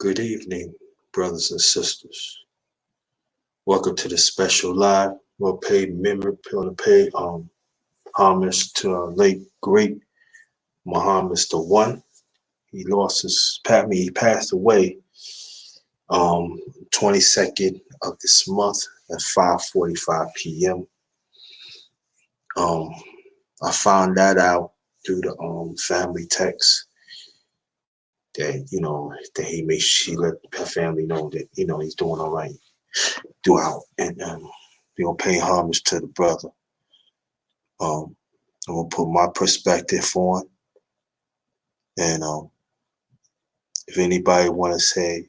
Good evening, brothers and sisters. Welcome to the special live. We'll pay homage to our late great Muhammadisthe1. He passed away 22nd of this month at 5:45 p.m. Um, I found that out through the family text that she let her family know that he's doing all right throughout, and pay homage to the brother. I'm gonna put my perspective on, and if anybody want to say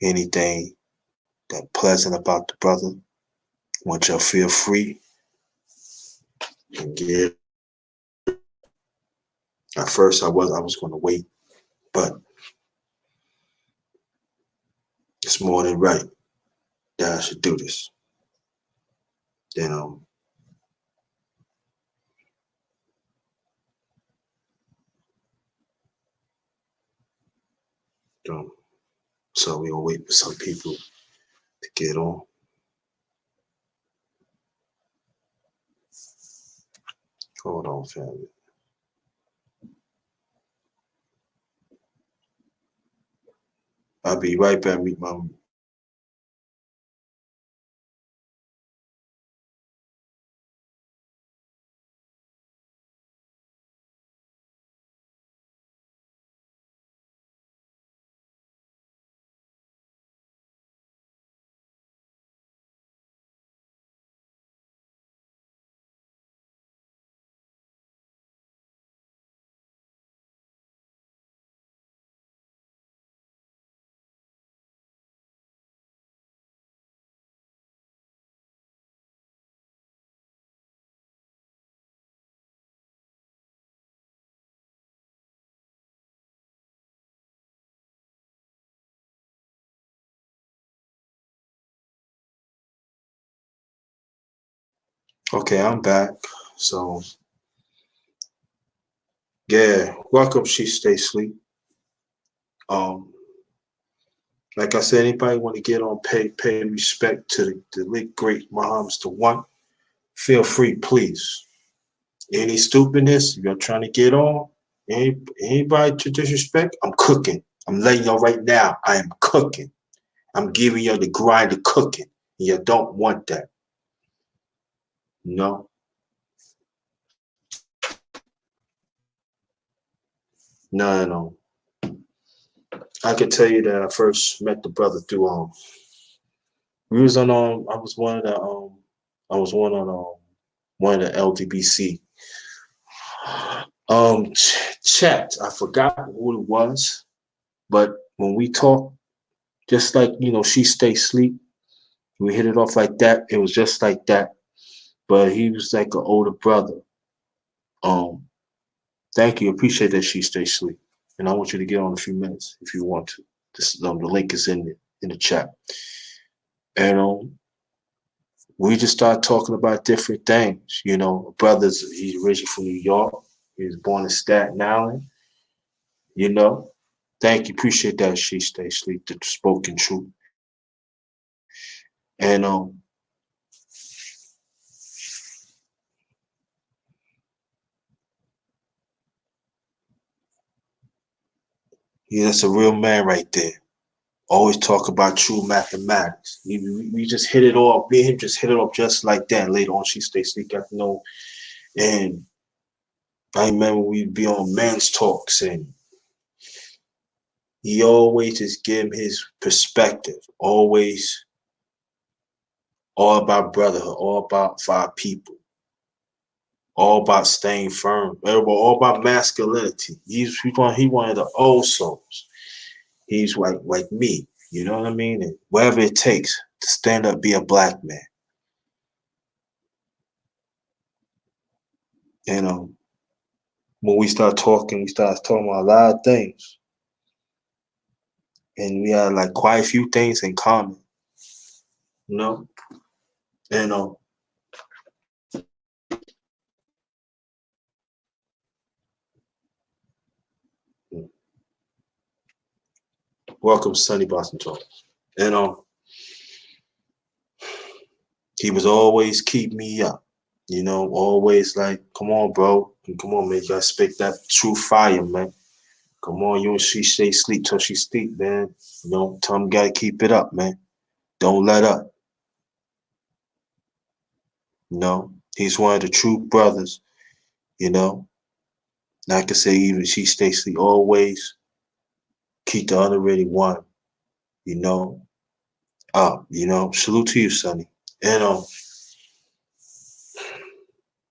anything that pleasant about the brother, want y'all feel free and get. At first, I was gonna wait, but it's more than right that I should do this. Then so we gonna wait for some people to get on. Hold on, family. I'll be right back. Meet my. Okay, I'm back. So yeah, welcome. She stay sleep. Um, like I said, anybody want to get on, pay respect to the late great Muhammadisthe1, feel free, please. Any stupidness, you're trying to get on, anybody to disrespect, I'm cooking. I'm letting y'all right now, I am cooking. I'm giving you the grind of cooking. And you don't want that. No, no. I can tell you that I first met the brother through we was on I was one of the I was one of the LDBC chat. I forgot who it was, but when we talked, just like she stay asleep, we hit it off like that. It was just like that. But he was like an older brother. Um, Thank you, appreciate that she stay asleep, and I want you to get on in a few minutes if you want to. The link is in the chat, and we just started talking about different things. Brothers. He's originally from New York. He was born in Staten Island. You know, Thank you, appreciate that. She stay asleep. The spoken truth, and yeah, that's a real man right there. Always talk about true mathematics. We just hit it off. Me and him just hit it off just like that. Later on, she stay asleep. Got to know, and I remember we'd be on men's talks, and he always just give his perspective. Always all about brotherhood, all about five people, all about staying firm, all about masculinity. He one of the old souls. He's like me, you know what I mean? And whatever it takes to stand up, be a black man. And when we start talking about a lot of things, and we had like quite a few things in common, you know. And Welcome, Sonny Boston Talk. And he was always keep me up. Always like, come on, bro. Come on, man. You gotta speak that true fire, man. Come on, you and she stay sleep till she sleep, man. Tell him gotta keep it up, man. Don't let up. He's one of the true brothers, you know. And I can say even she stay sleep always keep the underrated one, you know, up, Salute to you, Sonny. And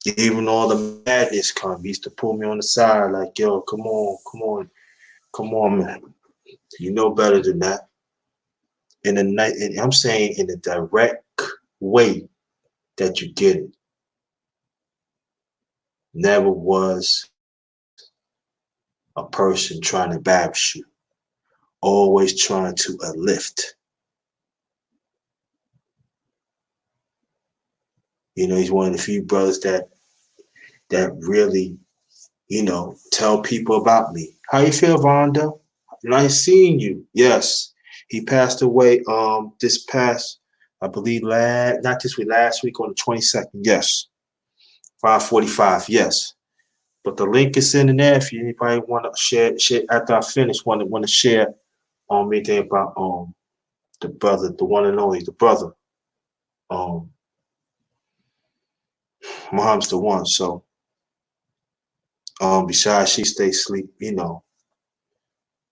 even all the madness come, he used to pull me on the side like, yo, come on, man. You know better than that. In the night, and I'm saying in a direct way that you get it. Never was a person trying to embarrass you. Always trying to uplift. He's one of the few brothers that really, tell people about me. How you feel, Vonda? Nice seeing you. Yes. He passed away this past, I believe not this week, last week on the 22nd. Yes. 5:45, yes. But the link is in there if anybody want to share after I finish, want to share anything about the brother, the one and only, the brother. Muhammadisthe1. So besides she stay asleep,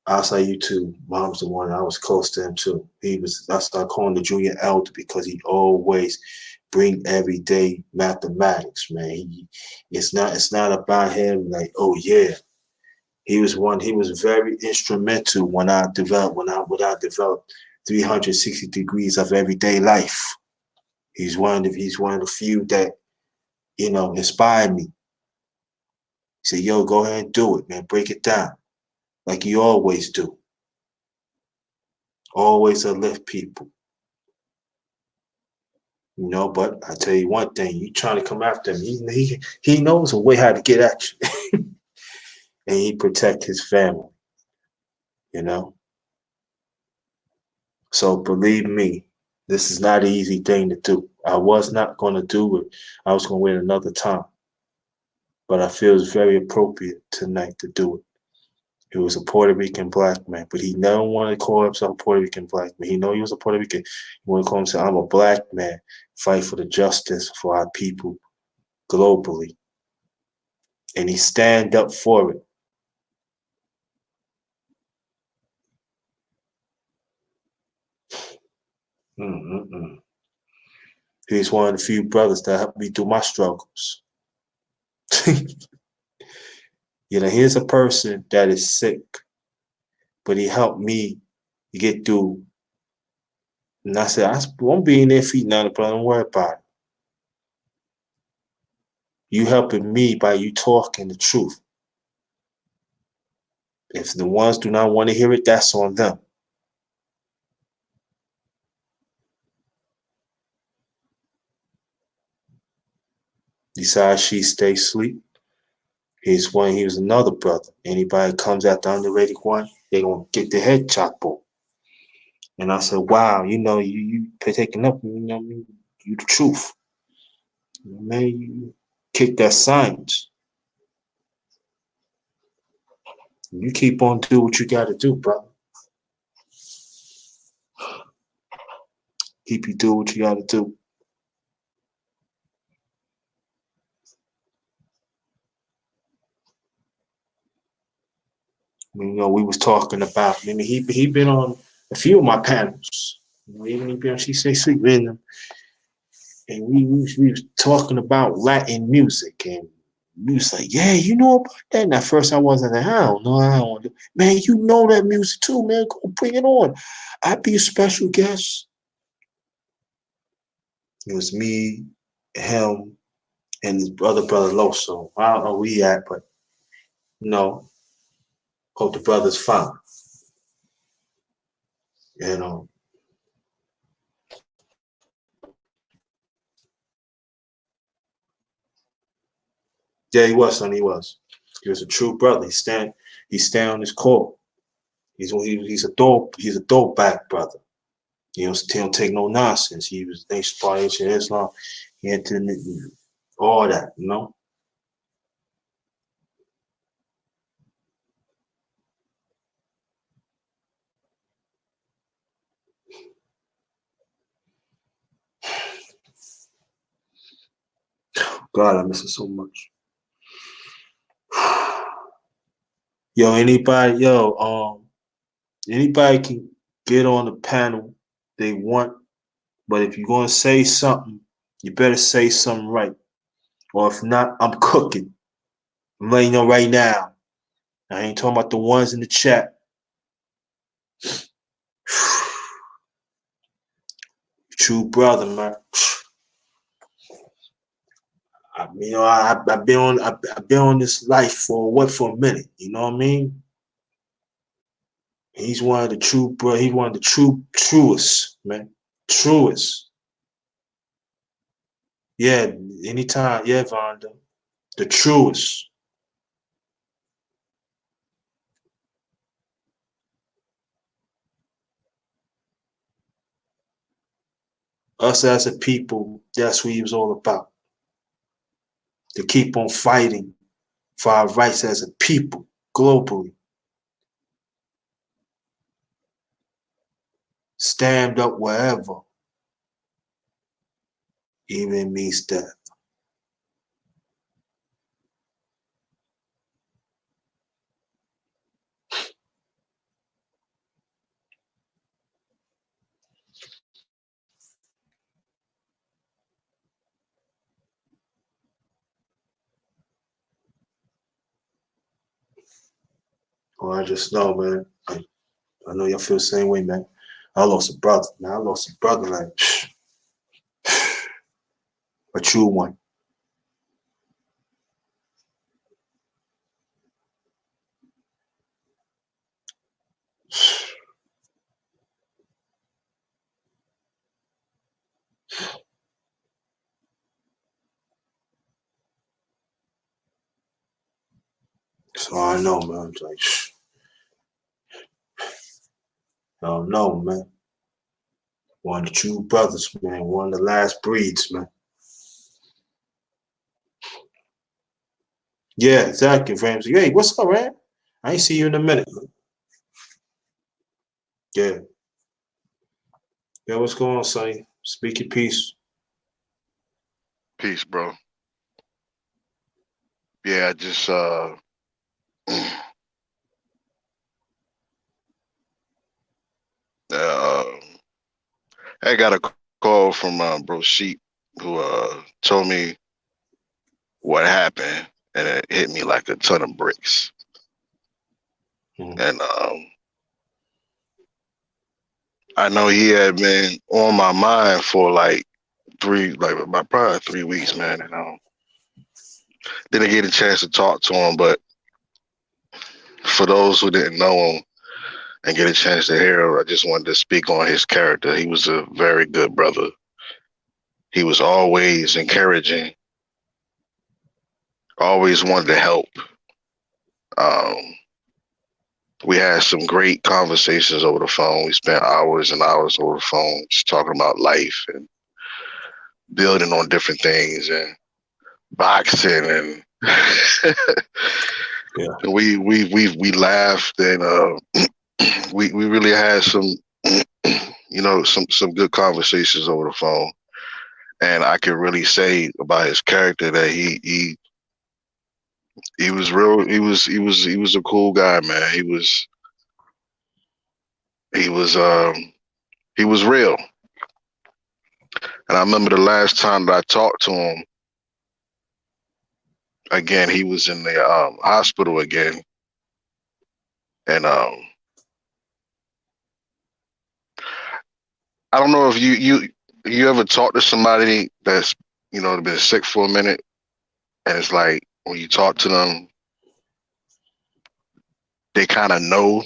outside YouTube, Muhammadisthe1. I was close to him too. That's why I call him the junior elder because he always bring everyday mathematics, man. It's not about him like, oh yeah. He was very instrumental when I developed 360 degrees of everyday life. He's one of the few that, inspired me. He said, yo, go ahead and do it, man. Break it down. Like you always do. Always uplift people. But I tell you one thing, you trying to come after him, he knows a way how to get at you. And he protect his family, you know. So believe me, this is not an easy thing to do. I was not going to do it. I was going to wait another time. But I feel it's very appropriate tonight to do it. He was a Puerto Rican black man, but he never wanted to call himself a Puerto Rican black man. He know he was a Puerto Rican. He wanted to call himself, I'm a black man, fight for the justice for our people globally. And he stand up for it. He's one of the few brothers that helped me through my struggles. Here's a person that is sick, but he helped me get through. And I said, I won't be in their feet now, but don't worry about it. You helping me by you talking the truth. If the ones do not want to hear it, that's on them. Besides, she stay asleep. He was another brother. Anybody comes after the underrated one, they gonna get their head chopped off. And I said, wow, you taking up, you the truth. Man, you kick that science. You keep on doing what you gotta do, bro. Keep you doing what you gotta do. We was talking about. He been on a few of my panels. Even he been on She Say Sleep in them, and we was talking about Latin music, and we was like, yeah, you know about that. And at first I wasn't like, I don't know. Man, you know that music too, man. Go bring it on. I'd be a special guest. It was me, him, and his other brother Loso. I don't know where he at, but hope the brother's fine. You know. Yeah, he was, son. He was. He was a true brother. He stand on his core. He's a dope back brother. He don't take no nonsense. He was part of Ancient Islam. He entered all that, you know. God, I miss it so much. Anybody can get on the panel they want, but if you're gonna say something, you better say something right. Or if not, I'm cooking. I'm letting you know right now. I ain't talking about the ones in the chat. True brother, man. I've been on this life for a minute. You know what I mean? He's one of the true, bro. He's one of the truest, man. Truest. Yeah, anytime. Yeah, Vonda. The truest. Us as a people, that's what he was all about. To keep on fighting for our rights as a people globally. Stand up wherever, even means death. Well, I just know, man. I know y'all feel the same way, man. I lost a brother, man. I lost a brother, like a true one. So I know, man. I'm like, I don't know, man. One of the true brothers, man. One of the last breeds, man. Yeah, exactly, Ramsey. Hey, what's up, man? I ain't see you in a minute. Man. Yeah. Yeah, what's going on, Sonny? Speak your piece. Peace, bro. Yeah, I just uh I got a call from bro Sheep who told me what happened and it hit me like a ton of bricks. And I know he had been on my mind for like about probably 3 weeks, man. And didn't get a chance to talk to him, but for those who didn't know him and get a chance to hear him, I just wanted to speak on his character. He was a very good brother. He was always encouraging, always wanted to help. Um, we had some great conversations over the phone. We spent hours and hours over the phone just talking about life and building on different things and boxing and Yeah. we laughed and we really had some some good conversations over the phone. And I can really say about his character that he was real. He was a cool guy, man. He was he was real. And I remember the last time that I talked to him. Again, he was in the hospital again, and I don't know if you ever talk to somebody that's been sick for a minute, and it's like when you talk to them, they kind of know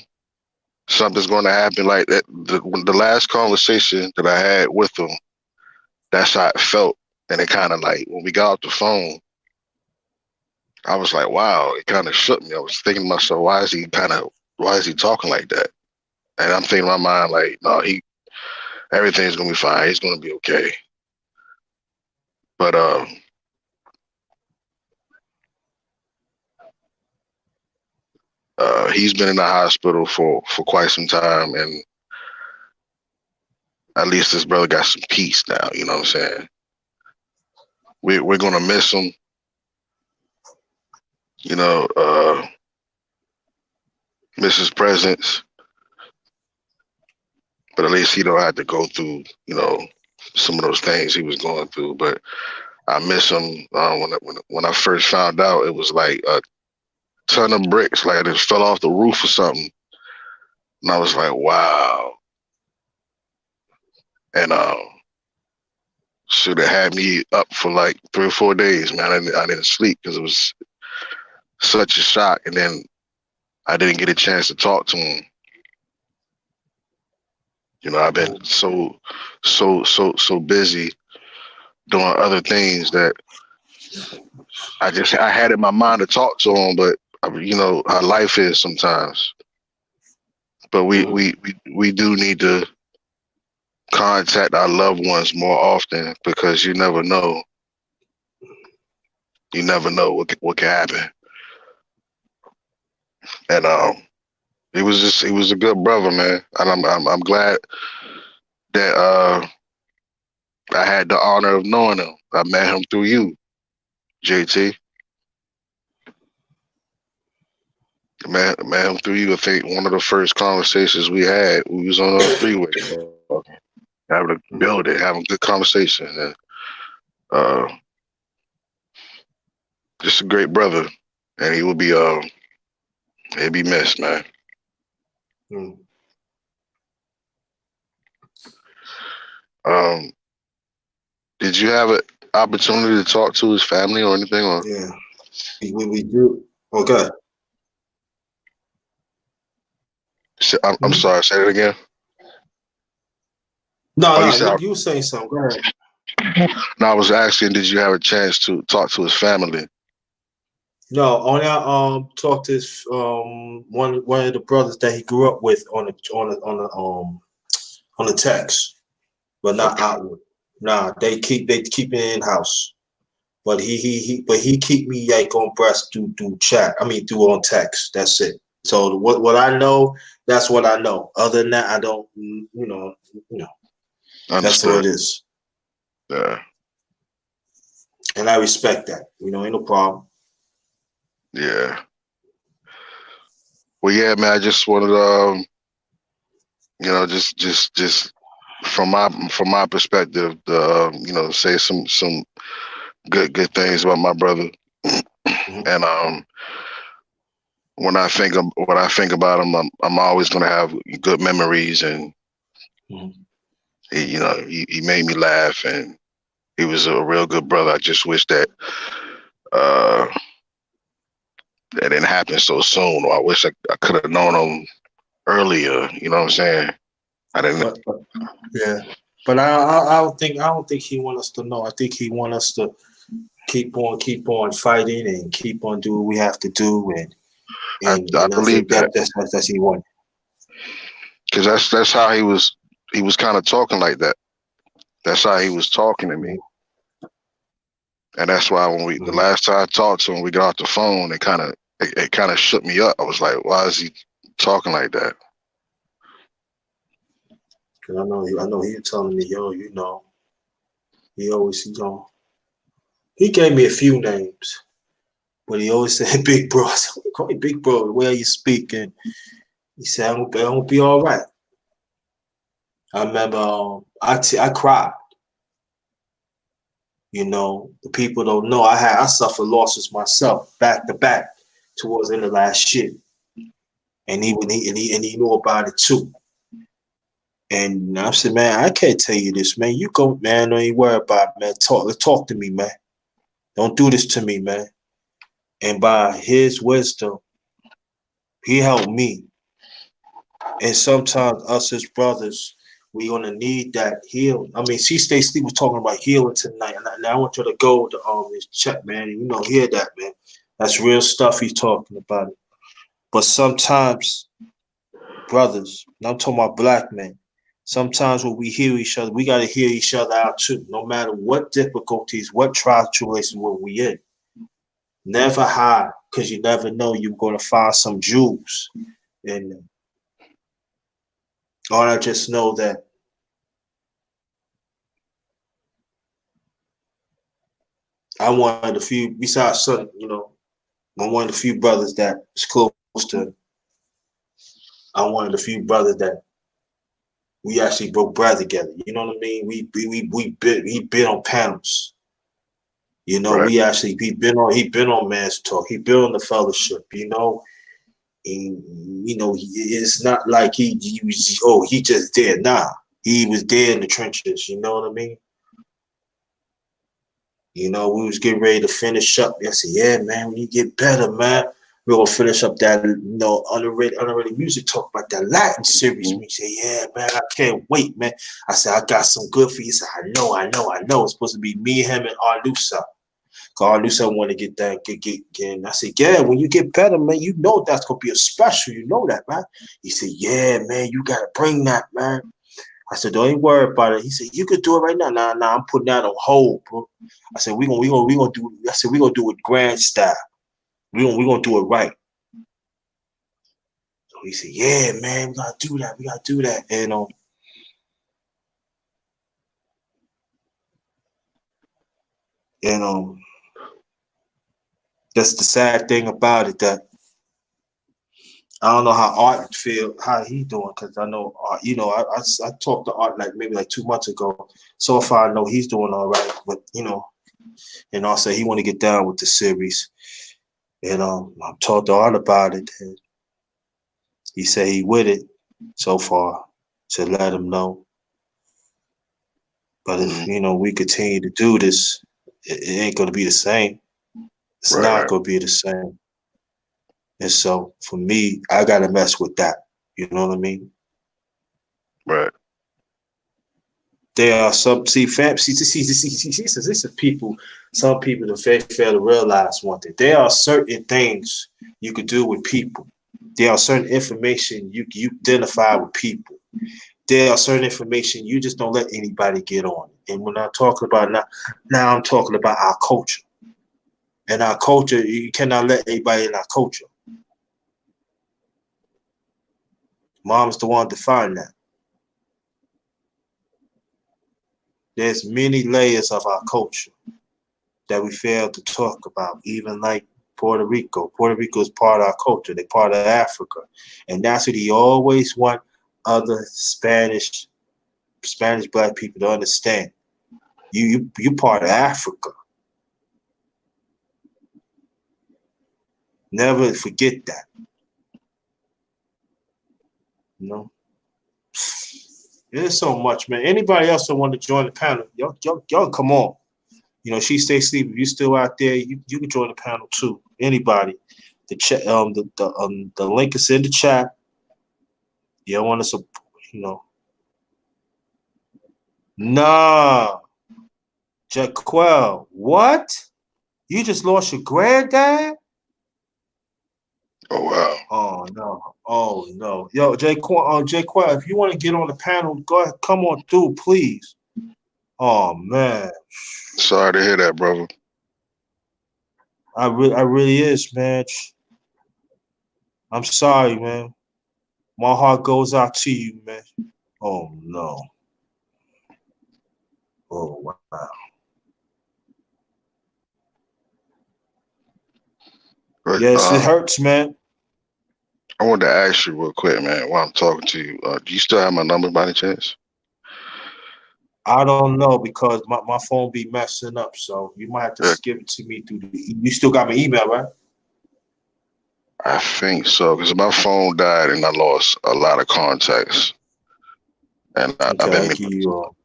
something's going to happen. Like that, the last conversation that I had with him, that's how it felt. And it kind of like when we got off the phone, I was like, wow, it kind of shook me. I was thinking to myself, why is he talking like that? And I'm thinking in my mind, like, no, everything's gonna be fine. He's gonna be okay. But he's been in the hospital for quite some time, and at least this brother got some peace now. You know what I'm saying? We're gonna miss him. You know, miss his presence, but at least he don't have to go through, some of those things he was going through. But I miss him. When I first found out, it was like a ton of bricks, like it just fell off the roof or something, and I was like, wow. And should have had me up for like 3 or 4 days, man. I didn't sleep because it was such a shock, and then I didn't get a chance to talk to him. I've been so busy doing other things that I had in my mind to talk to him, but how life is sometimes. But we do need to contact our loved ones more often, because you never know. You never know what can happen. And he was a good brother, man. And I'm glad that I had the honor of knowing him. I met him through you, JT. Met him through you. I think one of the first conversations we had, we was on a freeway, having a building, having a good conversation, and just a great brother. And he will be he'll be missed, man. Did you have an opportunity to talk to his family or anything? Or? Yeah, we do. Okay. I'm sorry. Say it again. No, you were saying something. Go ahead. No, I was asking, did you have a chance to talk to his family? No, only I talked to his one of the brothers that he grew up with on the text, but not outward. Nah, they keep it in house. But he keep me like on breast through chat. I mean through on text. That's it. So what I know, that's what I know. Other than that, I don't. That's what it is. Yeah. And I respect that. Ain't no problem. Yeah. Well, yeah, man. I just wanted just from my perspective, say some good things about my brother. And when I think about him, I'm always gonna have good memories, and he made me laugh, and he was a real good brother. I just wish that that didn't happen so soon, or I wish I could have known him earlier. You know what I'm saying? I didn't. But I don't think he want us to know. I think he want us to keep on fighting and keep on doing what we have to do, and I believe that's he wanted. Because that's how he was kind of talking like that. That's how he was talking to me. And that's why when the last time I talked to him, we got off the phone, it kind of shook me up. I was like, why is he talking like that? Cause I know he telling me, yo, he always, he gave me a few names, but he always said big bro. I said, call me big bro, the way you speak. And he said, I'm gonna be all right. I remember I cried. The people don't know I suffered losses myself back to back towards the end of last year, and he knew about it too. And I said, man, I can't tell you this, man. You go, man. Don't even worry about it, man. Talk to me, man. Don't do this to me, man. And by his wisdom, he helped me. And sometimes us as brothers, we gonna need that heal. I mean, Stay Sleep was talking about healing tonight, and I want you to go to his chat, man. And, hear that, man. That's real stuff he's talking about. But sometimes brothers. And I'm talking about black men. Sometimes when we hear each other, we got to hear each other out too, no matter what difficulties, what trials, tribulations what we in. Never hide, because you never know you're going to find some jewels. And all I just know that I'm one of the few, besides son, I'm one of the few brothers that is close to. I'm one of the few brothers that we actually broke bread together. You know what I mean? We been on panels. Right. He been on Man's Talk. He been on the fellowship. And it's not like he just there. Nah, he was there in the trenches. You know what I mean? We was getting ready to finish up. I said, yeah, man, when you get better, man, we're gonna finish up that underrated music talk about that Latin series. Mm-hmm. We say, yeah, man, I can't wait, man. I said, I got some good for you. He said, I know. It's supposed to be me, him, and Arlusa. Cause Arlusa want to get that get. And I said, yeah, when you get better, man, that's gonna be a special. You know that, man. He said, yeah, man, you gotta bring that, man. I said, don't even worry about it. He said, you could do it right now. Nah, I'm putting that on hold, bro. I said, we gonna do. I said, we gonna do it grand style. We gonna do it right. So he said, yeah, man, we gotta do that. We gotta do that. And that's the sad thing about it, that I don't know how Art feel, how he doing, because I know Art, I talked to Art like maybe like 2 months ago. So far I know he's doing all right, but and also he want to get down with the series. And I talked to Art about it, and he said he with it so far. To let him know. But if Mm-hmm. we continue to do this, it ain't gonna be the same. It's Right, not right. gonna be the same. And so for me, I gotta mess with that. You know what I mean? Right. There are some this is people. Some people that fail to realize one thing. There are certain things you could do with people. There are certain information you identify with people. There are certain information you just don't let anybody get on. And when I'm talking about now I'm talking about our culture. And our culture, you cannot let anybody in our culture. Mom's the one to find that. There's many layers of our culture that we fail to talk about, even like Puerto Rico. Puerto Rico is part of our culture. They're part of Africa. And that's what he always want other Spanish black people to understand. You part of Africa. Never forget that. You know? There's so much, man. Anybody else that want to join the panel, y'all come on. She stay asleep. If you still out there, you can join the panel too. Anybody. The chat, the link is in the chat. You don't want to support, Nah, Jaquel, what? You just lost your granddad? Oh wow. Oh no. Oh no. Yo, Jaquel, if you want to get on the panel, go ahead, come on through, please. Oh man. Sorry to hear that, brother. I really is, man. I'm sorry, man. My heart goes out to you, man. Oh no. Oh wow. But Yes, it hurts, man. I wanted to ask you real quick, man, while I'm talking to you. Do you still have my number by any chance? I don't know, because my phone be messing up, so you might have Yeah, to give it to me through you still got my email, right? I think so, because my phone died and I lost a lot of contacts. And I've Okay, been I'll give you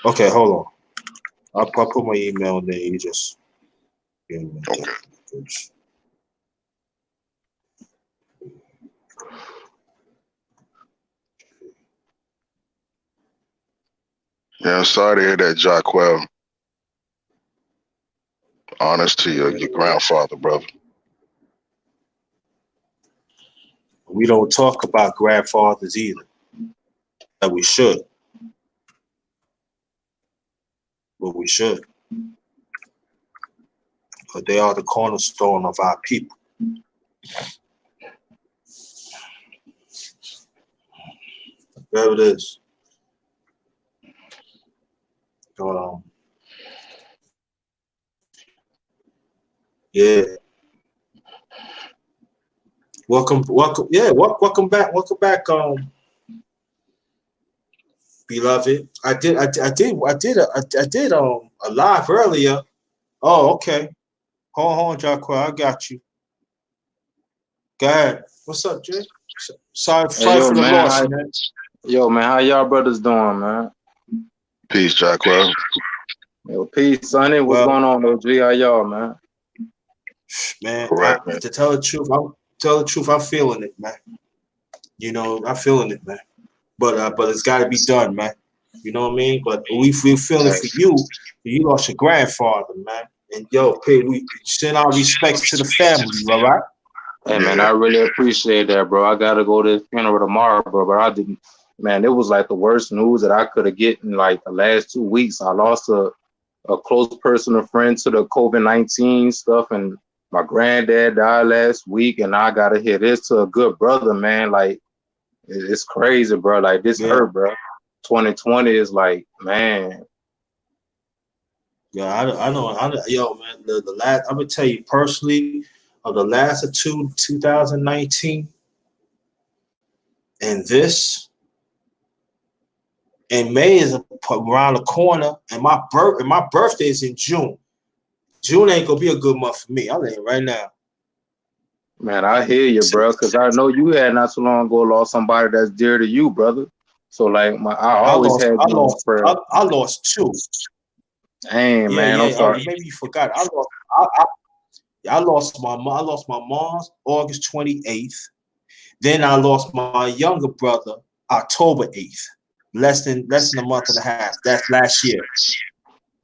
okay, hold on. I'll put my email in there. You just give me okay. that. Yeah, I'm sorry to hear that, Jacquel. Honest to your grandfather, brother. We don't talk about grandfathers either. That we should. But we should. But they are the cornerstone of our people. Whatever it is. Yeah. Welcome back, beloved. I did a live earlier. Oh, okay. Hold on, Jacquel, I got you. Go ahead. What's up, Jay? Sorry for the loss, man. Yo, man, how y'all brothers doing, man? Peace, Jacquel. Yo, peace, Sonny. What's going on, OG? How y'all, man? Man, to tell the truth, I'm feeling it, man. You know, I'm feeling it, man. But it's got to be done, man. You know what I mean? But we feel it for you. You lost your grandfather, man. And yo, we send our respects to the family, all right? Hey, man, I really appreciate that, bro. I gotta go to the funeral tomorrow, bro. But I didn't, man. It was like the worst news that I could have get in like the last 2 weeks. I lost a close personal friend to the COVID-19 stuff, and my granddad died last week, and I gotta hear this to a good brother, man. Like, it's crazy, bro. Like, this hurt, bro. 2020 is like, man. Yeah, I know. Yo, man, the last, I'm gonna tell you personally, of the last of 2019, and this, and May is around the corner, and my birthday is in June. June ain't gonna be a good month for me. I'll tell you right now. Man, I hear you, bro, because I know you had not so long ago lost somebody that's dear to you, brother. So like, I lost two. Dang, man, I'm sorry. Maybe you forgot. I lost my mom's August 28th. Then I lost my younger brother October 8th. Less than a month and a half. That's last year.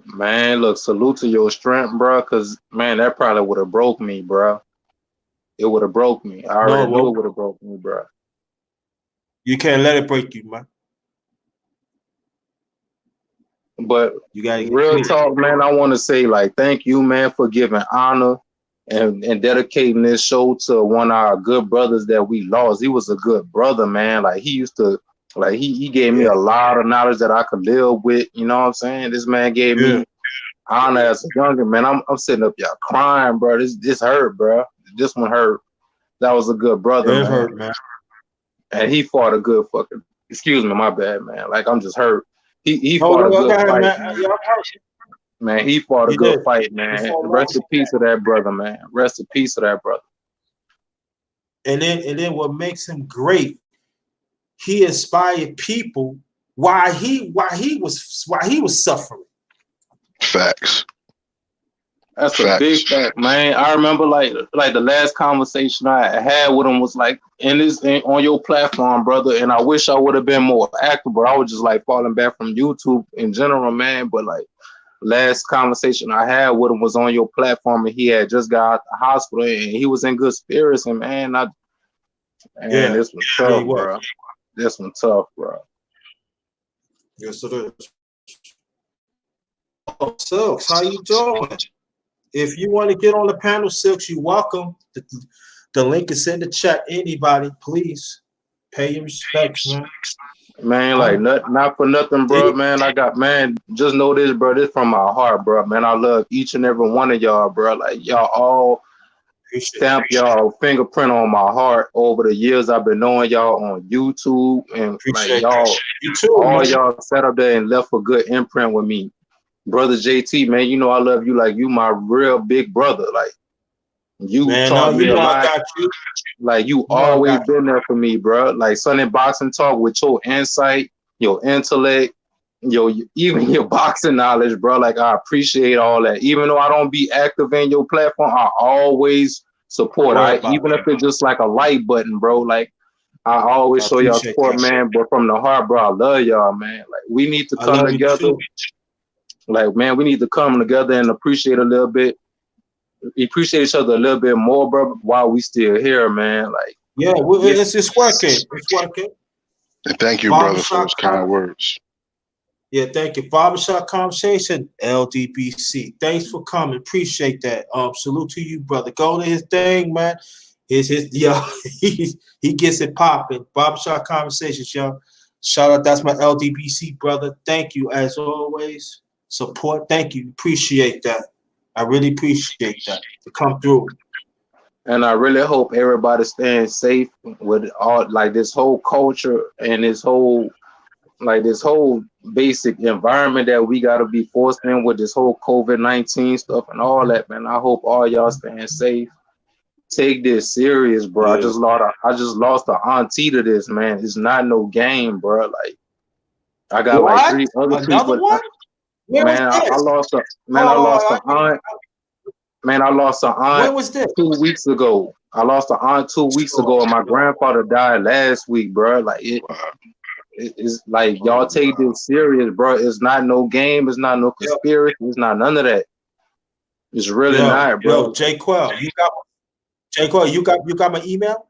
Man, look, salute to your strength, bro, because, man, that probably would have broke me, bro. It would have broke me. I already knew it would have broke me, bro. You can't let it break you, man. But you gotta real talk, man, I want to say, like, thank you, man, for giving honor and dedicating this show to one of our good brothers that we lost. He was a good brother, man. Like, he used to, like, he gave me a lot of knowledge that I could live with. You know what I'm saying? This man gave me honor as a younger man. I'm sitting up y'all crying, bro. This hurt, bro. This one hurt. That was a good brother, man. It hurt, man. And he fought a good fucking, excuse me, my bad, man. Like, I'm just hurt. He fought a good fight, man. He fought a good fight, man. Rest in peace of that brother, man. Rest in peace of that brother. And then what makes him great, he inspired people while he was suffering. Facts. That's a big fact, man. I remember like the last conversation I had with him was like on your platform, brother. And I wish I would have been more active, but I was just like falling back from YouTube in general, man. But like last conversation I had with him was on your platform, and he had just got out the hospital, and he was in good spirits. And man, this was tough, bro. This one tough, bro. Yes, it is. Oh, Silks, how you doing? If you want to get on the panel, Silks, you're welcome. The link is in the chat. Anybody, please pay your respects, man. Man, like not for nothing, bro. Man, just know this, bro. This from my heart, bro. Man, I love each and every one of y'all, bro. Like y'all all stamp y'all fingerprint on my heart over the years I've been knowing y'all on YouTube, and like y'all sat up there and left a good imprint with me. Brother JT, man, you know I love you like you my real big brother. Like you taught me a lot. Like you always been there for me, bro. Like Sunday Boxing Talk with your insight, your intellect, even your boxing knowledge, bro. Like I appreciate all that. Even though I don't be active in your platform, I always support. Even if it's just like a like button, bro. Like I always show y'all support, man. But from the heart, bro, I love y'all, man. Like we need to come together. Like, man, we need to come together and appreciate each other a little bit more, bro, while we still here, man. Like, Yeah, well, it's working. It's working. And thank you, brother, for those kind words. Yeah, thank you. Barbershop Conversation, LDBC. Thanks for coming. Appreciate that. Salute to you, brother. Go to his thing, man. His yo, he gets it popping. Barbershop Conversations, yo. Shout out, that's my LDBC brother. Thank you as always. Support. Thank you. Appreciate that. I really appreciate that to come through. And I really hope everybody's staying safe with all like this whole culture and this whole basic environment that we gotta be forced in with this whole COVID-19 stuff and all that, man. I hope all y'all staying safe. Take this serious, bro. Yeah. I just lost an auntie to this, man. It's not no game, bro. Like I got What? like 3 other Another people. one? Man, I lost an aunt. Man, I lost an aunt. When was this? 2 weeks ago. I lost an aunt 2 weeks ago, and my grandfather died last week, bro. Like it's like y'all take this serious, bro. It's not no game. It's not no conspiracy. It's not none of that. It's really not, bro. Yo, J Quell, you got my email?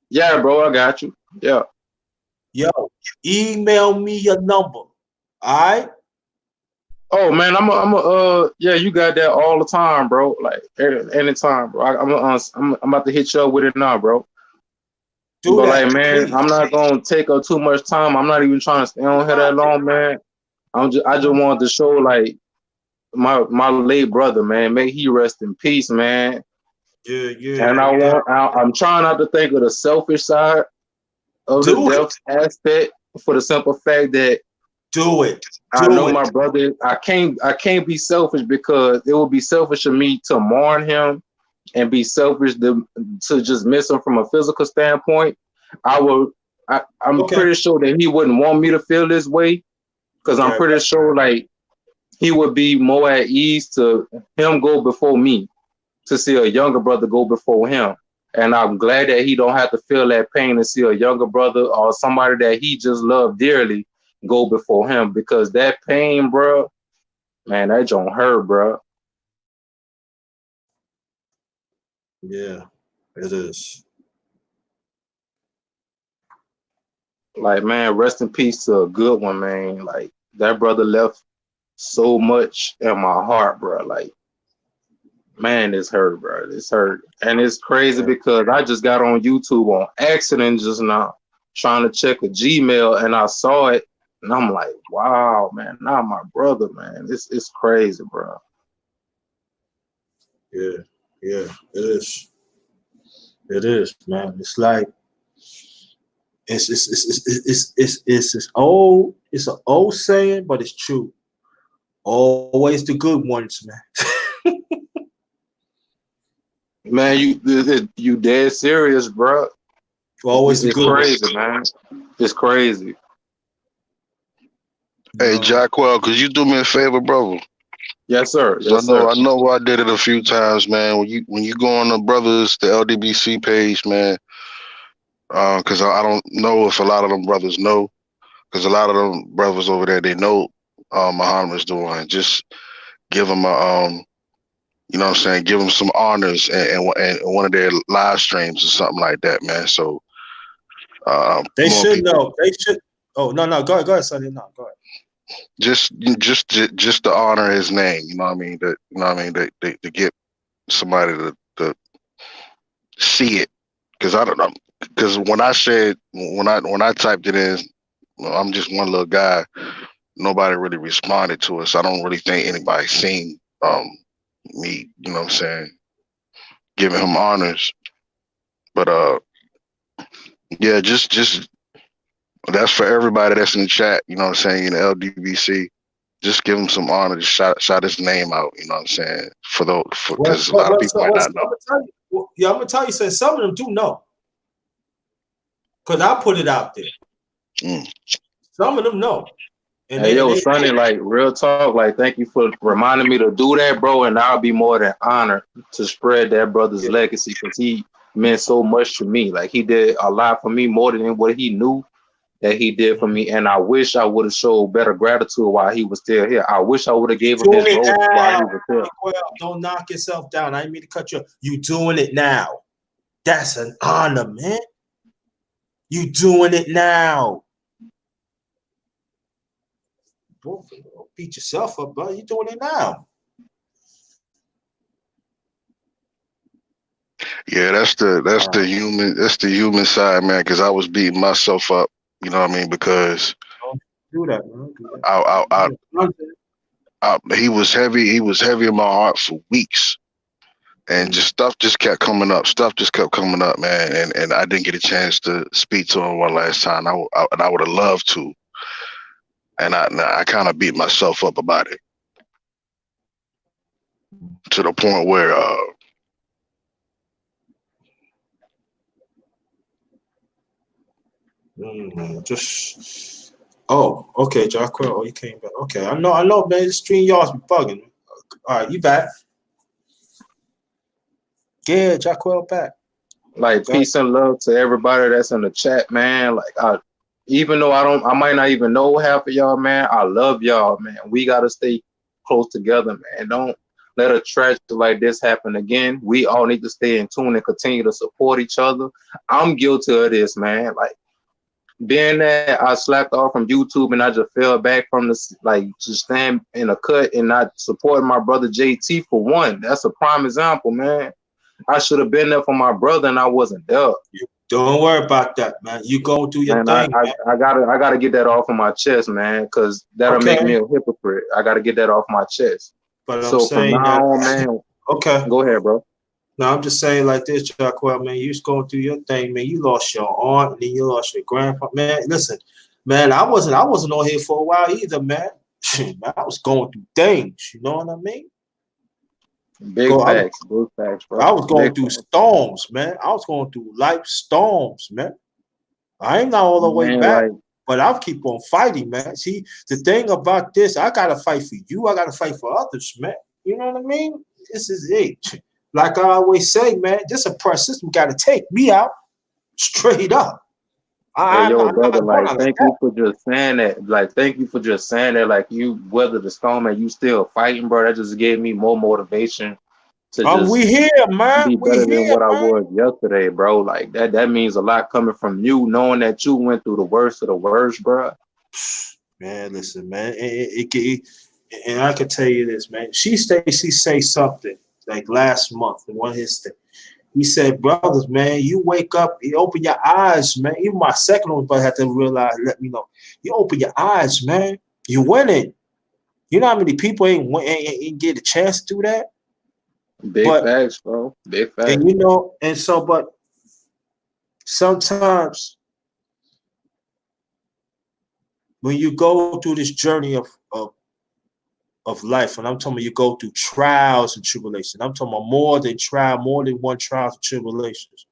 Yeah, bro, I got you. Yeah. Yo, email me your number. All right. Oh man, yeah, you got that all the time, bro. Like anytime, bro. I'm about to hit you up with it now, bro. Do that, like, man, please. I'm not gonna take up too much time. I'm not even trying to stay on here that long, man. I just wanted to show like my late brother, man. May he rest in peace, man. Yeah. And I'm trying not to think of the selfish side of the death aspect for the simple fact that I know my brother. I can't be selfish because it would be selfish of me to mourn him and be selfish to just miss him from a physical standpoint. I'm pretty sure that he wouldn't want me to feel this way because I'm pretty sure like he would be more at ease to him go before me, to see a younger brother go before him. And I'm glad that he don't have to feel that pain to see a younger brother or somebody that he just loved dearly go before him, because that pain, bro, man, that don't hurt, bro. Yeah, it is. Like, man, rest in peace to a good one, man. Like, that brother left so much in my heart, bro. Like, man, it's hurt, bro. It's hurt. And it's crazy because I just got on YouTube on accident just now trying to check a Gmail and I saw it and I'm like, wow, man, not my brother, man. It's crazy, bro. Yeah, it is. It is, man. It's like it's an old saying, but it's true. Always the good ones, man. Man, you dead serious, bro. Always it's crazy, man. It's crazy. Hey, Jackwell, could you do me a favor, brother? Yes, sir. Yes, I know I did it a few times, man. When you go on the LDBC page, man, because I don't know if a lot of them brothers know, because a lot of them brothers over there, they know Muhammadisthe1. Just give them a you know what I'm saying, give them some honors and one of their live streams or something like that, man. So they should know. They should. Oh no, go ahead, Sonny. No, go ahead. Just to honor his name, you know what I mean? To get somebody to see it, because I don't know. Because when I typed it in, I'm just one little guy. Nobody really responded to it, so I don't really think anybody seen me. You know what I'm saying? Giving him honors, but yeah, just that's for everybody that's in the chat. You know what I'm saying? In the LDBC, just give him some honor. Just shout his name out. You know what I'm saying? Because a lot of people might not know. I'm gonna tell you, since some of them do know, because I put it out there. Some of them know. And hey, yo, Sonny, like, real talk, like, thank you for reminding me to do that, bro. And I'll be more than honored to spread that brother's legacy, because he meant so much to me. Like, he did a lot for me, more than what he knew that he did for me. And I wish I would have showed better gratitude while he was still here. I wish I would have gave him his rose while he was here. Well, don't knock yourself down. I didn't mean to cut you. You doing it now. That's an honor, man. You doing it now. Don't beat yourself up, bro. You doing it now. Yeah, that's the human side, man. Because I was beating myself up, you know what I mean? Because Don't do that, man. Don't do that. he was heavy in my heart for weeks, and just stuff just kept coming up. Stuff just kept coming up, man. And I didn't get a chance to speak to him one last time. I would have loved to, and I kind of beat myself up about it to the point where just okay, Jacquel. Oh, you came back. Okay, I know, man. The stream yards be bugging. All right, you back? Yeah, Jacquel back. Like, peace and love to everybody that's in the chat, man. Like, even though I might not even know half of y'all, man, I love y'all, man. We gotta stay close together, man. Don't let a tragedy like this happen again. We all need to stay in tune and continue to support each other. I'm guilty of this, man. Like, being that I slacked off from YouTube and I just fell back from this, like, just stand in a cut and not supporting my brother JT for one. That's a prime example, man. I should have been there for my brother and I wasn't there. Don't worry about that, man. You go do your thing, man. I gotta get that off of my chest, man, because that'll make me a hypocrite. I gotta get that off my chest. But so from now on, man. Okay. Go ahead, bro. No, I'm just saying like this, Jacquel, man. You was going through your thing, man. You lost your aunt, and then you lost your grandpa. Man, listen, man, I wasn't on here for a while either, man. I was going through things, you know what I mean? Big facts, bro. I was going through storms, man. I was going through life storms, man. I ain't not all the way back, but I'll keep on fighting, man. See, the thing about this, I gotta fight for you. I gotta fight for others, man. You know what I mean? This is it. Like I always say, man, this oppressed system got to take me out straight up. Brother, like, thank you for just saying that. Like, thank you for just saying that. Like, you weathered the storm and you still fighting, bro. That just gave me more motivation to just we here, man. be better than what I was yesterday, bro. Like, that means a lot coming from you, knowing that you went through the worst of the worst, bro. Man, listen, man. And I can tell you this, man. She say something like last month in one of his things. He said, brothers, man, you wake up, you open your eyes, man. Even my second one, but had to realize, let me know. You open your eyes, man. You winning. You know how many people ain't get a chance to do that? Big facts, bro. Big facts. And you know, and so, but sometimes when you go through this journey of life, and I'm talking about you go through trials and tribulations. I'm talking about more than one trials and tribulations.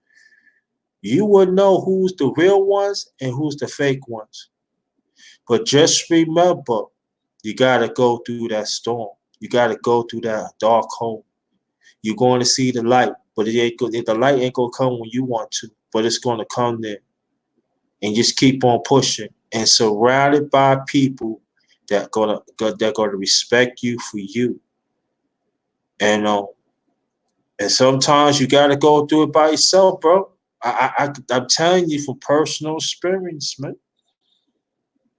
You will know who's the real ones and who's the fake ones. But just remember, you gotta go through that storm. You gotta go through that dark hole. You're going to see the light, but the light ain't gonna come when you want to, but it's gonna come there. And just keep on pushing and surrounded by people that gonna respect you for you. And sometimes you gotta go through it by yourself, bro. I'm telling you from personal experience, man.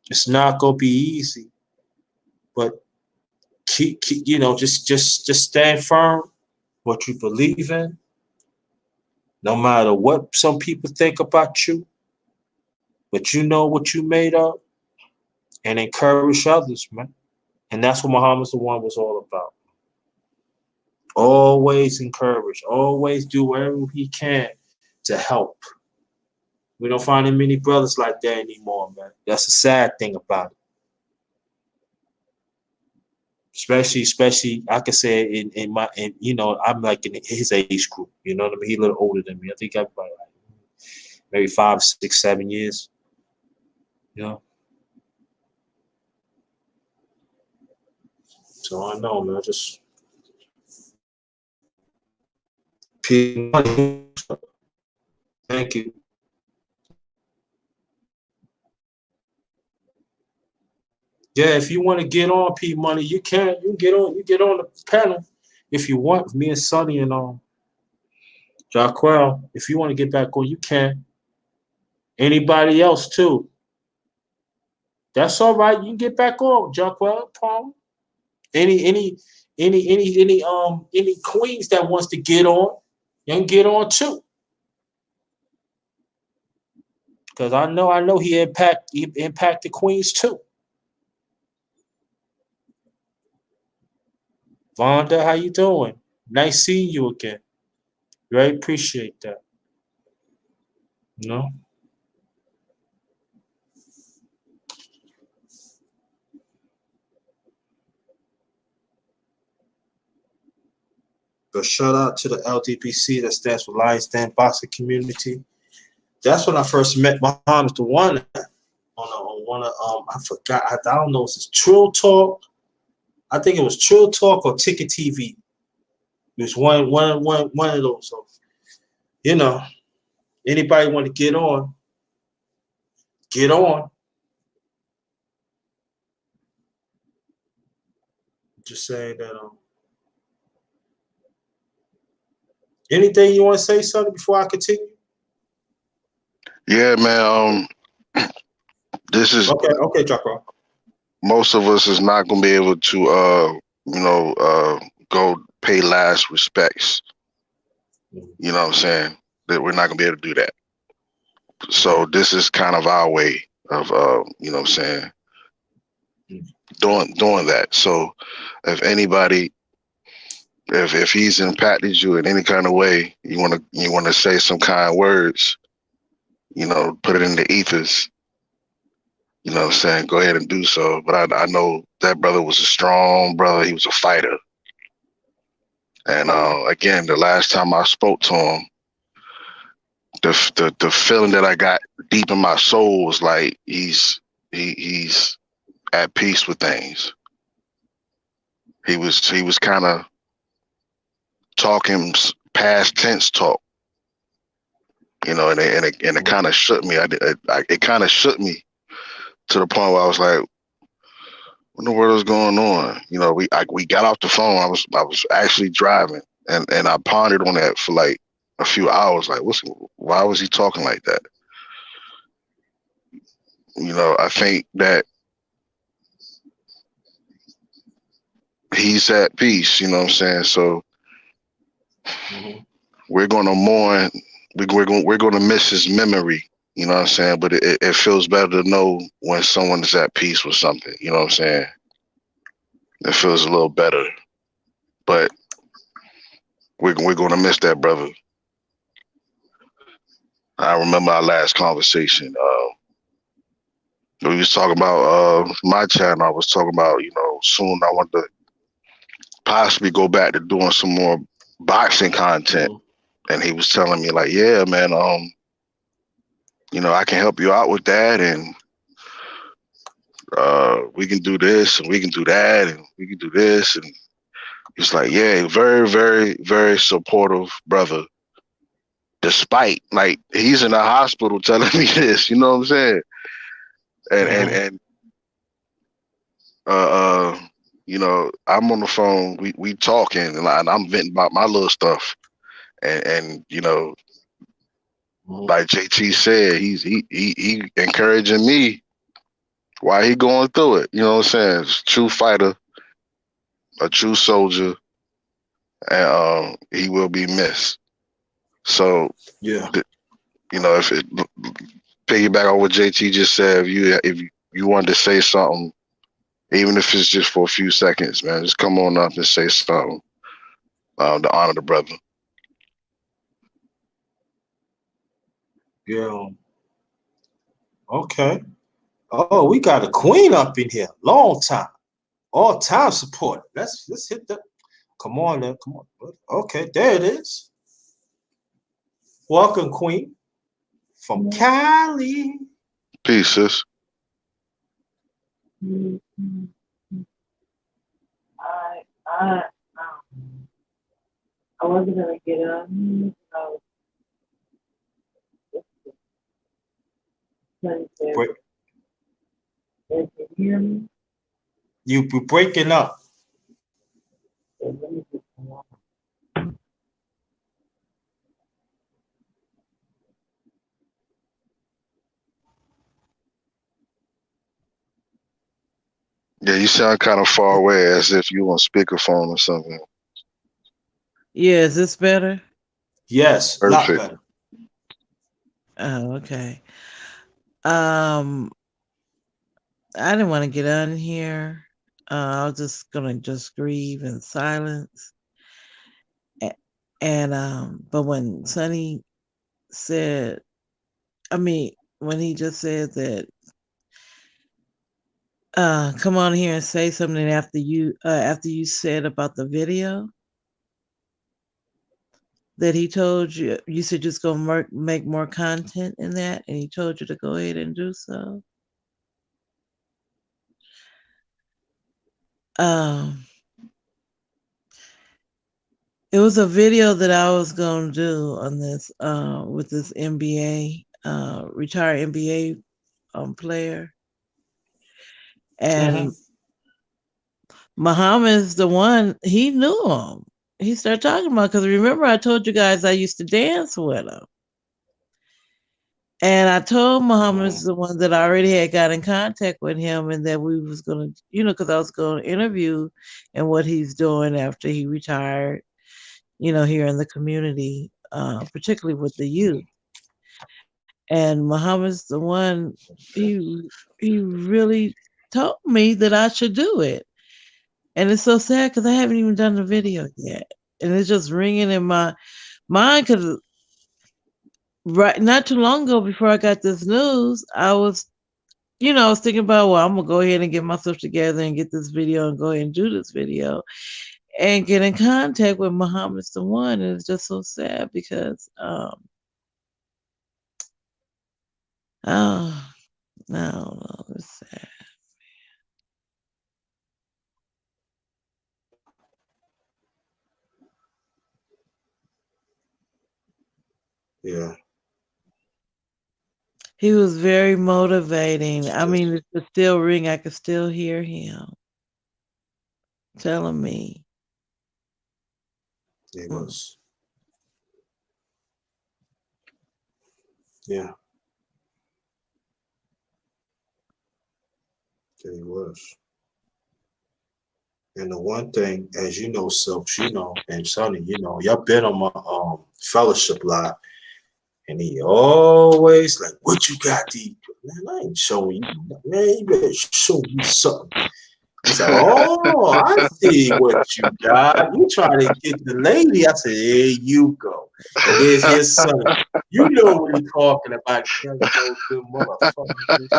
It's not gonna be easy, but keep you know, just stand firm what you believe in, no matter what some people think about you, but you know what you made of, and encourage others, man. And that's what Muhammadisthe1 was all about. Always encourage, always do whatever he can to help. We don't find many brothers like that anymore, man. That's the sad thing about it. Especially, I could say in you know, I'm like in his age group. You know what I mean? He's a little older than me. I think I'm about like maybe 5, 6, 7 years. You know. So I know, man. Just thank you. Yeah, if you want to get on P Money, you can. You get on the panel if you want. Me and Sonny and Jaquel, if you want to get back on, you can. Anybody else too? That's all right. You can get back on, Jaquel. No problem. Any queens that wants to get on, you can get on too. Because I know he impacted queens too. Vonda, how you doing? Nice seeing you again. Very appreciate that. You know? But shout out to the LDBC, that stands for Lions Den Boxing Community. That's when I first met Muhammadisthe1 on one of I forgot. I don't know if it's Trill Talk. I think it was Trill Talk or Ticket TV. It was one of those. So, you know, anybody want to get on, get on. Just saying that. Anything you want to say, something before I continue? Yeah, man. This is okay, Jaco. Most of us is not gonna be able to go pay last respects. You know what I'm saying? That we're not gonna be able to do that. So this is kind of our way of you know what I'm saying, doing that. So if anybody, if he's impacted you in any kind of way, you wanna say some kind words, you know, put it in the ethers, you know what I'm saying, go ahead and do so. But I know that brother was a strong brother. He was a fighter. And again, the last time I spoke to him, the feeling that I got deep in my soul was like he's at peace with things. He was kind of talking past tense talk, you know, and it kind of shook me. It kind of shook me to the point where I was like, what in the world is going on? You know, we got off the phone. I was actually driving, and I pondered on that for like a few hours. Like, why was he talking like that? You know, I think that he's at peace. You know what I'm saying? So we're gonna mourn. We're gonna miss his memory. You know what I'm saying? But it feels better to know when someone is at peace with something. You know what I'm saying? It feels a little better. But we're gonna miss that brother. I remember our last conversation. We was talking about my channel. I was talking about, you know, soon I want to possibly go back to doing some more boxing content. And he was telling me like, yeah, man, you know, I can help you out with that, and we can do this and we can do that and we can do this. And he's like, yeah, very, very, very supportive brother. Despite, like, he's in the hospital telling me this, you know what I'm saying? And you know, I'm on the phone, we talking, and I'm venting about my little stuff. And you know, like JT said, he encouraging me while he going through it. You know what I'm saying? True fighter, a true soldier, and he will be missed. So yeah, you know, if it piggyback on what JT just said, if you wanted to say something, even if it's just for a few seconds, man, just come on up and say something to honor the brother. Yeah. Okay. Oh, we got a queen up in here. Long time. All time support. Let's hit that. Come on, then. Come on. Okay, there it is. Welcome, Queen. From Cali. Peace, sis. I wasn't gonna get on. Can you hear me? You be breaking up. Yeah, you sound kind of far away, as if you on speakerphone or something. Yeah, is this better? Yes, a lot Perfect. better. Oh, okay. Um, I didn't want to get on here. I was just gonna just grieve in silence. And but when Sonny said, I mean, when he just said that, come on here and say something after you said about the video that he told you, you said just go make more content in that, and he told you to go ahead and do so. Um, it was a video that I was gonna do on this with this NBA retired NBA player, Mm-hmm. and Muhammad's the one, he knew him. He started talking about, because remember I told you guys I used to dance with him. And I told Mm-hmm. Muhammad's the one that I already had got in contact with him, and that we was gonna, because I was gonna interview and what he's doing after he retired, here in the community, particularly with the youth. And Muhammad's the one, he really told me that I should do it. And it's so sad because I haven't even done the video yet. And it's just ringing in my mind because right not too long ago, before I got this news, I was thinking about, well, I'm gonna go ahead and get myself together and get this video and go ahead and do this video and get in contact with Muhammadisthe1. And it's just so sad because oh no, it's sad. Yeah. He was very motivating. I mean, it's the still ring, I could still hear him telling me. It Mm. was. Yeah. It was. And the one thing, as you know, Silks, and Sonny, y'all been on my fellowship lot, and he always like, "What you got, D? Man, I ain't showing you. Man, you better show me something." I said, "Oh, I see what you got. You trying to get the lady?" I said, "Here you go." And there's his son. You know what he's talking about. That no good motherfucker.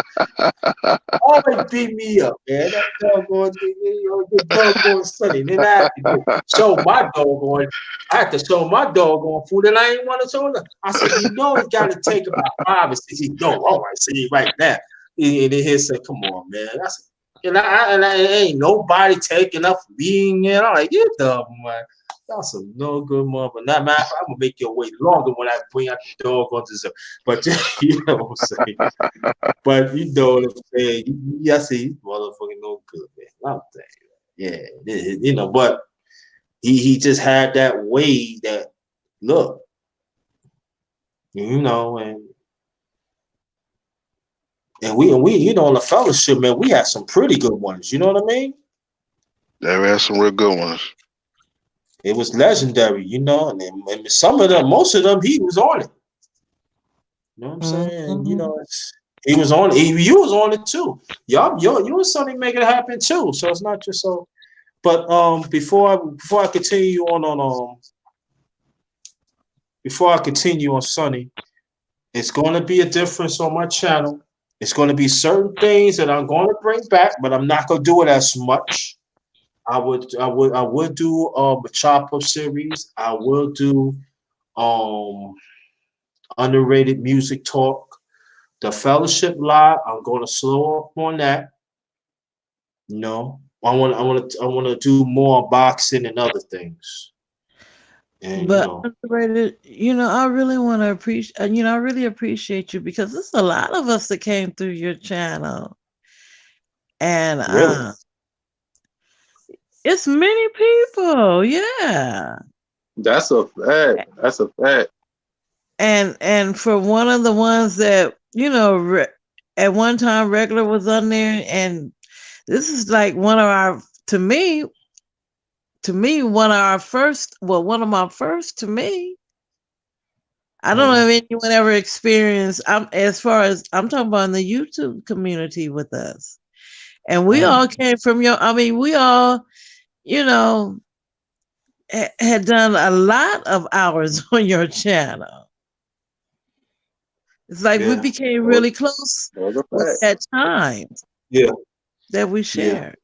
Always beat me up, man. That doggone thing, the doggone Sonny. Then I had to go show my doggone. I had to show my doggone food, and I ain't want to show them. I said, it got to take about 5 or 6. He go, all right, see right now. And then he said, "Come on, man." I said, and I ain't nobody taking up for being in. I'm like, you dumb man. That's some no good mother. Not matter. I'm gonna make your wait longer when I bring out the dog onto this. But you know what I'm saying. But you know what I'm saying. I see he's motherfucking no good, man. I'm saying, yeah, but he just had that way that look, and we on the fellowship, man, we had some pretty good ones. You know what I mean? Yeah, we had some real good ones. It was legendary, and some of them, most of them, he was on it. You know what I'm saying? Mm-hmm. He was on it. You was on it too. You was something make it happen too. So it's not just so. But before I continue on Sonny, it's going to be a difference on my channel. It's going to be certain things that I'm going to bring back, but I'm not going to do it as much. I would do a chop up series. I will do underrated music talk. The fellowship live, I'm going to slow up on that. I want to do more boxing and other things. And But underrated, I really want to appreciate, I really appreciate you because there's a lot of us that came through your channel, and really, it's many people, yeah. That's a fact. That's a fact. And for one of the ones that at one time regular was on there, and This is like one of our, one of our first, one of my first to me. I don't know if anyone ever experienced, as far as I'm talking about in the YouTube community with us. And we all came from we all, you know, had done a lot of hours on your channel. It's like we became really close with that time. Yeah. That we shared.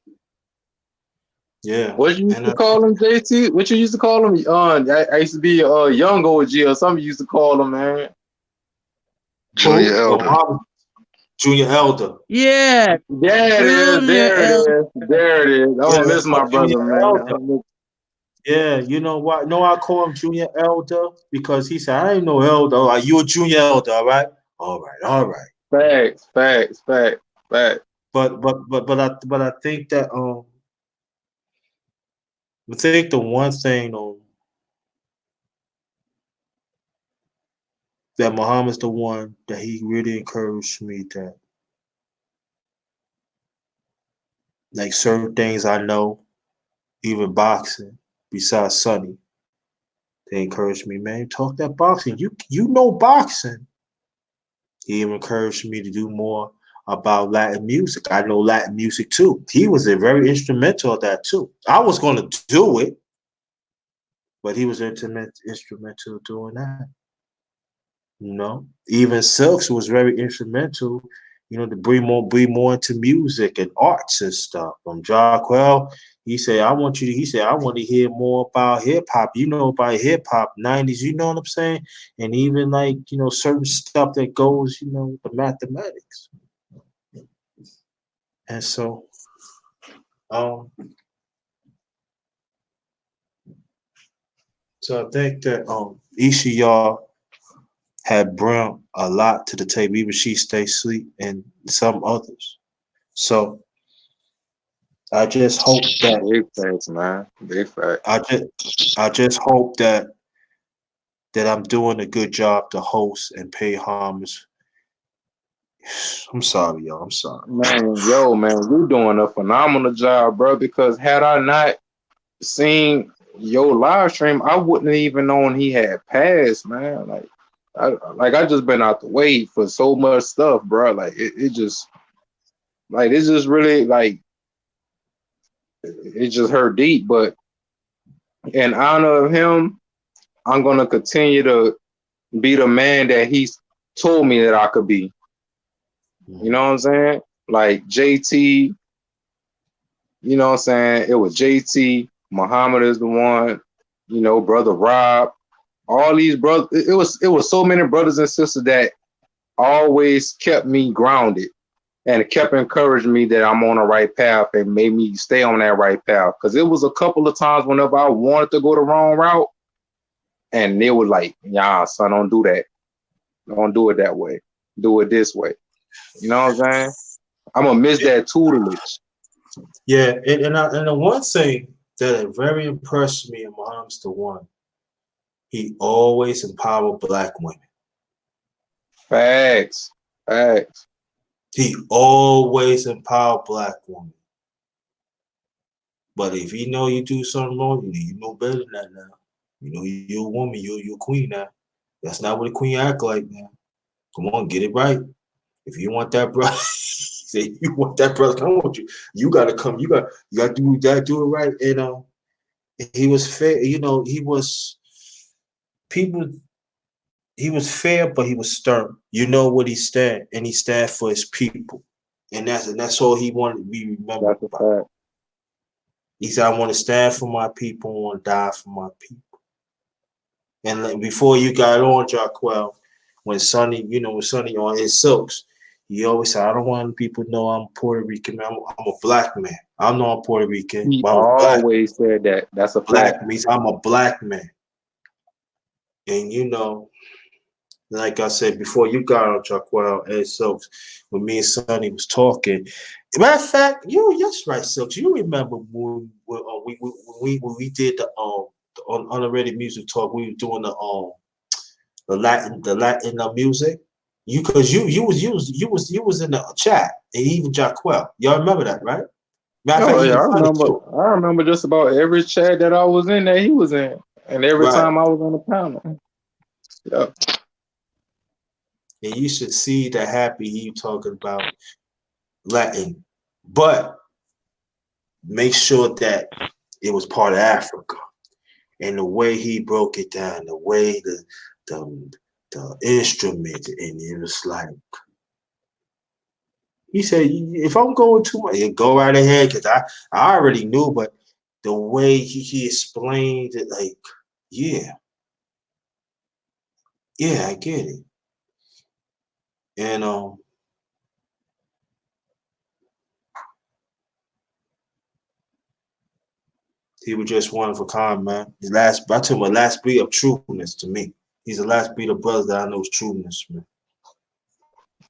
Yeah. What you used to call him, JT? What you used to call him? I used to be young OG or something. You used to call him, man. Junior Elder. Junior Elder. Yeah. There it is. There it is. I don't miss my brother, man. Yeah, you know what? No, I call him Junior Elder because he said, I ain't no elder. Are you a junior elder? All right. All right. Facts. But I think that I think the one thing that Muhammad's the one that he really encouraged me that like certain things I know, even boxing, besides Sonny, they encouraged me, man, talk that boxing. You know boxing. He even encouraged me to do more about Latin music. I know Latin music too. He was a very instrumental of that too. I was going to do it, but he was instrumental doing that. You know, even Silks was very instrumental. You know, to bring more into music and arts and stuff. From Jacquel, he said, I want to hear more about hip hop. You know about hip hop, 90s, you know what I'm saying? And even like, you know, certain stuff that goes, you know, the mathematics. And so I think that each of y'all had brought a lot to the table, even She Stay Sleep and some others. So I just hope that big facts, man. Big facts. I just hope that I'm doing a good job to host and pay homage. I'm sorry, y'all. I'm sorry. Man, you doing a phenomenal job, bro. Because had I not seen your live stream, I wouldn't even known he had passed, man. I just been out the way for so much stuff, bro. Like it just really like it just hurt deep. But in honor of him, I'm gonna continue to be the man that he's told me that I could be. You know what I'm saying? Like JT, you know what I'm saying? It was JT, Muhammad is the one, you know, brother Rob, all these brothers. It was so many brothers and sisters that always kept me grounded and kept encouraging me that I'm on the right path and made me stay on that right path. Because it was a couple of times whenever I wanted to go the wrong route, and they were like, "Nah, son, don't do that. Don't do it that way. Do it this way." You know what I'm saying? I'm gonna miss that tutelage. Yeah, and the one thing that very impressed me in Muhammadisthe1, he always empowered Black women. Facts. He always empowered Black women. But if you know you do something wrong, you know better than that now. You know you're a woman, you're a queen now. That's not what a queen act like now. Come on, get it right. If you want that brother, say you want that brother come with you. You gotta come. You gotta do it right. And he was fair. You know, he was fair, but he was stern. You know what he stand, and he stand for his people, and that's all he wanted to be remembered about. He said, "I want to stand for my people. I want to die for my people." And like, before you got on, Jacquel, when Sonny on his silks, he always said, "I don't want people to know I'm Puerto Rican. I'm a Black man. I'm not Puerto Rican. He but always said that. That's a Black fact. means I'm a Black man." And you know, like I said before, you got on Jacquel and Silks when me and Sonny was talking. Matter of fact, yes, right, Silks. You remember when we did the unrated music talk? We were doing the Latin music. You was in the chat, and even Jacquel. Y'all remember that, right? Matter of fact, Oh he yeah, can run it too. I remember just about every chat that I was in that he was in, and every Right. time I was on the panel. Yeah. And you should see the happy he talking about Latin. But make sure that it was part of Africa. And the way he broke it down, the way the the instrument, and it was like he said, if I'm going too much, go right ahead, because I already knew, but the way he explained it, like, yeah, yeah, I get it. And he was just one of a kind, man. I told him, a last breed of trueness to me. He's the last breed of brothers that I know is trueness, man.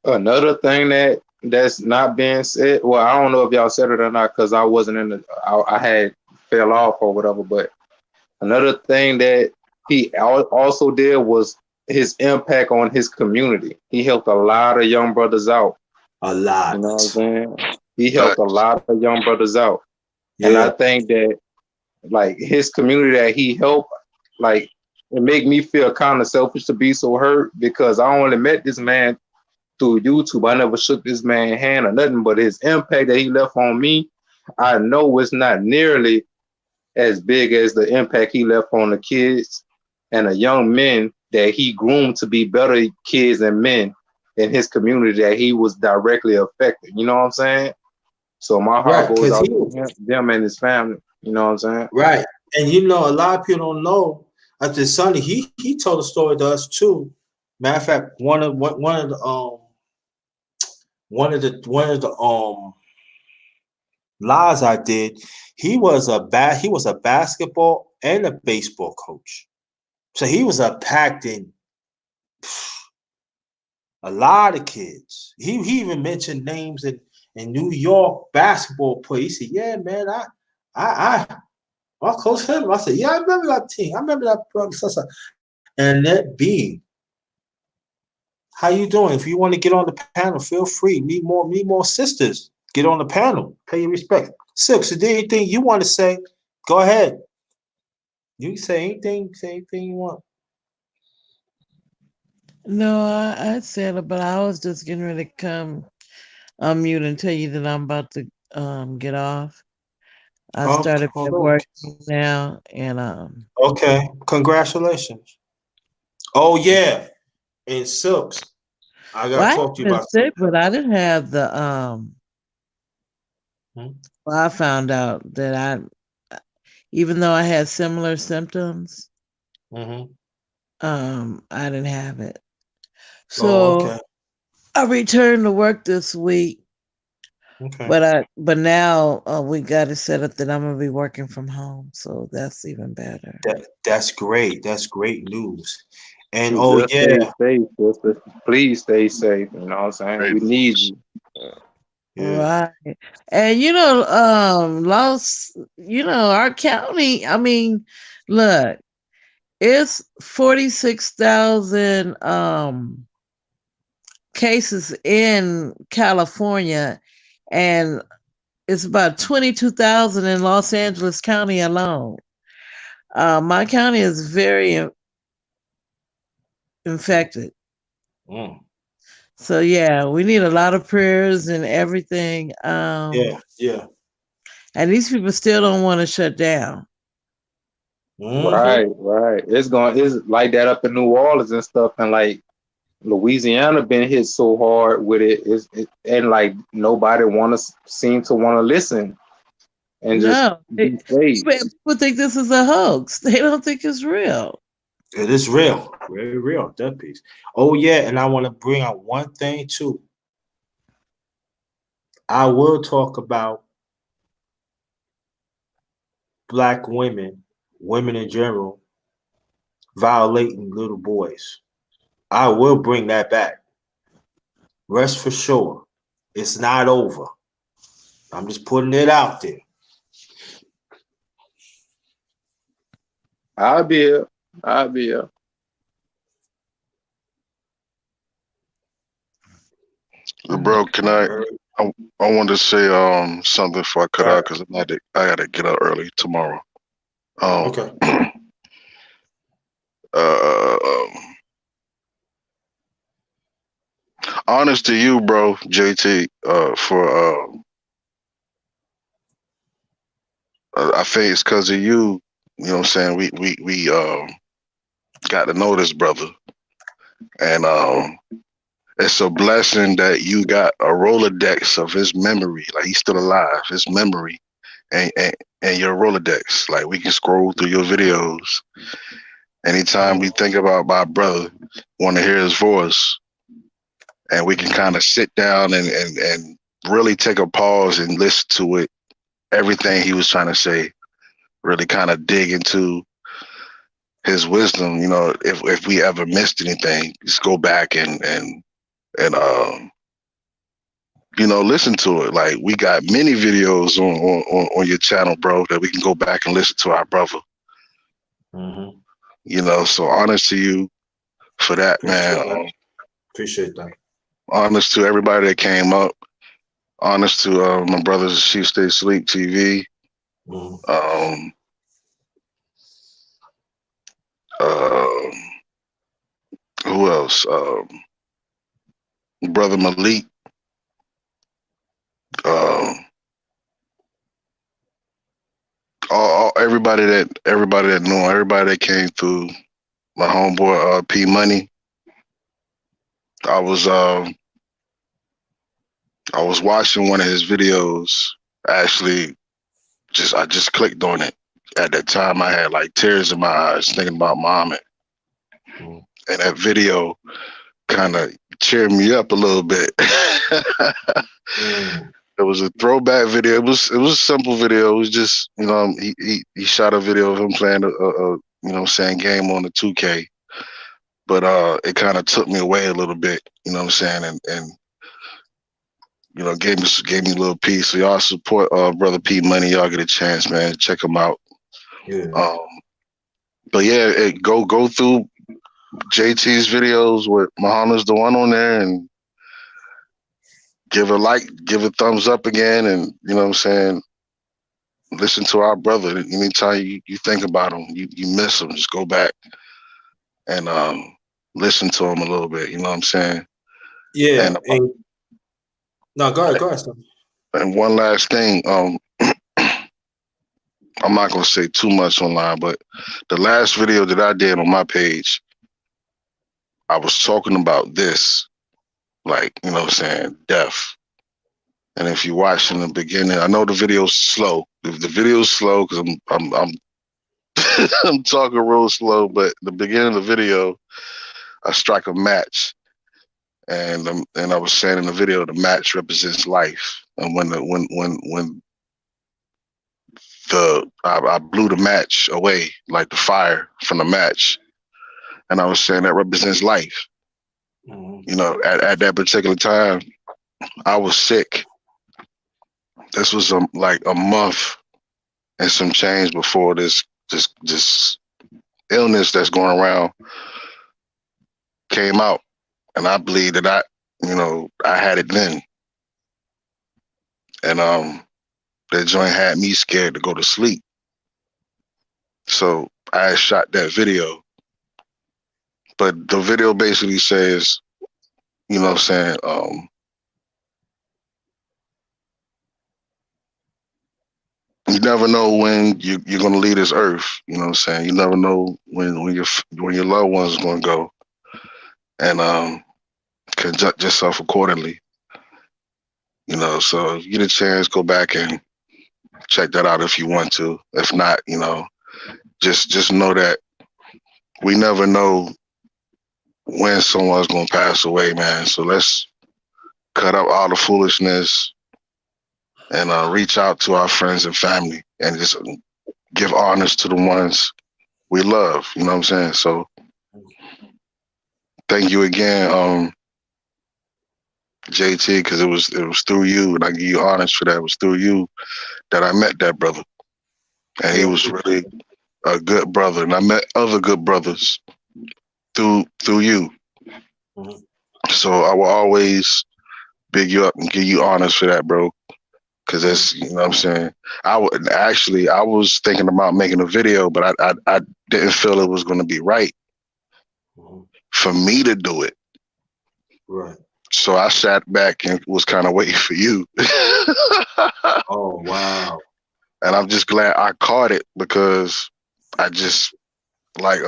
Another thing that's not being said. Well, I don't know if y'all said it or not because I wasn't in the. I had fell off or whatever. But another thing that he also did was his impact on his community. He helped a lot of young brothers out. A You lot. know what I'm saying? He helped a Facts. lot of young brothers out. And I Yeah. think that like his community that he helped, like it make me feel kind of selfish to be so hurt because I only met this man through YouTube. I never shook this man's hand or nothing, but his impact that he left on me, I know it's not nearly as big as the impact he left on the kids and the young men that he groomed to be better kids and men in his community that he was directly affected. You know what I'm saying? So my heart Right. goes Because out he to him, them and his family. You know what I'm saying? right. And you know, a lot of people don't know. After Sonny, he told a story to us too. Matter of fact, one of the lives I did, he was a basketball and a baseball coach. So he was impacting a lot of kids. He even mentioned names in New York basketball players. He said, "Yeah, man, I coach him." I said, "Yeah, I remember that team. I remember that." And that being, how you doing? If you want to get on the panel, feel free. Need more sisters. Get on the panel. Pay your respect. Six, is there anything you want to say? Go ahead. You can say anything you want. No, I said it, but I was just getting ready to come unmute and tell you that I'm about to get off. I started at work now, and Okay. Congratulations. Oh yeah. And Silks. I well, gotta I talk to you been about sick, something. but I didn't have the Hmm? Well, I found out that even though I had similar symptoms, Mm-hmm. I didn't have it. Oh, So okay. I returned to work this week, Okay. but now we got it set up that I'm gonna be working from home, so that's even better. That's great. That's great news. And You oh just stay yeah, safe, sister. Please stay safe. You know what I'm saying? Great We need news. you. yeah. Right. And our county, I mean, look, it's 46,000 cases in California, and it's about 22,000 in Los Angeles County alone. My county is very infected. Mm. So yeah, we need a lot of prayers and everything. Yeah, yeah. And these people still don't want to shut down. Mm-hmm. Right, right. It's like that up in New Orleans and stuff, and like Louisiana been hit so hard with and like nobody seem to want to listen and just No, be safe. people think this is a hoax. They don't think it's real. It is real. Very real, that piece. Oh yeah, and I want to bring out one thing too. I will talk about black women in general, violating little boys. I will bring that back. Rest for sure. It's not over. I'm just putting it out there. I'll be here. I'll be here. Bro, can I I wanted to say something before I cut All out right. because I gotta get up early tomorrow. Okay. uh, honest to you, bro, JT. I think it's because of you. You know what I'm saying? We got to know this brother, and it's a blessing that you got a Rolodex of his memory. Like he's still alive, his memory, and your Rolodex. Like we can scroll through your videos. Anytime we think about my brother, want to hear his voice, and we can kind of sit down and really take a pause and listen to it. Everything he was trying to say, really kind of dig into his wisdom. You know, if we ever missed anything, just go back and you know, listen to it. Like we got many videos on your channel, bro, that we can go back and listen to our brother. Mm-hmm. You know, so honest to you for that, man. Appreciate that. Honest to everybody that came up. Honest to my brothers at She Stay Sleep TV. Mm-hmm. Uh, who else? Brother Malik. Everybody that knew, everybody that came through. My homeboy P Money. I was watching one of his videos. Actually, I just clicked on it. At that time, I had like tears in my eyes thinking about Muhammad, and that video kind of cheered me up a little bit. It was a throwback video. It was a simple video. It was just, you know, he shot a video of him playing a you know what I'm saying, game on the 2K. But it kind of took me away a little bit, you know what I'm saying, and you know, gave me a little piece. So y'all support brother P Money. Y'all get a chance, man. Check him out. Yeah. But yeah, go through JT's videos with Muhammadisthe1 on there and give a like, give a thumbs up again, and you know what I'm saying. Listen to our brother. Anytime you think about him, you miss him, just go back and listen to him a little bit. You know what I'm saying? Yeah. And No, go ahead, son. And one last thing, I'm not gonna say too much online, but the last video that I did on my page, I was talking about this, like, you know what I'm saying, death. And if you watch in the beginning, I know the video's slow. The video's slow because I'm I'm talking real slow, but the beginning of the video, I strike a match, and I was saying in the video, the match represents life, and when I blew the match away, like the fire from the match, and I was saying that represents life. You know, at that particular time, I was sick. This was like a month and some change before this illness that's going around came out, and I believe that I had it then, and that joint had me scared to go to sleep. So I shot that video, but the video basically says, you know what I'm saying, you never know when you're gonna leave this earth. You know what I'm saying? You never know when your loved one's gonna go, and conduct yourself accordingly. You know, so if you get a chance, go back and check that out if you want to. If not, you know, just know that we never know when someone's gonna pass away, man. So let's cut out all the foolishness and reach out to our friends and family and just give honors to the ones we love. You know what I'm saying? So thank you again, JT, because it was through you, and I give you honors for that. It was through you that I met that brother, and he was really a good brother. And I met other good brothers through you. So I will always big you up and give you honors for that, bro. Cause that's, you know what I'm saying. I was thinking about making a video, but I didn't feel it was going to be right for me to do it. Right. So I sat back and was kind of waiting for you. Oh wow. And I'm just glad I caught it, because I just, like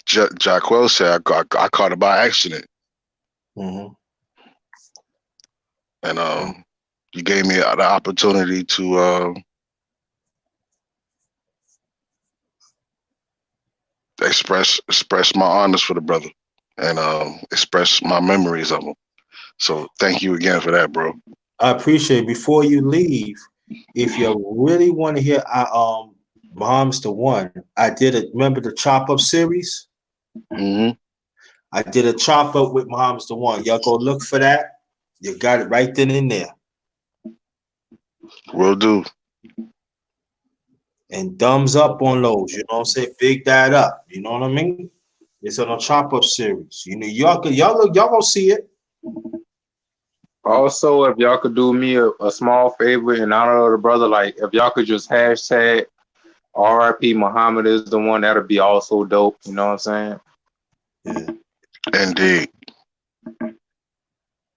Jacquel said, I caught it by accident. Mm-hmm. And you gave me the opportunity to express my honors for the brother, and express my memories of him. So thank you again for that, bro. I appreciate it. Before you leave, if you really want to hear Muhammadisthe1, I did it. Remember the chop up series? Mm-hmm. I did a chop up with Muhammadisthe1. Y'all go look for that. You got it right then and there. Will do. And thumbs up on those. You know what I'm saying? Big that up. You know what I mean? It's on a chop up series. You know, y'all gonna see it. Also, if y'all could do me a small favor in honor of the brother, like if y'all could just hashtag RIP Muhammad is the one, that'd be also dope. You know what I'm saying? Yeah. Indeed.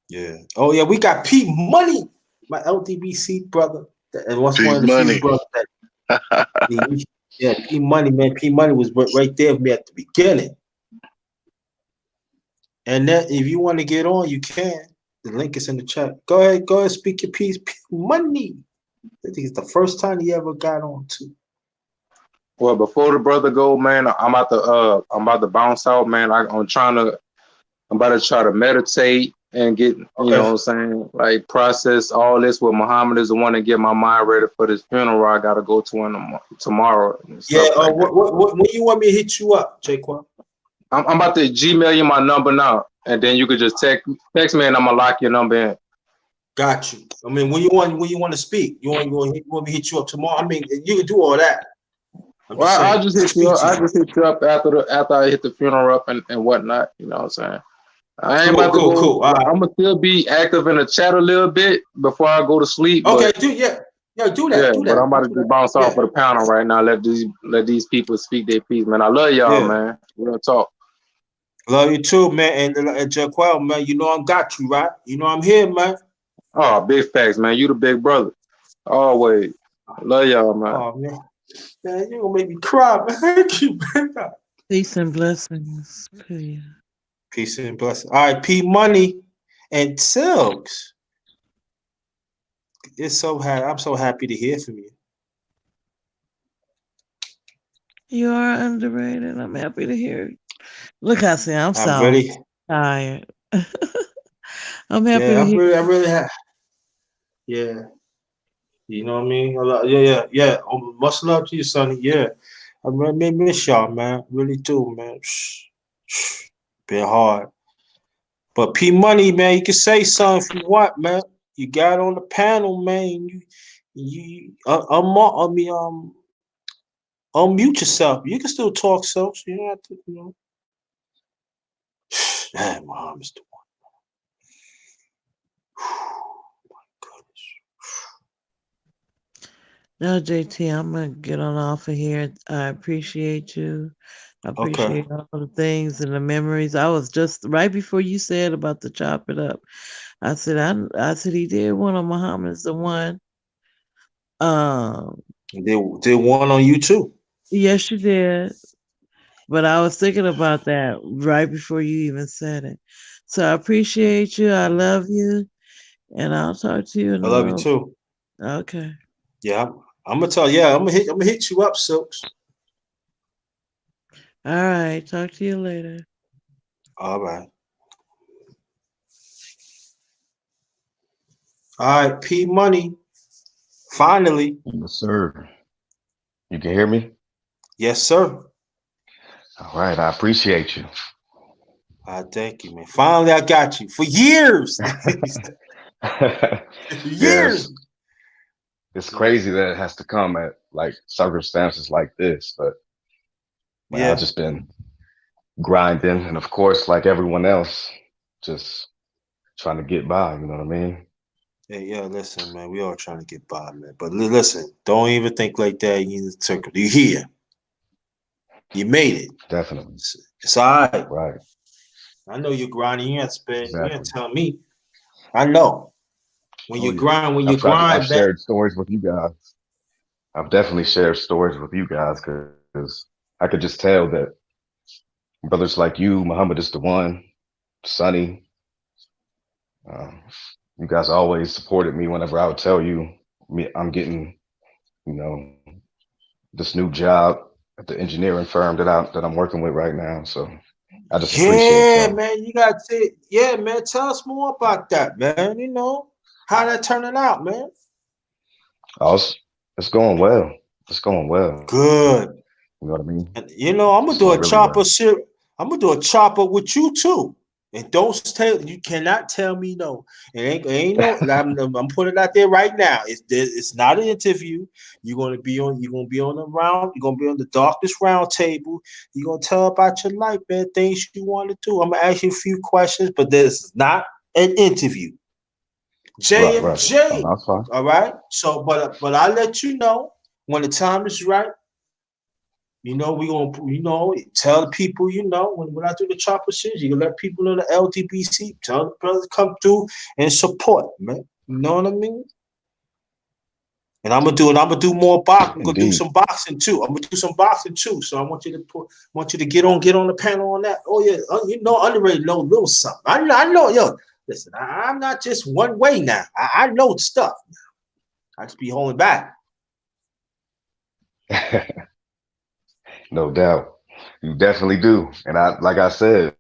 Yeah. Oh yeah, we got P Money, my LDBC brother, and what's one of the Money. few brothers that yeah, P Money, man. P Money was right there with me at the beginning. And that if you want to get on, you can. The link is in the chat. Go ahead, speak your piece. P Money. I think it's the first time he ever got on too. Well, before the brother go, man, I'm about to bounce out, man. I'm about to try to meditate and get, you know what I'm saying, like process all this with Muhammad is the one to get my mind ready for this funeral I got to go to tomorrow. And Yeah. stuff like When you want me to hit you up, Jaquan? I'm about to Gmail you my number now, and then you could just text me, and I'm gonna lock your number in. Got you. I mean, when you want to speak, you want me to hit you up tomorrow? I mean, you can do all that. Well, I'll just hit you up. I'll just hit you up after I hit the funeral up and whatnot. You know what I'm saying? I ain't about to go. Cool. I'm gonna still be active in the chat a little bit before I go to sleep. Okay, but, do that. Yeah, but I'm about to just bounce off of the panel right now. Let these people speak their piece, man. I love y'all, man. Real talk. Love you too, man. And Jaquel, man, you know I got you, right? You know I'm here, man. Oh, big facts, man. You the big brother. Always. Love y'all, man. Oh man. Man, you gonna make me cry, man. Thank you, man. Peace and blessings. Peace and blessings. All right, P Money and Silks. I'm so happy to hear from you. You are underrated. I'm happy to hear it. Look, I'm really tired. I'm happy to hear. I really have. Yeah. You know what I mean? Yeah. Much love to you, Sonny. Yeah. I really miss y'all, man. Really do, man. Been hard. But P Money, man, you can say something if you want, man. You got on the panel, man. Unmute yourself. You can still talk, so you don't have to, you know. Man, Muhammadisthe1. My goodness. No, JT, I'm gonna get on off of here. I appreciate you. I appreciate all the things and the memories. I was just right before you said about the chop it up. I said he did one on Muhammadisthe1. Did one on you too? Yes, you did. But I was thinking about that right before you even said it. So I appreciate you. I love you. And I'll talk to you in a I love little. you too. Okay. Yeah, I'm gonna hit you up, Silks. All right. Talk to you later. All right. All right, P Money. Finally. Yes, sir. You can hear me? Yes, sir. All right, I appreciate you. Thank you, man. Finally, I got you for years. Years. It's crazy that it has to come at like circumstances like this, but I've just been grinding, and of course, like everyone else, just trying to get by. You know what I mean? Hey, yeah, listen, man, we all trying to get by, man. But listen, don't even think like that. You here. You made it. Definitely. It's all right. Right. I know you're grinding. You ain't Exactly. tell me. I know. When Oh you yeah. grind, when you I've grind, man. shared stories with you guys. I've definitely shared stories with you guys because I could just tell that brothers like you, Muhammad is the one, Sonny, um, you guys always supported me whenever I would tell you I'm getting, you know, this new job at the engineering firm that I'm working with right now. So I just appreciate Yeah, y'all. man, you got to. Yeah, man, tell us more about that, man. How that turning out, man. Also, it's going well. It's going well. Good. You know what I mean? And I'm gonna It's do going a really well. chopper series. I'm gonna do a chopper with you too. And don't tell you cannot tell me no. It ain't no. I'm putting it out there right now. It's not an interview. You're gonna be on the round. You're gonna be on the darkest round table. You're gonna tell about your life, man. Things you want to do. I'm gonna ask you a few questions, but this is not an interview. Right, right. Oh, JMJ. no, that's fine. All right. So, but I'll let you know when the time is right. We gonna tell the people, when I do the chopper series, you can let people know the LDBC, tell the brothers come through and support, man. You know what I mean? And I'm gonna do more boxing. I'm gonna do Indeed. some boxing too. I'm gonna do some boxing too. So I want you to get on the panel on that. Oh yeah, underrated know a little something. I know, yo. Listen, I'm not just one way now. I know stuff. I just be holding back. No doubt. You definitely do. And like I said,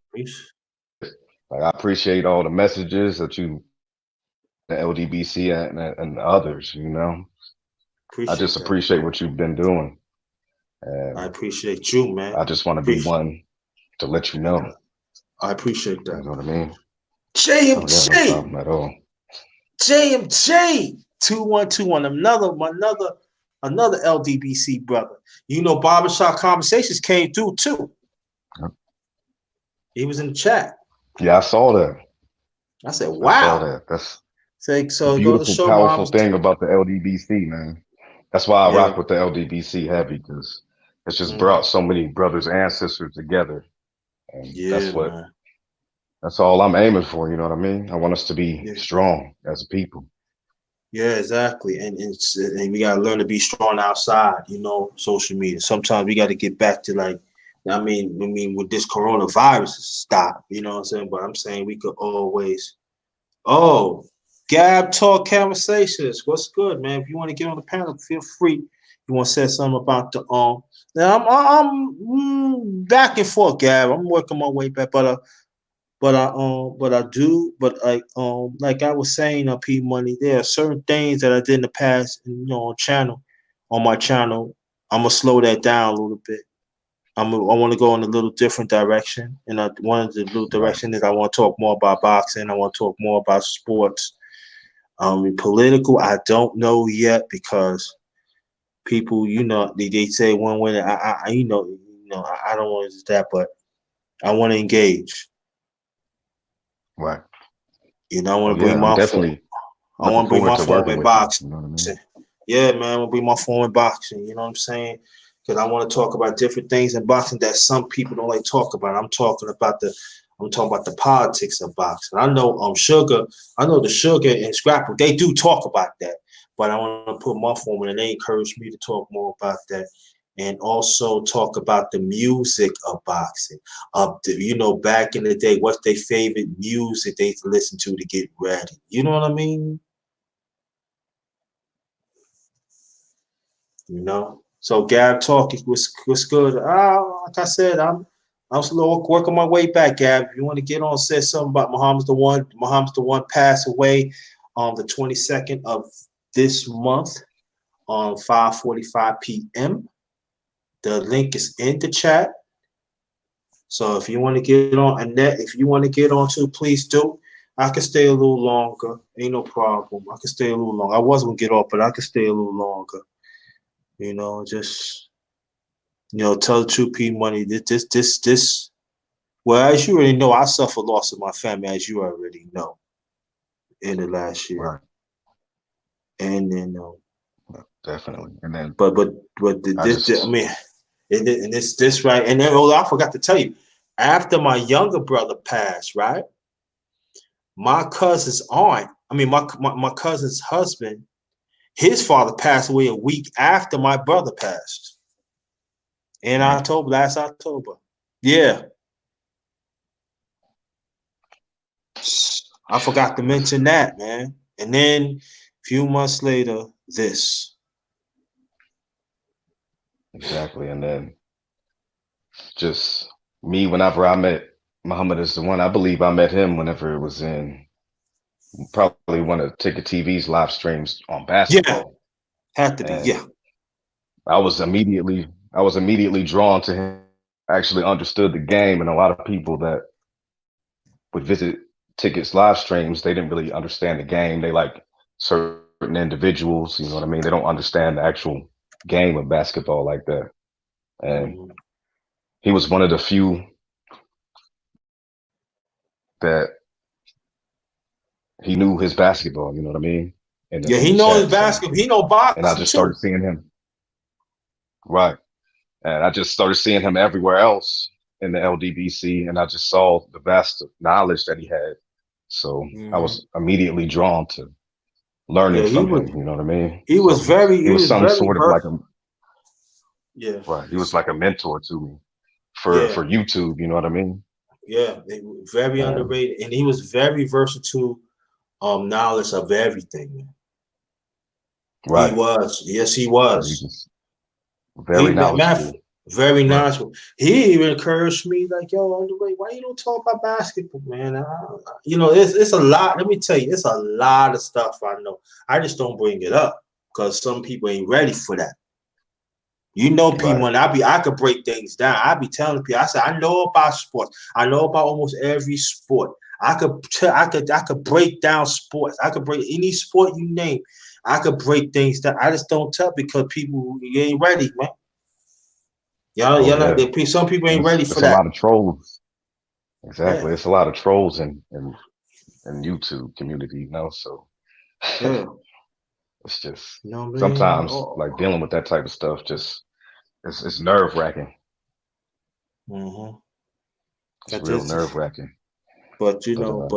like I appreciate all the messages that you, the LDBC and others, I Appreciate just that, appreciate man. what you've been doing. I And appreciate you, man. I just want to be Appreciate. one to let you know. I appreciate You that, know what I man. mean? Oh yeah, no JMJ, problem at all. JMJ, 2121, another LDBC brother. Barbershop Conversations came through too. He was in the chat. Yeah, I saw that. I said, I saw wow. that. That's the So it goes to beautiful, show powerful Muhammad. thing about the LDBC, man. That's why I Yeah. rock with the LDBC heavy because it's just Mm, brought so many brothers and sisters together. And yeah, man. that's all I'm aiming for. You know what I mean? I want us to be Yeah. strong as a people. Yeah, exactly. And we gotta learn to be strong outside, social media. Sometimes we gotta get back to with this coronavirus stop, you know what I'm saying? But I'm saying we could always Gab Talk Conversations. What's good, man? If you want to get on the panel, feel free. You want to say something about the now I'm back and forth, Gab. I'm working my way back, like I was saying, P Money, there are certain things that I did in the past, on my channel. I'm gonna slow that down a little bit. I want to go in a little different direction, and one of the little Right. direction is I want to talk more about boxing. I want to talk more about sports. Political, I don't know yet because people, they say one way. I don't want to do that, but I want to engage. Right. I want Oh to bring yeah, I'm my form. definitely I looking want to bring forward my to form working in with you. boxing. You know what I mean? Yeah, man, I'm gonna bring my form in boxing. You know what I'm saying? Because I want to talk about different things in boxing that some people don't like talk about. I'm talking about the politics of boxing. I know the Sugar and Scrapple, they do talk about that, but I want to put my form in, and they encourage me to talk more about that. And also talk about the music of boxing. Back in the day, what's their favorite music they listen to get ready? You know what I mean? So Gab talk was good. Like I said, I'm slow working my way back, Gab. If you want to get on, say something about Muhammad's the one. Muhammad's the one passed away on the 22nd of this month on 5:45 p.m. The link is in the chat. So if you want to get on, Annette, if you want to get on too, please do. I can stay a little longer. Ain't no problem. I can stay a little longer. I was gonna get off, but I can stay a little longer. Just tell the truth, P Money. This. Well, as you already know, I suffer loss of my family, as you already know. in the last year. Right. And then, Definitely. And then but I this, I just mean, and this right. And then, oh, I forgot to tell you, after my younger brother passed, right, my cousin's aunt, I mean, my cousin's husband, his father passed away a week after my brother passed in October, last October. Yeah. I forgot to mention that, man. And then a few months later, this. exactly. And then just me, whenever I met Muhammadisthe1, I believe I met him whenever it was in probably one of Ticket TV's live streams on Yeah, basketball. had to be. And Yeah. I was immediately drawn to him. I actually understood the game, and a lot of people that would visit Ticket's live streams, they didn't really understand the game. They like certain individuals, you know what I mean? They don't understand the actual game of basketball like that. And Mhm. he was one of the few that he knew his basketball, you know what I mean? Yeah, In he the knows chats and basketball. everything. He know And I boxing just started too. seeing him, right. And I just started seeing him everywhere else in the LDBC, and I just saw the vast knowledge that he had. So I Mhm. was immediately drawn to learning Yeah, from him, you know what I mean? he So was very he he was was some very sort of like a, yeah. right, he was like a mentor to me Yeah. for YouTube, you know what I mean? Yeah. Very And underrated. And he was very versatile, knowledge of everything, man. He right, was. Yes, he he was. was very knowledgeable. Very Right, knowledgeable. He even encouraged me, like, yo, underway, why you don't talk about basketball, man? You know, it's a lot. Let me tell you, it's a lot of stuff I know. I just don't bring it up because some people ain't ready for that. You know, P right, Money. I could break things down. I be telling people, I said, I know about sports. I know about almost every sport. I could break down sports. I could break any sport you name. I could break things down. I just don't tell because people you ain't ready, man. oh Y'all not. yeah. Some people And ain't ready for it's a that. lot of trolls. Yeah, Exactly. It's a lot of trolls in YouTube community, you know, so yeah. it's just You know what I mean? sometimes like dealing with that type of stuff just it's nerve wracking. Mm-hmm. It's That real is, nerve wracking. but you But know,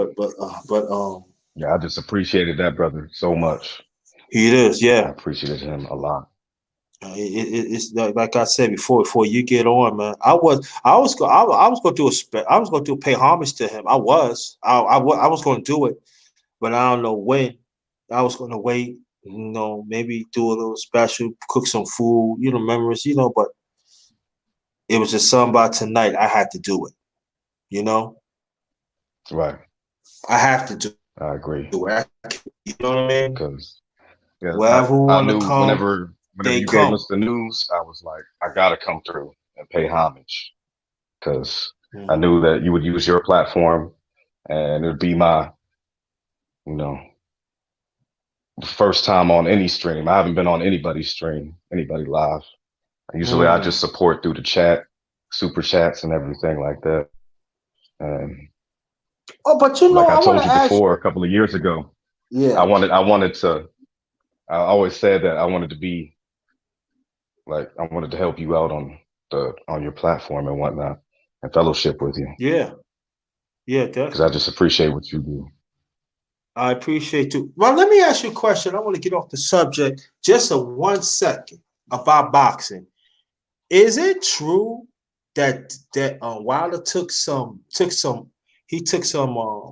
but yeah, I just appreciated that brother so much. he is. I Yeah. appreciated him a lot. It's like I said before you get on, man. I was going to do I was going to pay homage to him. I was going to do it, but I don't know when. I was going to wait, maybe do a little special, cook some food, memories, but it was just something about tonight. I had to do it, you know. Right. I have to do I agree. it. You know what I mean? Because yeah, Wherever I want to knew come, whenever they you gave come. us the news, I was like, I gotta come through and pay homage. Because I Mm. knew that you would use your platform and it would be my, you know, first time on any stream. I haven't been on anybody's stream, anybody live. Usually I just Mm. support through the chat, super chats and everything like that. And Oh, but like I I want told to you ask. before a couple of years ago, Yeah. I always said that I wanted to be like, I wanted to help you out on your platform and whatnot and fellowship with you. Yeah. Yeah, Cause I definitely. just appreciate what you do. I appreciate you. Well, let me ask you a question. I want to get off the subject just a 1 second about boxing. Is it true that Wilder took some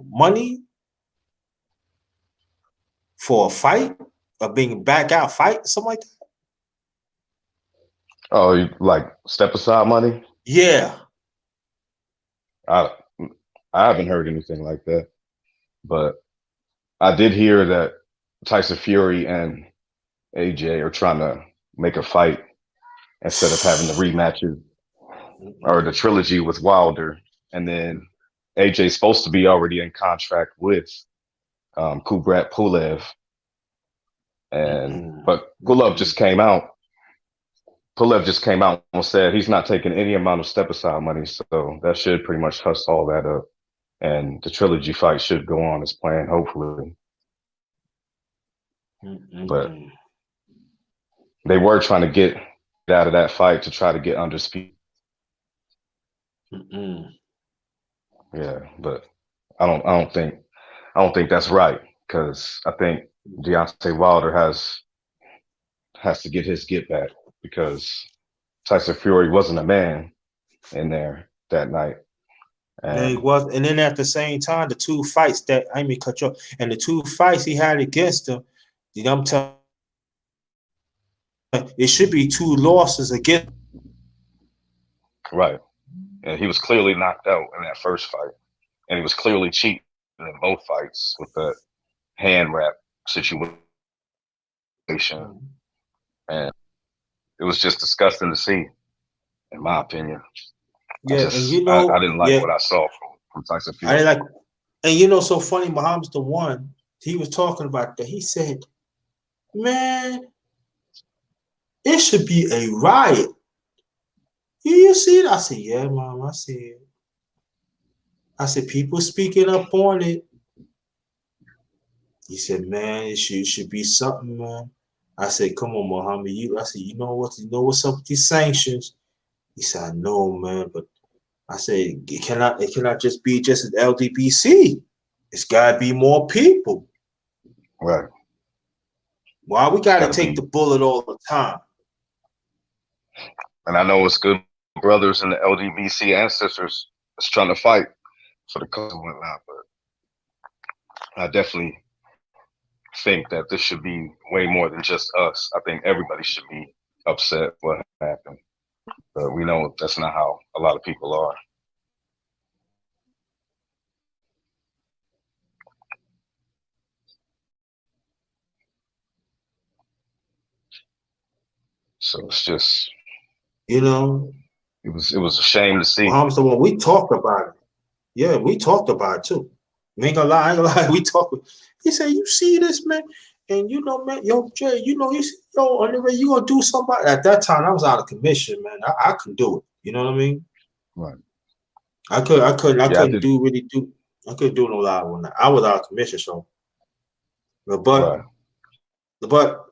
money for a fight, or being back out fight, something like that? Oh, you like step aside money? Yeah. I I haven't heard anything like that, but I did hear that Tyson Fury and AJ are trying to make a fight instead of having the rematches or the trilogy with Wilder. And then AJ's supposed to be already in contract with Kubrat Pulev, and Mm-mm. but Pulev just came out. Pulev just came out and said he's not taking any amount of step aside money, so that should pretty much hush all that up. And the trilogy fight should go on as planned, hopefully. but they were trying to get out of that fight to try to get undisputed. Yeah, but I don't think that's right, because I think Deontay Wilder has to get his get back, because Tyson Fury wasn't a man in there that night. Yeah, he And was. And then at the same time, the two fights that I mean cut you off, and the two fights he had against him, you know, I'm telling you, it should be two losses against. right, and he was clearly knocked out in that first fight, and he was clearly cheating in both fights with the hand wrap situation, and it was just disgusting to see, in my opinion. Yeah, and you I know, didn't like yeah, what I saw from Tyson I Fury. like, and you know, so funny. Muhammadisthe1, he was talking about that. He said, "Man, it should be a riot." You see it? I said, "Yeah, mom, I see it." I said, "People speaking up on it." He said, "Man, it should be something, man." I said, "Come on, Muhammad." I said, "You know what? You know what's up with these sanctions?" He said, "I know, man, but." I said, it cannot just be just an LDBC. It's gotta be more people. Right. Why we gotta Gotta take be, the bullet all the time? and I know it's good brothers in the LDBC ancestors that's trying to fight for the cause and whatnot, but I definitely think that this should be way more than just us. I think everybody should be upset what happened, but we know that's not how a lot of people are. So it's just, You know, it was a shame to see. Muhammad said, well, we talked about it. Yeah, we talked about it too. We ain't gonna lie, I ain't gonna lie. We talked. He said, "You see this, man, and you know, man, yo, Jay, you know, yo, anyway, you gonna do something." At that time, I was out of commission, man. I couldn't do it. You know what I mean? Right. I Yeah, I couldn't did. do. I couldn't do no live one. I was out of commission, so. Right. But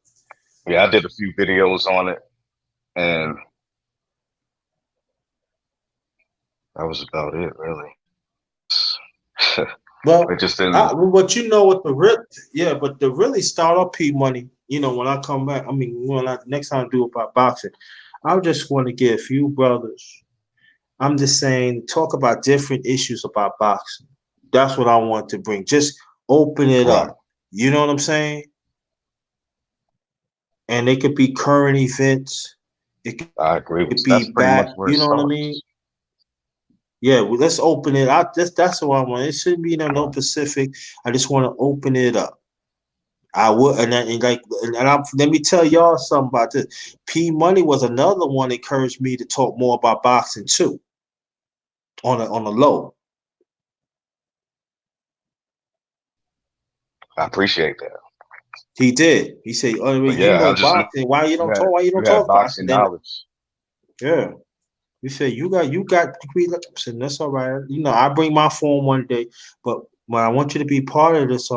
Yeah, I did a few videos on it, and that was about it, really. It just didn't. but you know what but the really start up P money, you know, when I come back, I mean, when I next time I do about boxing, I just want to get a few brothers. I'm just saying, talk about different issues about boxing. That's what I want to bring. Just open it Right. up. You know what I'm saying? And it could be current events. It I agree could with that's be pretty much back. where it You know what I mean? starts. Yeah, well, let's open it up. That's what I want. It shouldn't be no Right. Pacific. I just want to open it up. I would, let me tell y'all something about this. P Money was another one that encouraged me to talk more about boxing too, on a low. I appreciate that. He did. He said, "Oh, But you yeah, I know just know boxing. Why you don't talk? Why you you don't had talk about it?" boxing And then knowledge. yeah, you said you got degree. I said that's all right. You know, I bring my form one day, but I want you to be part of this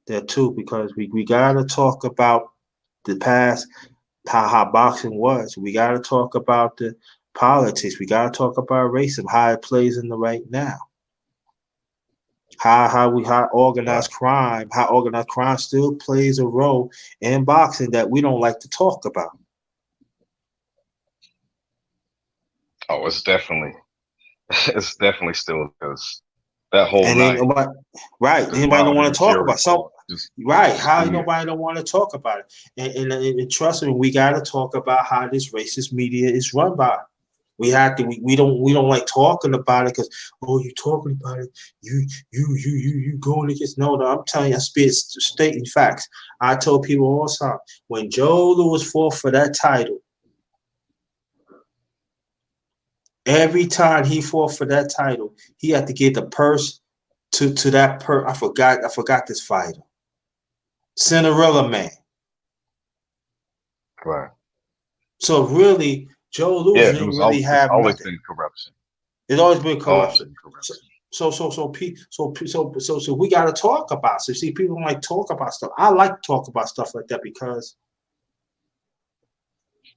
there too, because we gotta talk about the past, how boxing was. We gotta talk about the politics. We gotta talk about racism, how it plays in the right now. How Right. how organized crime still plays a role in boxing that we don't like to talk about. Oh, it's definitely still, because that whole And then night, right, the anybody don't Wilder want and to talk Fury about some fought, right. just How weird. nobody don't want to talk about it. And trust me, we got to talk about how this racist media is run by. We have to. We don't like talking about it because you talking about it. You going against no. I'm telling you, I speak stating facts. I told people all the time when Joe Louis fought for that title. Every time he fought for that title, he had to give the purse to that I forgot this fighter. Cinderella Man. Right. So really, Joe Louis Yeah, didn't really it's have always nothing. been corruption. It's always been Always corruption. been So, corruption. So we got to talk about. So see, people don't like talk about stuff. I like to talk about stuff like that because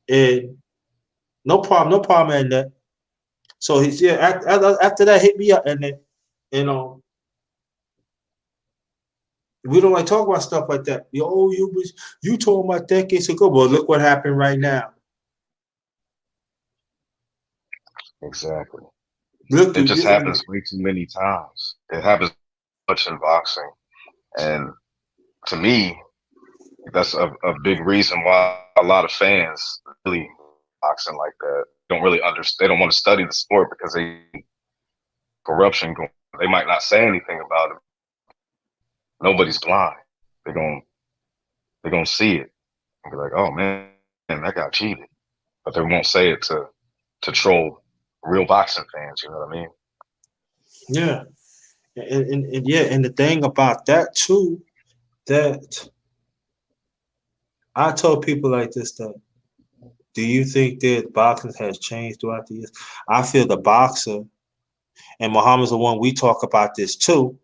it no problem, and that. So he's after that hit me up, and then you know we don't like talk about stuff like that. You told about decades ago, but look what happened right now. Exactly. Look, It just happens way too many times. It happens much in boxing. And to me, that's a big reason why a lot of fans really boxing like that. Don't really understand. They don't want to study the sport because they corruption going. They might not say anything about it. Nobody's blind. They're gonna see it and be like, "Oh man, that got cheated," but they won't say it to troll real boxing fans. You know what I mean? yeah, and yeah, and the thing about that too, that I told people like this that do you think that boxing has changed throughout the years? I feel the boxer and Muhammad's the one we talk about this too.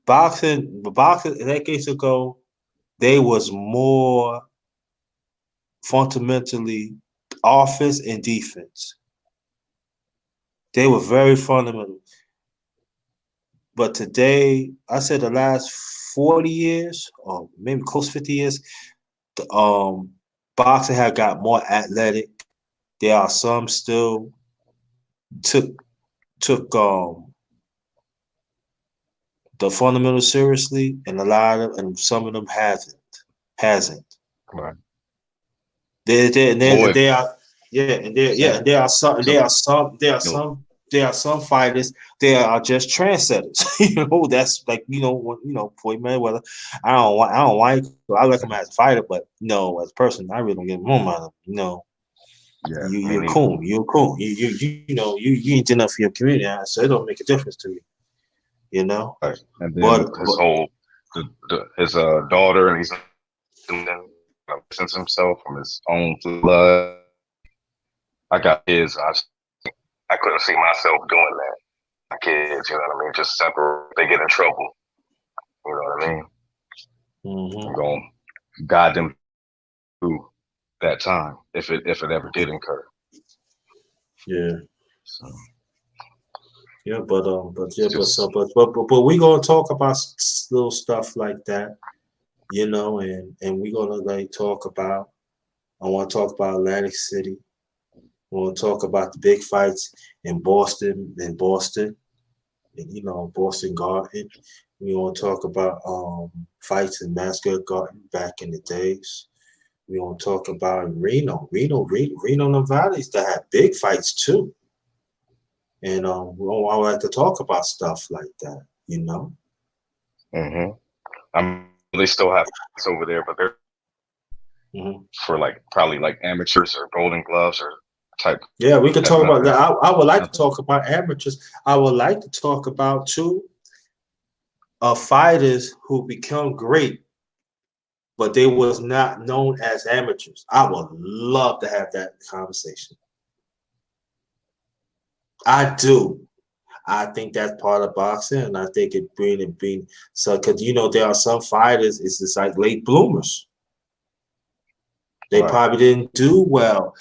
Boxing decades ago, they was more fundamentally offense and defense. They were very fundamental. But today, I said the last 40 years, or maybe close to 50 years, boxing had got more athletic. There are some still took the fundamentals seriously, and a lot of and some of them hasn't. Right. There Floyd, there are same. there are some fighters there are just trendsetters. That's like Floyd Mayweather. I don't like I like him as a fighter, but as a person, I really don't get him on him. Yeah, me You're neither. cool. You're cool. You ain't enough for your community, so it don't make a difference to you. Right. And then But his whole his daughter, and he's distance himself from his own blood. I got kids. I couldn't see myself doing that. My kids, you know what I mean? Just separate. They get in trouble. You know what I mean? I'm going to guide them through that time if it ever did incur. yeah. So Yeah, but just we gonna talk about little stuff like that, and we gonna like talk about. I want to talk about Atlantic City. I want to talk about the big fights in Boston, and Boston Garden. We want to talk about fights in Mascot Garden back in the days. We want to talk about Reno, Nevada that had big fights too. And I would like to talk about stuff like that. they still have fights over there, but they're for probably like amateurs or Golden Gloves or type. Yeah, we could talk about that. I would like to nothing. talk about amateurs. I would like to talk about too fighters who become great, but they was not known as amateurs. I would love to have that conversation. I do. I think that's part of boxing, and I think it being so because there are some fighters. It's just like late bloomers. They probably didn't do well.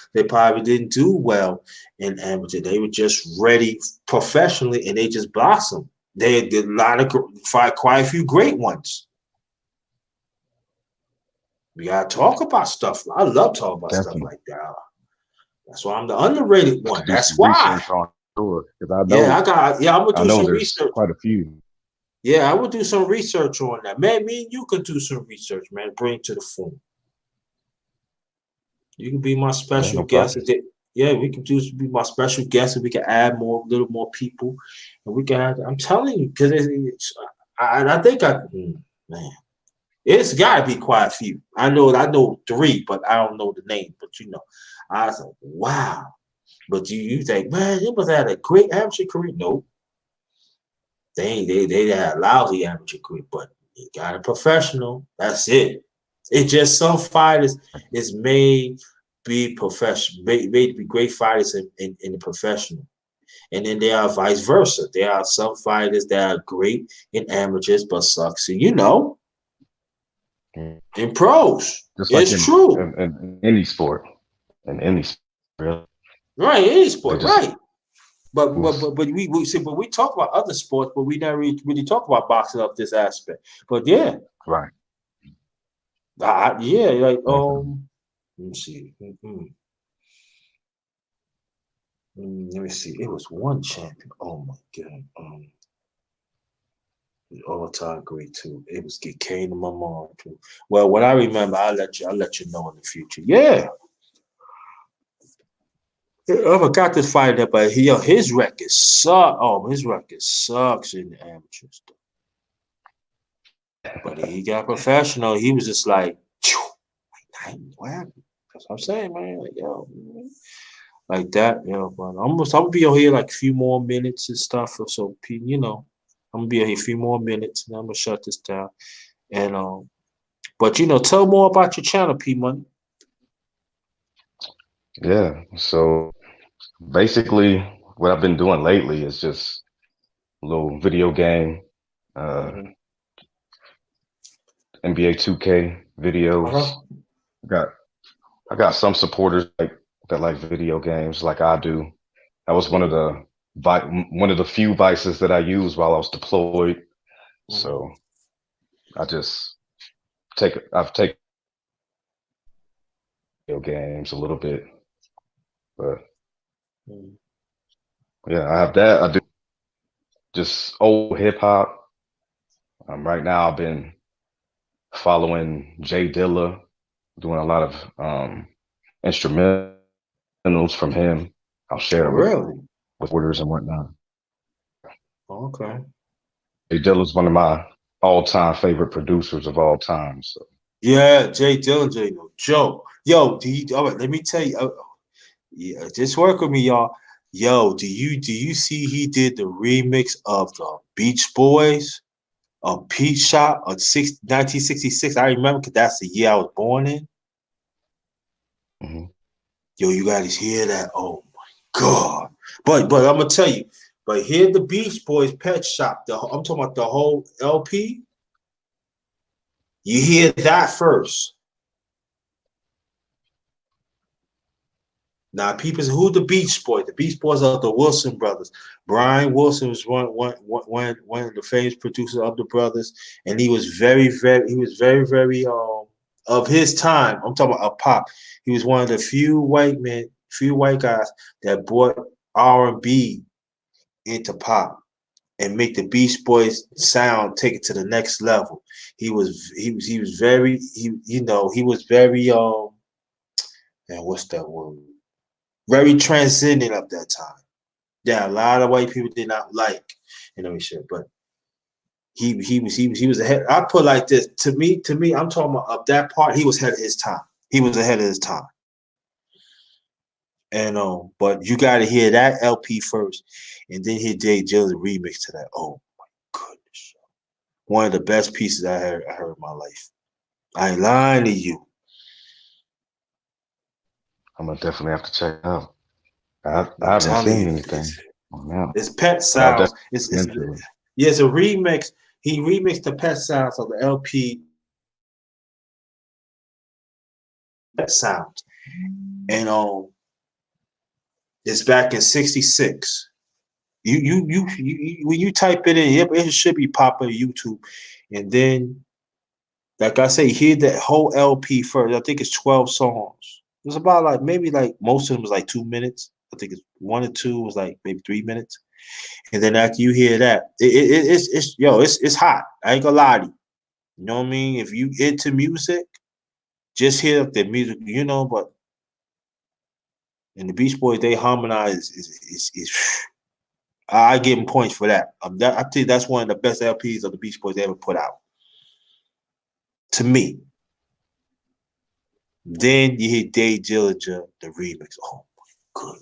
In amateur. They were just ready professionally, and they just blossomed. They did a lot of quite a few great ones. We gotta talk about stuff. I love talking about stuff like that. That's why I'm the underrated one. That's why. Because I know. I'm gonna do some there's research. Quite a few. Yeah, I will do some research on that. Man, me and you could do some research, man. Bring it to the phone. You can be my special guest. Yeah, we can be my special guest, and we can add little more people, and we can. I'm telling you, because I think man, it's got to be quite a few. I know 3, but I don't know the name. But I was like, wow. But you think, man, it must have had a great amateur career. No, they had a lousy amateur career, but you got a professional. That's it. It's just some fighters is made be professional, made to be great fighters in the professional. And then there are vice versa. There are some fighters that are great in amateurs but sucks in, in pros. Just like It's true. in any sport, in any sport, really. Right, any They sport, just right. But we talk about other sports, but we never really talk about boxing up this aspect. But yeah, right. yeah, like Mhm. let me see. Let me see. It was one champion. Oh my god. All time great too. It came to my mind too. Well, what I remember, I'll let you know in the future. Yeah. I forgot this fighter, but his record sucks. Oh, his record sucks in the amateurs. But he got professional. He was just like, what happened? That's what I'm saying, man. Like, like that, But I'm gonna be on here like a few more minutes and stuff. So, I'm gonna be on here a few more minutes, and I'm gonna shut this down. And but tell more about your channel, P Money. Yeah. So basically, what I've been doing lately is just a little video game, uh, Mm-hmm. NBA 2K videos. Uh-huh. Got I got some supporters that like video games like I do. That was one of the few vices that I used while I was deployed. Mm-hmm. So I've taken video games a little bit, but Mm-hmm. yeah, I have that. I do just old hip hop. Right now, I've been following Jay Dilla, doing a lot of instrumentals from him. I'll share Oh, it really? with orders and whatnot. Okay. Jay Dilla's one of my all-time favorite producers of all time. So Yeah, Jay Dillinger, no joke. Yo, all right, let me tell you. Yeah, just work with me, y'all. Yo, do you see he did the remix of the Beach Boys, a Peach Shop of 1966? I remember because that's the year I was born in. mhm. Yo, you gotta hear that. Oh my god! But I'm gonna tell you. But hear the Beach Boys Pet Shop. I'm talking about the whole LP. You hear that first. Now, people, who the Beach Boys? The Beach Boys are the Wilson brothers. Brian Wilson was one of the famous producers of the brothers, and he was very of his time. I'm talking about a pop. He was one of the few white guys that brought R&B into pop and make the Beach Boys sound take it to the next level. He was very he was very man, what's that word? Very transcendent of that time. That a lot of white people did not like, shit. But he was ahead. I put like this to me. I'm talking about of that part. He was ahead of his time. He was ahead of his time. And but you got to hear that LP first, and then hear Jay Jill's remix to that. Oh my goodness, one of the best pieces I heard in my life. I ain't lying to you. I'm gonna definitely have to check it out. I I'm haven't telling seen you, anything on now, it's Pet but I'll Sounds. definitely It's look it's into it. yeah, it's a remix. He remixed the Pet Sounds of the LP Pet Sounds, and it's back in '66. When you type it in, it should be popping on YouTube, and then like I say, hear that whole LP first. I think it's 12 songs. It's about like maybe like most of them was like 2 minutes. I think it's one or two was like maybe 3 minutes, and then after you hear that, it's hot. I ain't gonna lie to you. You know what I mean? If you into music, just hear the music, But in the Beach Boys, they harmonize is I give them points for that. I think that's one of the best LPs of the Beach Boys they ever put out. To me. Then you hear Dave Dillinger, the remix. Oh my god.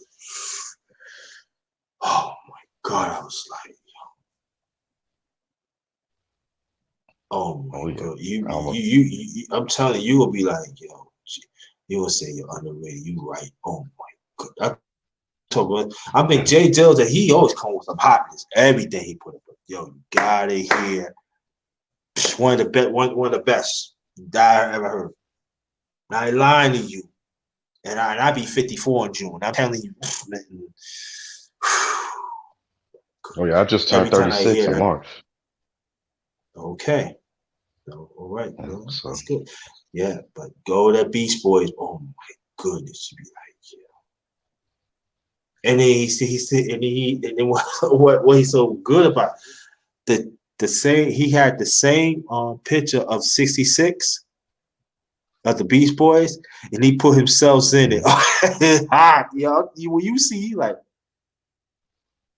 Oh my god. I was like, oh my Oh yeah, god. I'm a, I'm telling you, you will be like, yo, you will say you're underrated. You right. Oh my god. talking. I mean, Jay Dilla, that he always come with some hotness. Everything he put up. Yo, you got it here. One of the best. One of the best that I ever heard. I ain't lying to you. And I be 54 in June. I'm telling you. Oh yeah, I just turned Every time I 36 hear in that. March. Okay. So, all right, Yeah, bro. so That's good. Yeah, but go to Beast Boys. Oh my goodness. You be like, yeah. And then and then what he's so good about the same, he had the same picture of 66 of the Beast Boys, and he put himself in it. It's hot, yo. When you see, he like,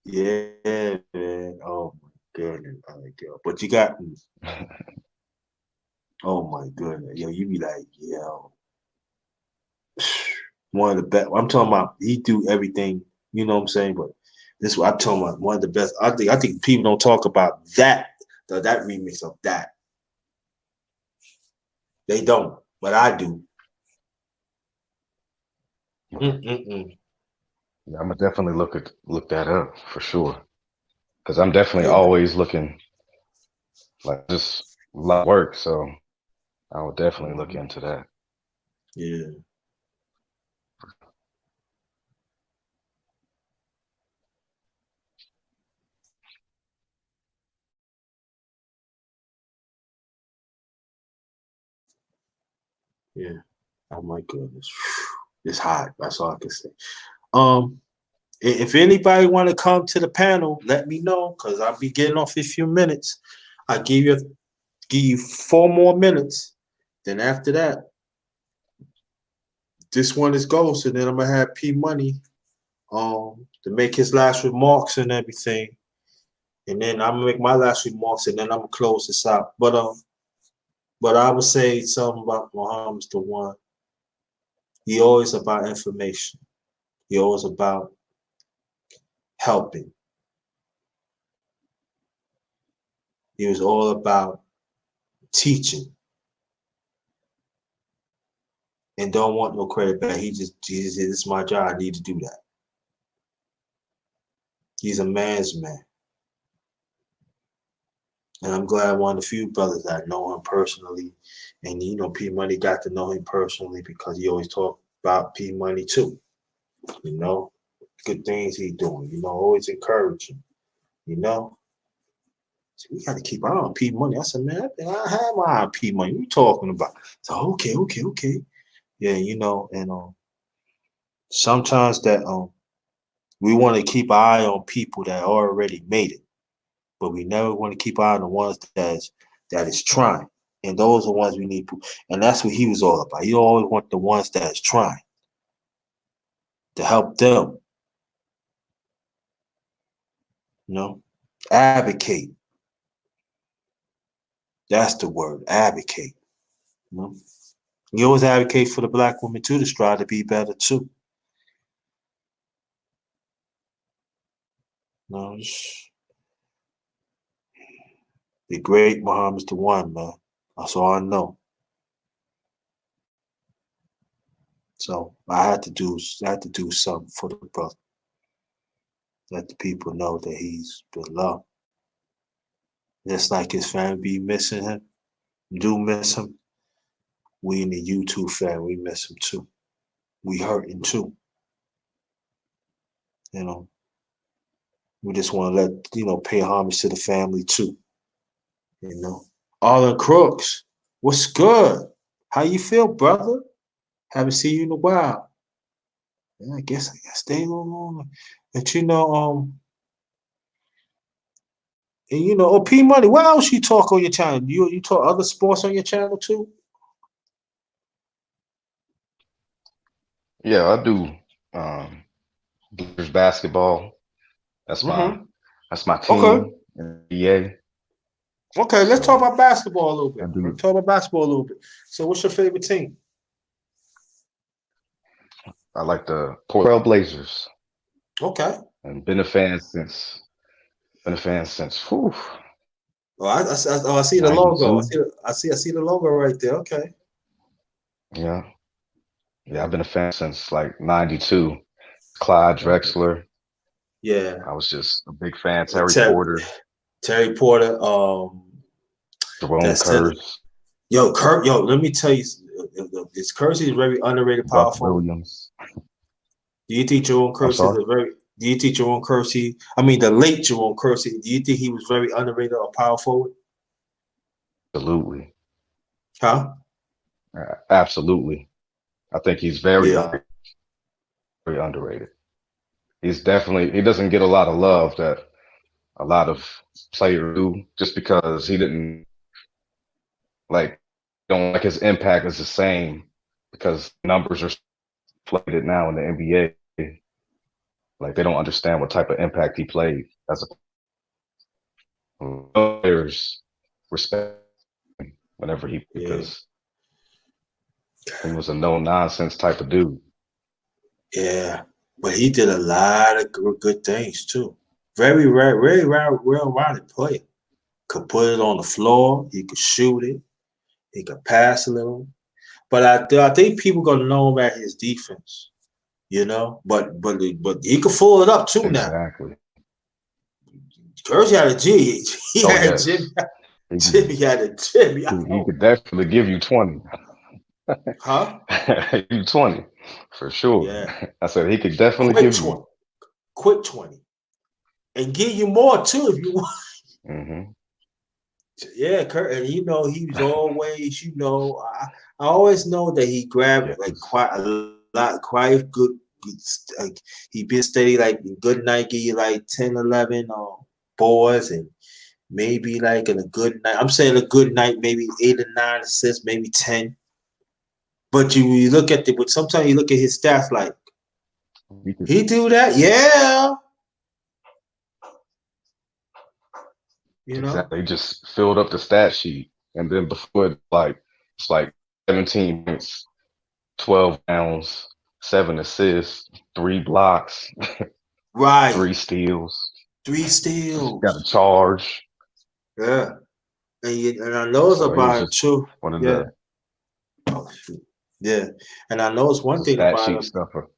yeah, man. Oh my goodness. But you got, oh my goodness, yo. You be like, yo, one of the best. I'm talking about. He do everything. You know what I'm saying? But this, I'm talking about one of the best. I think people don't talk about that. That remix of that. They don't, but I do. Mm-mm-mm. yeah, I'm gonna definitely look that up for sure. Because I'm definitely Yeah, always looking like just a lot of work, so I would definitely look into that. yeah, yeah. Oh my goodness, it's hot. That's all I can say. Um, if anybody want to come to the panel, let me know because I'll be getting off in a few minutes. I give you 4 more minutes. Then after that, this one is ghost, and then I'm gonna have P Money to make his last remarks and everything. And then I'm gonna make my last remarks, and then I'm gonna close this out. But I would say something about Muhammadisthe1. He always about information. He always about helping. He was all about teaching and don't want no credit back. He just said, "This is my job. I need to do that." He's a man's man. And I'm glad one of the few brothers that know him personally. And you know, P Money got to know him personally because he always talked about P Money too. You know, good things he doing, you know, always encouraging, you know. So we got to keep our eye on P Money. I said, man, I have my eye on P Money. What you talking about? So okay. Yeah, you know, and sometimes that we want to keep an eye on people that already made it, but we never want to keep an eye on the ones that is trying. And those are the ones we need to, and that's what he was all about. He always want the ones that is trying to help them, you know, advocate. That's the word, advocate. You know, he always advocate for the black woman too to strive to be better too. You know, the great Muhammadisthe1, man. That's all I know. So I had to do something for the brother. Let the people know that he's beloved. Just like his family be missing him, do miss him. We in the YouTube family, we miss him too. We hurting too. You know, we just want to pay homage to the family too. You know, Arlen Crooks, what's good? How you feel, brother? Haven't seen you in a while. Yeah, I guess stay on. And P Money. What else you talk on your channel? You talk other sports on your channel too? Yeah, I do Blazers basketball. That's my Mm-hmm. that's my Okay. team in the NBA. Okay, let's talk So about basketball a little I bit. Let's do talk about basketball a little bit. So what's your favorite team? I like the Portland Blazers Okay. and been a fan since Oh, I see the logo. 92. I see the logo right there. Okay. Yeah. Yeah, Yeah. I've been a fan since like 92. Clyde Drexler. Yeah. I was just a big fan. Terry Porter. Terry Porter. Jerome Curse. Yo, let me tell you, this Curse is very underrated, Buck powerful. Williams. Do you think Jerome Curse is do you think Jerome Kersey, the late Jerome Kersey, do you think he was very underrated or power forward? Absolutely. Huh? Absolutely. I think he's very underrated. He doesn't get a lot of love that a lot of players do, just because he didn't don't like his impact is the same, because numbers are inflated now in the NBA. Like, they don't understand what type of impact he played as a players respect him whenever because he was a no nonsense type of dude. Yeah, but he did a lot of good things too. Very well-rounded player. Could put it on the floor. He could shoot it. He could pass a little. But I think people gonna know about his defense. But he could fool it up too now. Exactly. Kersey had a G. He had a Jimmy. Jimmy had a Jimmy. He could definitely give you 20. Huh? You 20 for sure. Yeah. I said he could definitely give 20. you Quick 20. And give you more too if you want. Mm-hmm. Yeah, Kurt, and he was always, I always know that he grabbed quite a lot, quite good. Like, he been steady, like good night, give you like 10, 11 boards, and maybe like in a good night. I'm saying a good night, maybe 8 or 9 assists, maybe 10. But you look at but sometimes you look at his stats, like he do that, yeah. Exactly. He just filled up the stat sheet, and then before it's like 17 points, 12 rounds, 7 assists, 3 blocks, right, 3 steals. 3 steals. Got a charge. Yeah, and I know it's about him too. One of the and I know it's one thing stat about sheet him. Stuffer.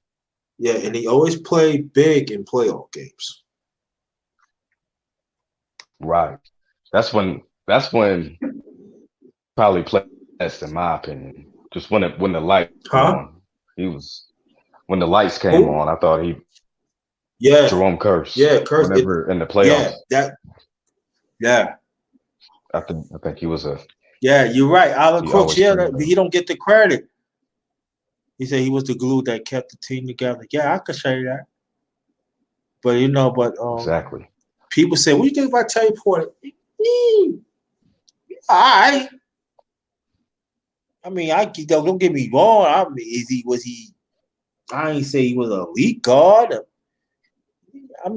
Yeah, and he always played big in playoff games. Right. That's when probably played best, in my opinion. Just when the light came on. When the lights came on, I thought Jerome Curse. Yeah, Curse. Whenever in the playoffs. I think he was you're right. Alan Crooks, he don't get the credit. He said he was the glue that kept the team together. Yeah, I could say that. But exactly. People say, what do you think about Terry Porter? All right. Don't get me wrong. I ain't say he was an elite guard.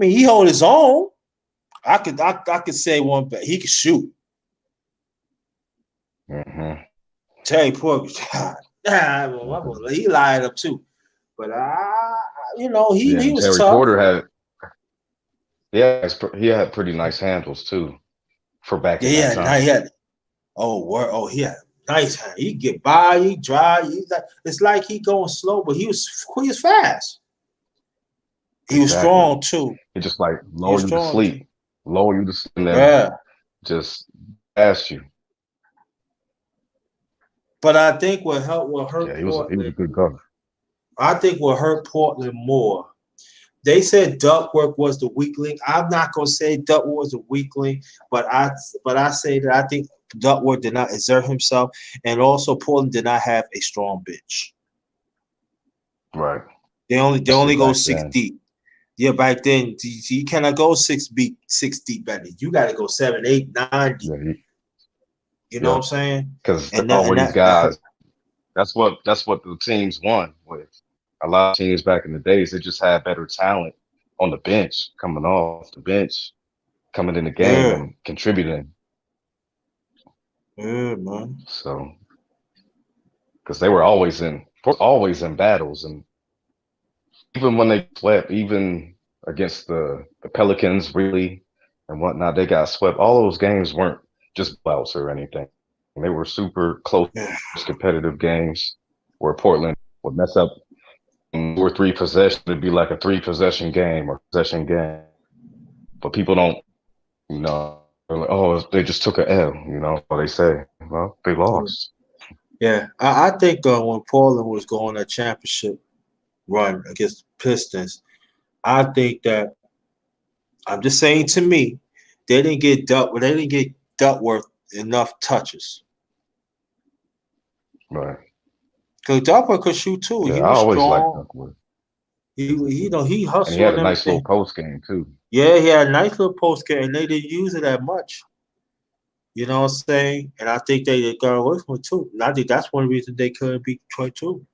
He hold his own. I could say one, but he could shoot. Mm-hmm. Terry Porter, he lied up too. But he was Terry tough. Porter he had pretty nice handles too for back in that time. He had nice hand. He get by, he drive. It's like he going slow, but he was fast. He was strong too. He just like lower you to sleep, and then just ask you. But I think what hurt Portland. He was a good guard. I think what hurt Portland more. They said Duckworth was the weak link. I'm not gonna say Duckworth was a weak link, but I say that I think Duckworth did not exert himself, and also Portland did not have a strong bench. Right. They only go 6 deep. Yeah, back then you cannot go 6 deep. Better. You got to go 7, 8, 9 deep. Yeah, you know what I'm saying? Because all these guys. That's what the teams won with. A lot of teams back in the days, they just had better talent on the bench, coming off the bench, coming in the game and contributing. Yeah, man. So, because they were always in battles, and even when they swept, even against the Pelicans, really, and whatnot, they got swept. All those games weren't just bouts or anything. They were super close, competitive games where Portland would mess up 2 or 3 possessions, it'd be like a 3-possession game or possession game. But people don't, you know, they're like, oh, they just took a L, you know, what they say. Well, they lost. Yeah, I think when Portland was going a championship run against Pistons, I think that I'm just saying to me, they didn't get Duckworth enough touches. Right. Because Duckworth could shoot too. Yeah, He I was always liked strong. Duckworth. He And he hustled had and a nice little everything. post game too. Yeah, he had a nice little post game, and they didn't use it that much. You know what I'm saying? And I think they got away from it too. And I think that's one reason they couldn't beat Detroit too.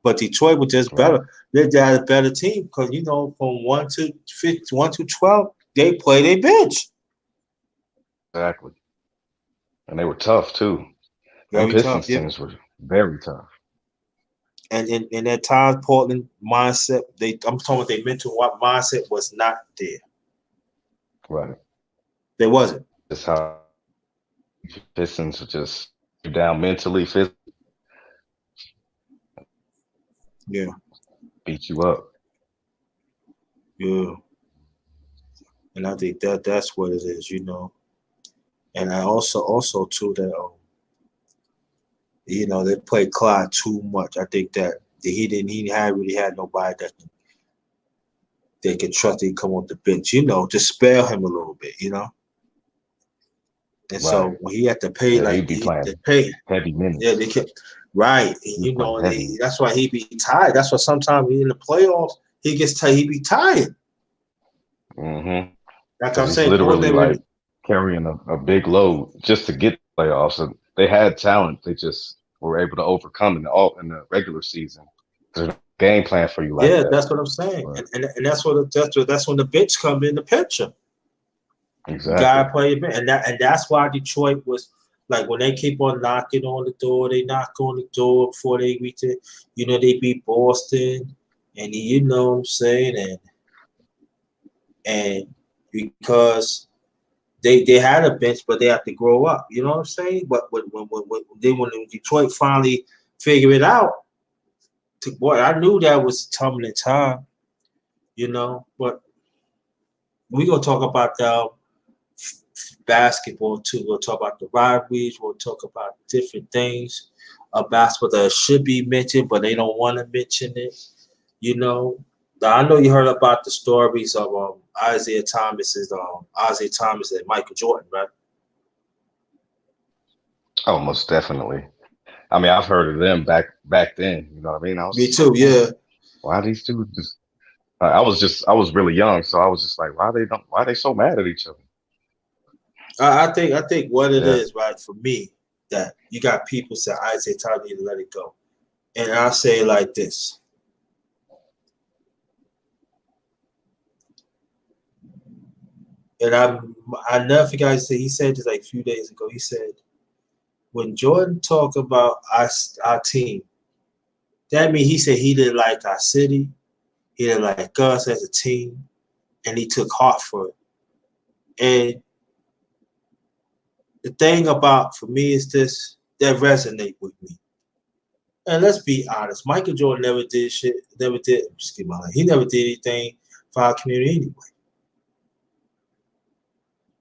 But Detroit was just Right. better. They had a better team because from 1 to 12, they play their bench. Exactly. And they were tough too. Them Very tough, Pistons yeah. teams were very tough. And in that time, Portland mindset, I'm talking about their mental mindset was not there. Right. There wasn't. That's how Pistons were just down mentally, physically, Yeah, beat you up. yeah. And I think that's what it is, And I also too that they played Clyde too much. I think that he really had nobody that they could trust. He come off the bench, to spare him a little bit, And Right. so when he had to pay, Yeah, like he'd be he had playing to pay, heavy yeah, minutes. they kept right, He was playing and heavy. that's why he be tired. That's why sometimes in the playoffs he gets tired. He be tired. Mm-hmm. That's what Because I'm he's saying. Portland literally really, like carrying a big load just to get the playoffs. And they had talent. They just were able to overcome in the regular season. There's no game plan for you like yeah, that. that's what I'm saying. But And that's when the bench come in the picture. You exactly. gotta play your bench, and that's why Detroit was like when they keep on knocking on the door. They knock on the door before they reach it. They beat Boston, and you know what I'm saying, and because they had a bench, but they have to grow up. You know what I'm saying? But when Detroit finally figured it out, boy, I knew that was a tumbling time. But we're gonna talk about the basketball too. We'll talk about the rivalries. We'll talk about different things of basketball that should be mentioned, but they don't want to mention it. Now, I know you heard about the stories of Isaiah Thomas and Michael Jordan, right? Oh, most definitely. I mean, I've heard of them back then. You know what I mean? I was Me just like, too. man, Yeah, why these two just? I was really young, so I was just like, why are they so mad at each other? I think what it Yeah. is, right, for me, that you got people say Isaiah Thomas need to let it go, and I say it like this. And I never forgot he said this like a few days ago. He said, when Jordan talked about our team, that means he said he didn't like our city, he didn't like us as a team, and he took heart for it. And the thing about for me is this that resonate with me. And let's be honest, Michael Jordan never did shit, never did, excuse my language, he never did anything for our community anyway.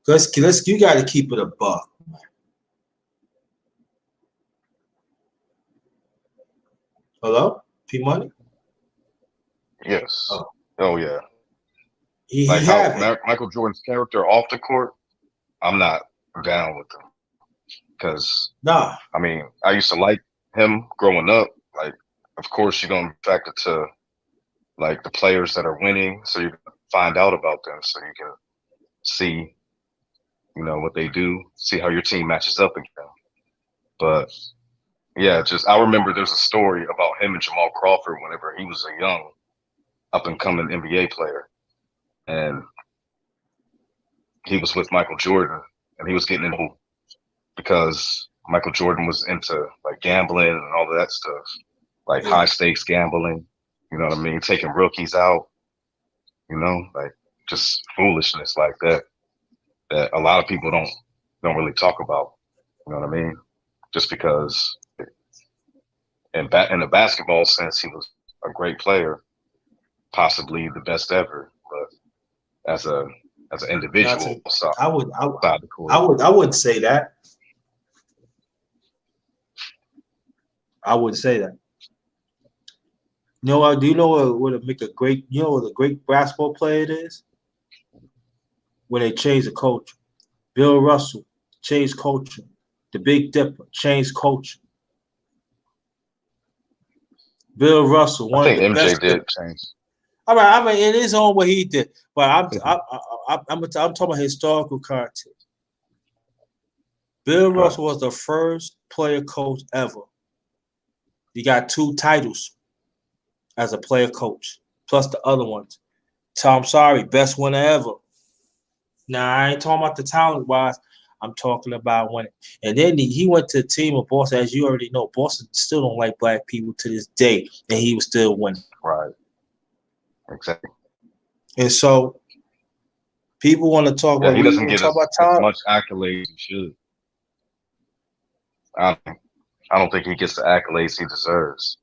You got to keep it a buck. Hello? P Money? Yes. Oh, Oh yeah. he Like how haven't. Michael Jordan's character off the court, I'm not down with him because Nah. I mean I used to like him growing up. Like, of course you're gonna be attracted to like the players that are winning, so you can find out about them, so you can see what they do, see how your team matches up again. But yeah, just I remember there's a story about him and Jamal Crawford whenever he was a young up and coming NBA player, and he was with Michael Jordan, and he was getting into because Michael Jordan was into like gambling and all of that stuff, like Yeah. high stakes gambling. You know what I mean? Taking rookies out. Like just foolishness like that that a lot of people don't really talk about. You know what I mean? Just because in the basketball sense, he was a great player, possibly the best ever. But as an individual I would, side of the court, I wouldn't say that. I wouldn't say that. You know what? Do you know what would make a great? You know what a great basketball player it is? When they change the culture. Bill Russell changed culture. The Big Dipper changed culture. Bill Russell, I one of think the MJ best. did change. All right, I mean, in his own way, he did. But I'm talking about historical character. Bill Right. Russell was the first player coach ever. He got 2 titles as a player coach, plus the other ones. Tom Sorry, best winner ever. Now, I ain't talking about the talent wise. I'm talking about winning. And then he went to a team of Boston. As you already know, Boston still don't like black people to this day, and he was still winning. Right. Exactly. And so people want to talk Yeah, about, he we doesn't want to get talk about as talent. much accolades as he should. I don't think he gets the accolades he deserves,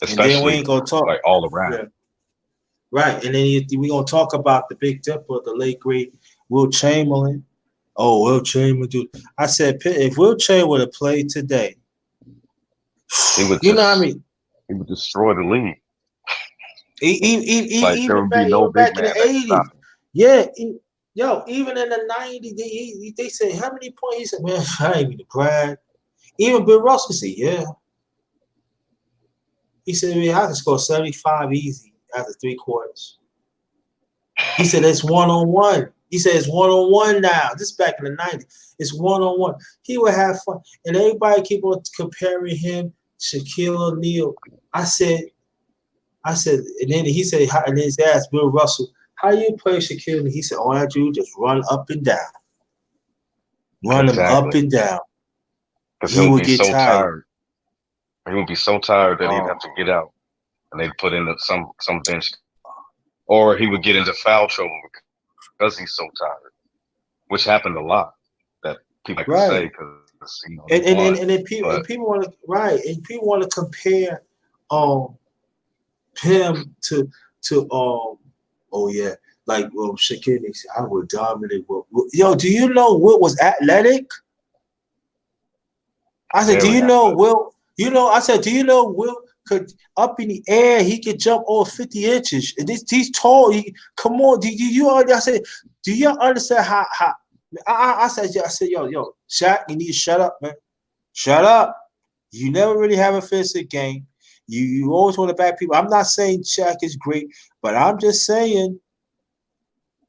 And then we especially ain't gonna talk. like all around. Yeah. Right. And then we gonna talk about the Big Dipper, the late great Will Chamberlain. Oh, Will Chamberlain, dude. I said if Will Chamberlain would have played today, He would you know what I mean? He would destroy the league. Like there Even would be no even big back in man the that could stop 80s. him. Yeah, even in the 90s, they said how many points? He said, man, I ain't even brag. Even Bill Russell said, yeah. He said, man, I can score 75 easy after 3 quarters. He said it's 1-on-1. He said it's 1-on-1 now. This is back in the 90s. It's 1-on-1. He would have fun. And everybody keep on comparing him to Shaquille O'Neal. I said, and then he said, and then he asked Bill Russell, how you play Shaquille? And he said, all I do is just run up and down. Run him up and down. Because He he'll would be get so tired. He would be so tired that he'd Oh. have to get out, and they'd put in some bench, or he would get into foul trouble because he's so tired, which happened a lot. That people like to say because And then people want to and people want to compare him to like Shaquille. I would dominate. Yo, do you know Will was athletic? I said, do you know Will? I said, do you know Will could up in the air? He could jump over 50 inches. And he's tall. Come on, I said, do you understand how? I said, yo, Shaq, you need to shut up, man. Shut up. You never really have a physical game. You always want to back people. I'm not saying Shaq is great, but I'm just saying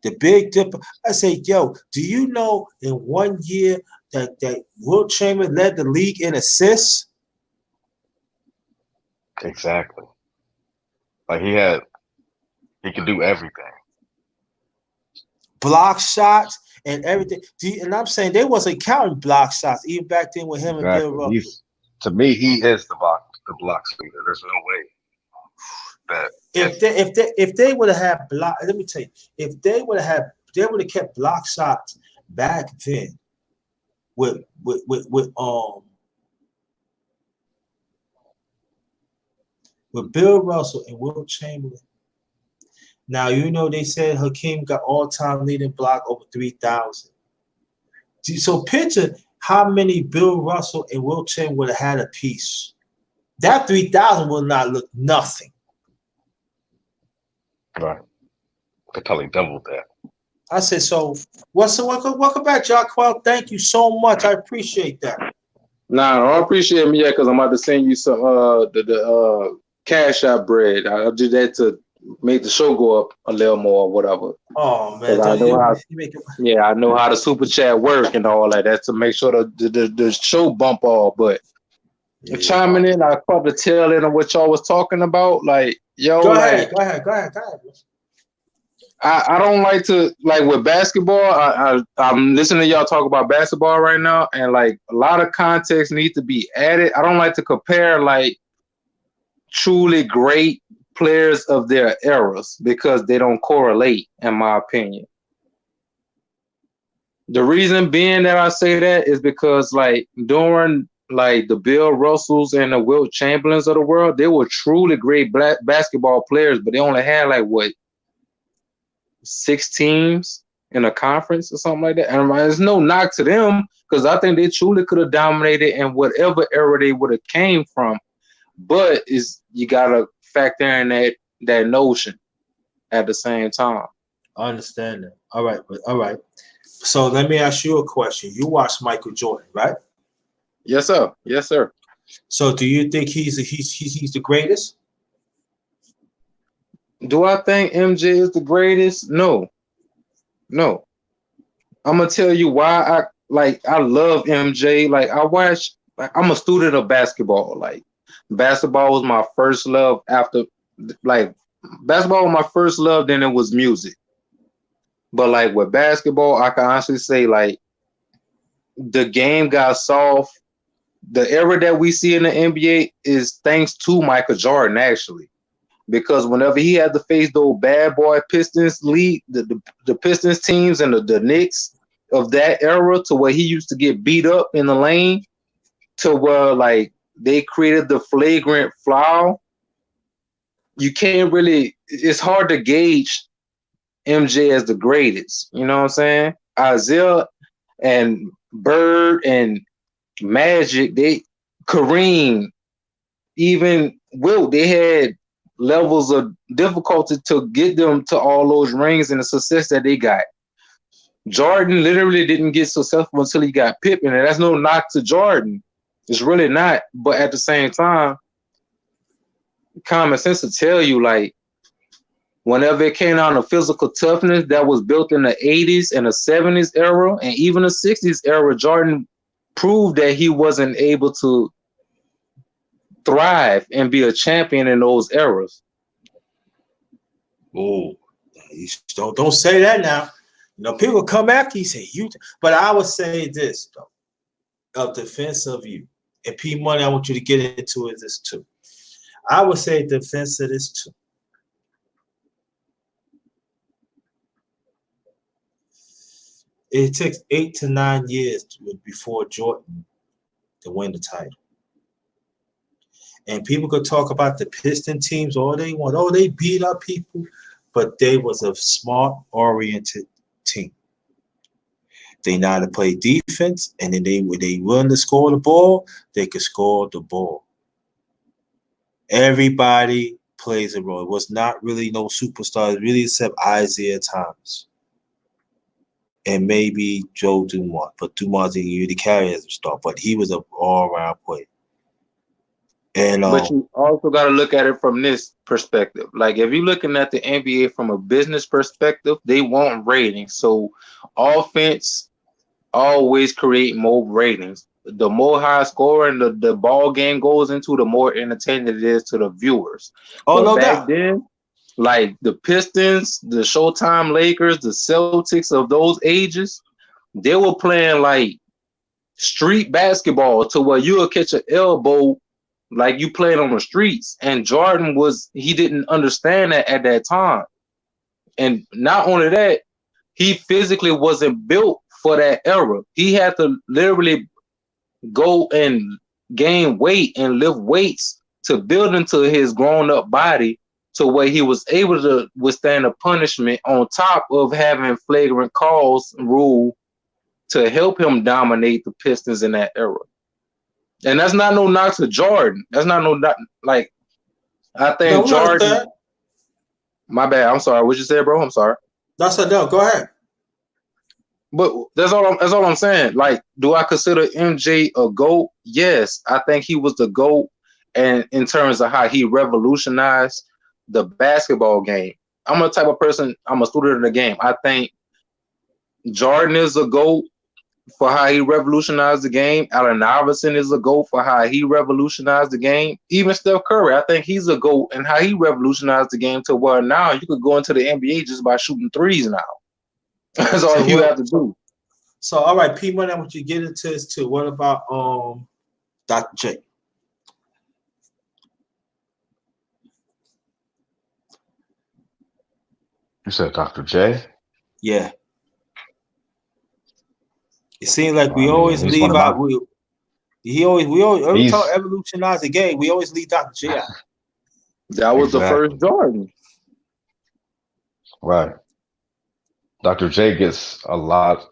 the Big Dipper. I say, yo, do you know in 1 year that Will Chamberlain led the league in assists? Exactly. Like he could do everything. Block shots and everything. And I'm saying they wasn't counting block shots even back then with him and Bill Russell. To me, he is the block leader. There's no way that if they would have had block, let me tell you, if they would have kept block shots back then with Bill Russell and Will Chamberlain. Now they said Hakeem got all-time leading block over 3,000. So picture how many Bill Russell and Will Chamberlain would have had a piece. That 3,000 will not look nothing. Right. They probably doubled that. I said, so welcome back, Jacquel. Thank you so much. I appreciate that. Nah, I don't appreciate me yet because I'm about to send you some the CashApp bread. I'll do that to make the show go up a little more or whatever. Oh man, I know how the super chat work and all that. That's to make sure the show bump off. But chiming in, I caught the tail end of what y'all was talking about. Like, yo, go ahead. I don't like to, like, with basketball. I'm listening to y'all talk about basketball right now, and like a lot of context needs to be added. I don't like to compare like truly great players of their eras because they don't correlate, in my opinion. The reason being that I say that is because, like, during like the Bill Russells and the Wilt Chamberlains of the world, they were truly great black basketball players, but they only had like what 6 teams in a conference or something like that. And there's no knock to them because I think they truly could have dominated in whatever era they would have came from. But is you gotta factor in that notion at the same time. I understand that. All right, but all right. So let me ask you a question. You watched Michael Jordan, right? Yes, sir. Yes, sir. So do you think he's the greatest? Do I think MJ is the greatest? No. No. I'm gonna tell you why I love MJ. Like I watch, like I'm a student of basketball. Like basketball was my first love after like basketball was my first love, then it was music. But like with basketball, I can honestly say like the game got soft. The era that we see in the NBA is thanks to Michael Jordan, actually. Because whenever he had to face those bad boy Pistons league, the Pistons teams and the Knicks of that era to where he used to get beat up in the lane to where like they created the flagrant foul. You can't really, it's hard to gauge MJ as the greatest. You know what I'm saying? Isaiah and Bird and Magic, Kareem, even Wilt, they had levels of difficulty to get them to all those rings and the success that they got. Jordan literally didn't get successful until he got Pippen, and that's no knock to Jordan. It's really not. But at the same time, common sense to tell you, like, whenever it came down to physical toughness that was built in the 80s and the 70s era and even the 60s era, Jordan proved that he wasn't able to thrive and be a champion in those eras. Oh, you don't say that now. You know, people come after you say you, but I would say this though, of defense of you. And P Money, I want you to get into it this too. I would say defense of this too. It takes 8 to 9 years before Jordan to win the title. And people could talk about the Piston teams all they want. Oh, they beat up people, but they was a smart-oriented team. They know how to play defense, and then they willing to score the ball, they could score the ball. Everybody plays a role. It was not really no superstars, really, except Isaiah Thomas. And maybe Joe Dumars. But Dumars didn't really carry as a star, but he was an all-around player. And but you also got to look at it from this perspective. Like if you're looking at the NBA from a business perspective, they want ratings. So offense always create more ratings. The more high scoring the ball game goes into, the more entertaining it is to the viewers. oh, But no back doubt. then, like the Pistons, the Showtime Lakers, the Celtics of those ages, they were playing like street basketball to where you'll catch an elbow like you playing on the streets. And Jordan he didn't understand that at that time. And not only that, he physically wasn't built for that era. He had to literally go and gain weight and lift weights to build into his grown up body to where he was able to withstand a punishment on top of having flagrant calls rule to help him dominate the Pistons in that era. And that's not no knock to Jordan. That's not no knock. Like, I think Jordan. My bad. I'm sorry. What you said, bro? I'm sorry. That's a no. Go ahead. But that's all I'm saying. Like, do I consider MJ a GOAT? Yes, I think he was the GOAT, and in terms of how he revolutionized the basketball game. I'm a type of person. I'm a student of the game. I think Jordan is a GOAT for how he revolutionized the game. Allen Iverson is a GOAT for how he revolutionized the game. Even Steph Curry, I think he's a GOAT and how he revolutionized the game to where now you could go into the NBA just by shooting threes now. That's all you have to do. So, all right, P Money, I want you to get into this too. What about Dr. J? You said Dr. J? Yeah. It seems like we I mean, always he's one leave of out. my We always every time He's evolutionize the game, we always leave Dr. J out. That was the first exactly Jordan. right. Dr. J gets a lot.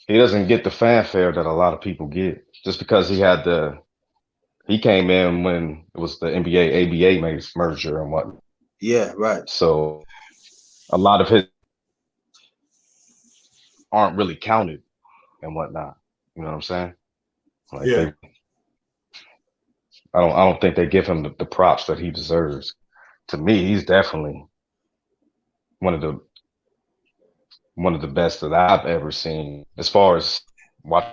He doesn't get the fanfare that a lot of people get just because he came in when it was the NBA ABA merger and whatnot. Yeah, right. So a lot of his aren't really counted and whatnot. You know what I'm saying? Like Yeah. I don't think they give him the props that he deserves. To me, he's definitely one of the best that I've ever seen as far as watch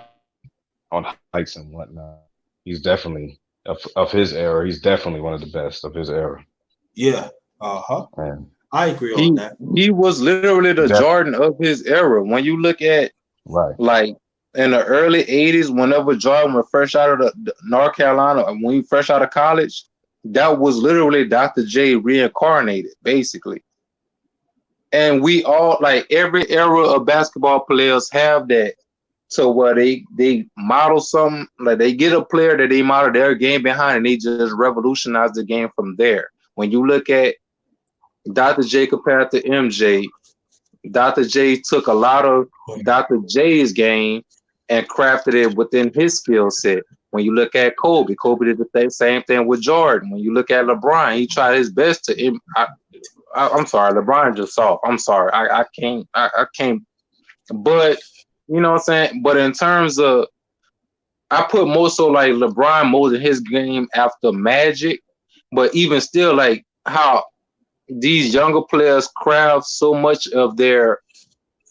on highlights and whatnot. He's definitely of his era. He's definitely one of the best of his era. Yeah. Uh-huh. And I agree on that. He was literally the Definitely. Jordan of his era. When you look at right, like in the early 80s, whenever Jordan was fresh out of the North Carolina, when he fresh out of college, that was literally Dr. J reincarnated, basically. And we all, like, every era of basketball players have that, to where they model something, like they get a player that they model their game behind, and they just revolutionize the game from there. When you look at Dr. J compared to MJ, Dr. J took a lot of Dr. J's game and crafted it within his skill set. When you look at Kobe, Kobe did the same thing with Jordan. When you look at LeBron, he tried his best to. I'm sorry, LeBron just soft. I'm sorry, I can't. But you know what I'm saying. But in terms of, I put more so like LeBron molded his game after Magic. But even still, like how these younger players craft so much of their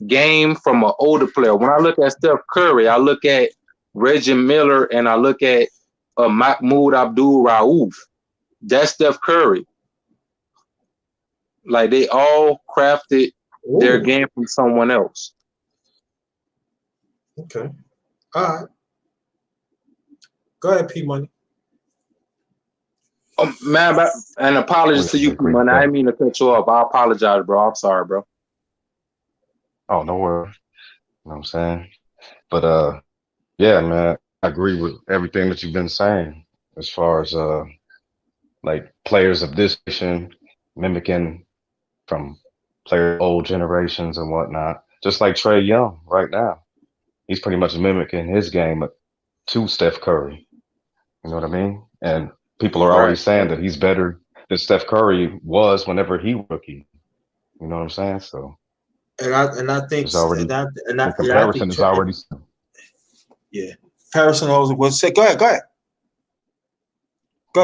game from an older player. When I look at Steph Curry, I look at Reggie Miller, and I look at Mahmoud Abdul Rauf. That's Steph Curry. Like they all crafted their game from someone else. Okay. All right. Go ahead, P Money. Man, and apologies to you, P Money. I didn't mean to cut you off. I apologize, bro. I'm sorry, bro. Oh, no worries. You know what I'm saying? But yeah, man, I agree with everything that you've been saying as far as like players of this generation mimicking from player old generations and whatnot. Just like Trae Young right now. He's pretty much mimicking his game to Steph Curry. You know what I mean? And people are already Right. saying that he's better than Steph Curry was whenever he was rookie. You know what I'm saying? So And I think it's already the I think comparison is already. yeah. Comparison always was say. Go ahead. Go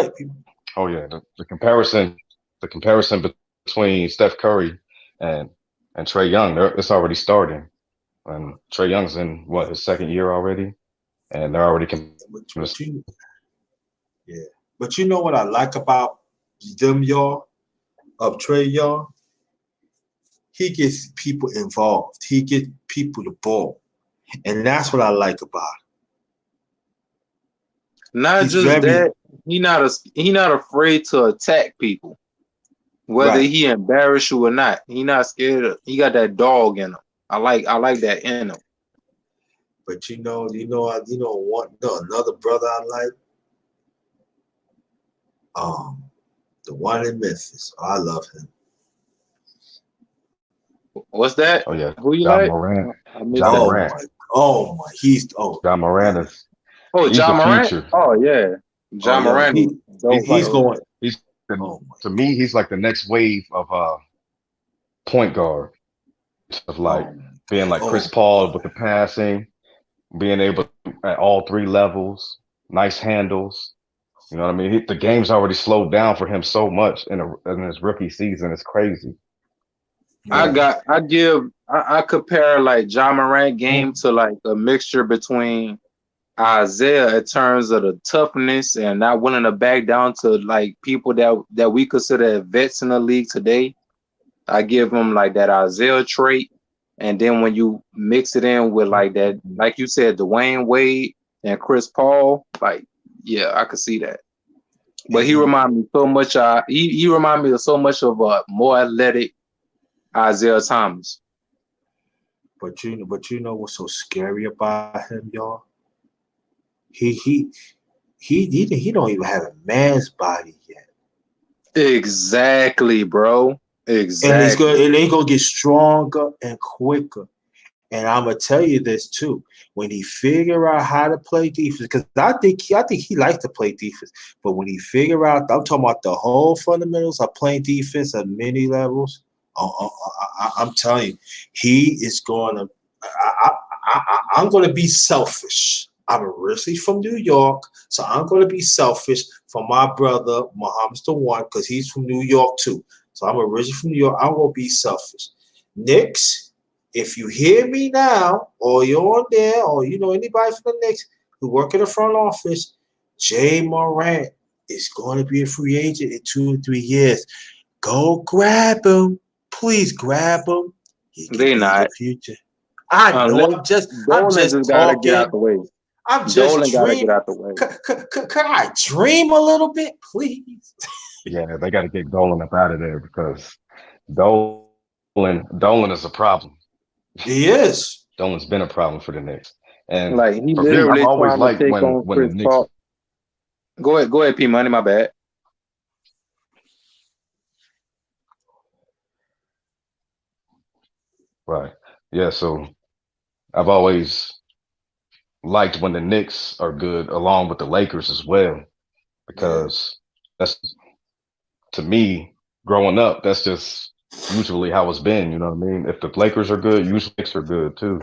ahead, people. Oh yeah, the comparison between Steph Curry and Trae Young, it's already starting. And Trae Young's in what, his second year already, and they're already But you know what I like about them, y'all, of Trae Young? He gets people involved. He gets people the ball. And that's what I like about it. Not He's just that, he not afraid to attack people, whether Right. he embarrass you or not. He not scared. He got that dog in him. I like that in him. But another brother I like? The one in Memphis. Oh, I love him. What's that? Oh yeah, Who you John like? Morant. I missed John that. Morant. John Morant is. Oh, He's John the Morant. future. Oh yeah, John Morant. He's going. He's to me, he's like the next wave of point guard of like being like Chris Paul with the passing, being able to, at all three levels, nice handles. You know what I mean? The game's already slowed down for him so much in his rookie season. It's crazy. I compare like John Morant game to like a mixture between Isaiah in terms of the toughness and not willing to back down to like people that we consider vets in the league today. I give him like that Isaiah trait. And then when you mix it in with like that, like you said, Dwayne Wade and Chris Paul, like, yeah, I could see that. But he remind me so much. He remind me of so much of a more athletic Isaiah Thomas. But you know what's so scary about him, y'all? He he don't even have a man's body yet. Exactly, bro. And Exactly. it's gonna get stronger and quicker. And I'm gonna tell you this too: when he figure out how to play defense, because I think he likes to play defense. But when he figure out, I'm talking about the whole fundamentals of playing defense at many levels. I'm telling you, he is gonna. I'm gonna be selfish. I'm originally from New York, so I'm gonna be selfish for my brother Muhammadisthe1 because he's from New York too. So I'm originally from New York. I'm gonna be selfish. Knicks, if you hear me now, or you're on there, or you know anybody from the Knicks who work in the front office, Jay Morant is going to be a free agent in 2 or 3 years. Go grab him, please grab him. He can They be the not. future. I know. Unless I'm Dolan just just gotta get out talking. the way. I'm just Dolan gotta get dreaming. out the way. Could I dream a little bit, please? Yeah, they got to get Dolan up out of there because Dolan is a problem. He is. Dolan's been a problem for the Knicks. And Like he for me, I've literally always trying to liked take on when the Chris Knicks. Paul. Go ahead, P Money. My bad. Right. Yeah, so I've always liked when the Knicks are good along with the Lakers as well, Yeah. because that's to me, growing up, that's just usually how it's been, you know what I mean? If the Lakers are good, usually the Knicks are good too.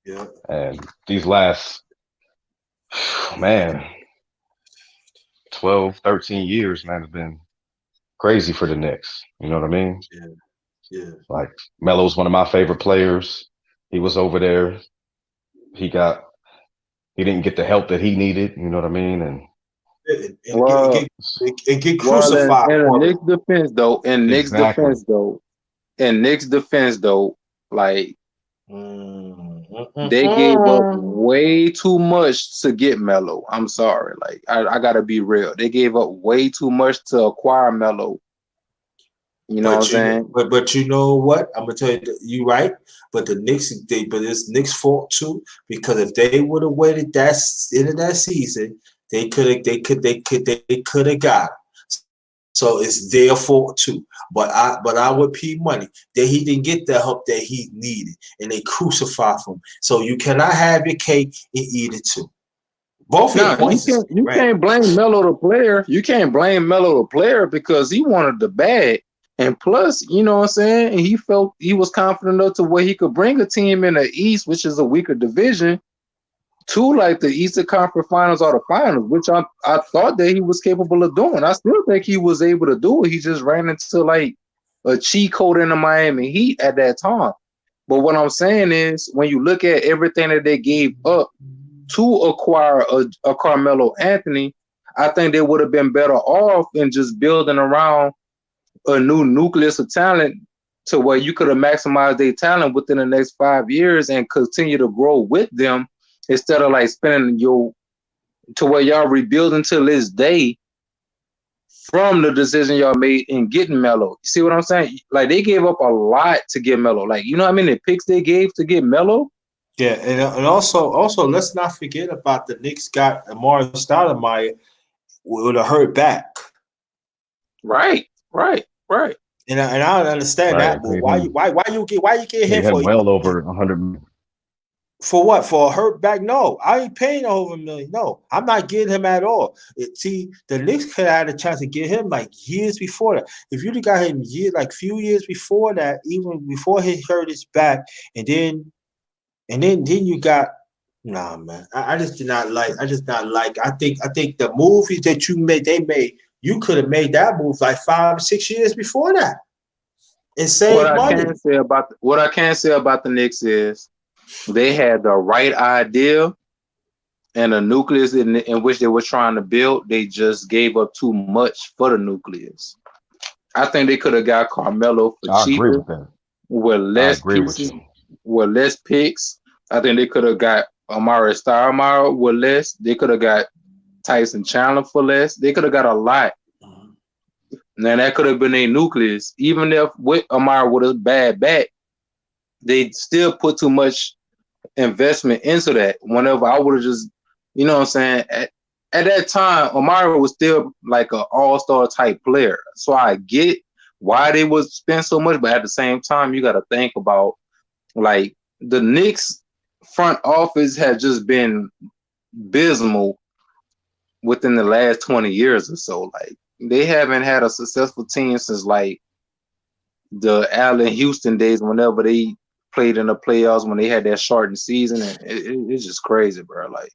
Yeah. And these last man, 12, 13 years, man, has been crazy for the Knicks. You know what I mean? Yeah. Yeah. Like Melo's one of my favorite players. He was over there. He got he didn't get the help that he needed, you know what I mean? And Well, It get well, crucified in the for it. Knicks defense though, exactly. like they gave up Mm. way too much to get Melo. I'm sorry. Like I gotta be real. They gave up way too much to acquire Melo. You know what I'm saying? But you know what? I'm gonna tell you, you right. But but it's Knicks' fault too because if they would have waited that end of that season, they could have got him. So it's their fault too. But I would P Money that he didn't get the help that he needed, and they crucified him. So you cannot have your cake and eat it too. Both your No, points is you correct. can't blame Melo the player. You can't blame Melo the player because he wanted the bag. And plus, you know what I'm saying? He felt he was confident enough to where he could bring a team in the East, which is a weaker division, to like the Eastern Conference Finals or the Finals, which I thought that he was capable of doing. I still think he was able to do it. He just ran into like a cheat code in the Miami Heat at that time. But what I'm saying is, when you look at everything that they gave up to acquire a Carmelo Anthony, I think they would have been better off in just building around a new nucleus of talent to where you could have maximized their talent within the next 5 years and continue to grow with them instead of like spending your to where y'all rebuilding till this day from the decision y'all made in getting Melo. You see what I'm saying? Like they gave up a lot to get Melo. Like you know what I mean? The picks they gave to get Melo. Yeah, and also let's not forget about the Knicks got Amari Stoudemire with a hurt back. Right. And I don't understand Right. that move. Why you get Paid him him for well over 100 million. for what? For a hurt back? No, I ain't paying over $1 million. No, I'm not getting him at all. See, the Knicks could have had a chance to get him like years before that. If you'd have got him few years before that, even before he hurt his back, and then you got nah, man. I just did not like. I just not like. I think the movies that they made. You could have made that move like 5 or 6 years before that, and save money. What I can say about the Knicks is they had the right idea and a nucleus in which they were trying to build. They just gave up too much for the nucleus. I think they could have got Carmelo for I agree cheaper with that. with I less agree with pieces, you. with less picks. I think they could have got Amari Stoudemire with less. They could have got Tyson Chandler for less. They could have got a lot. Now that could have been a nucleus. Even if with Amari with a bad back, they still put too much investment into that. Whenever I would have just, you know what I'm saying, at that time, Omari was still like an all-star type player. So I get why they would spend so much, but at the same time, you got to think about like the Knicks front office has just been abysmal within the last 20 years or so. Like they haven't had a successful team since like the Allen Houston days, whenever they played in the playoffs, when they had that shortened season, and it's just crazy, bro. Like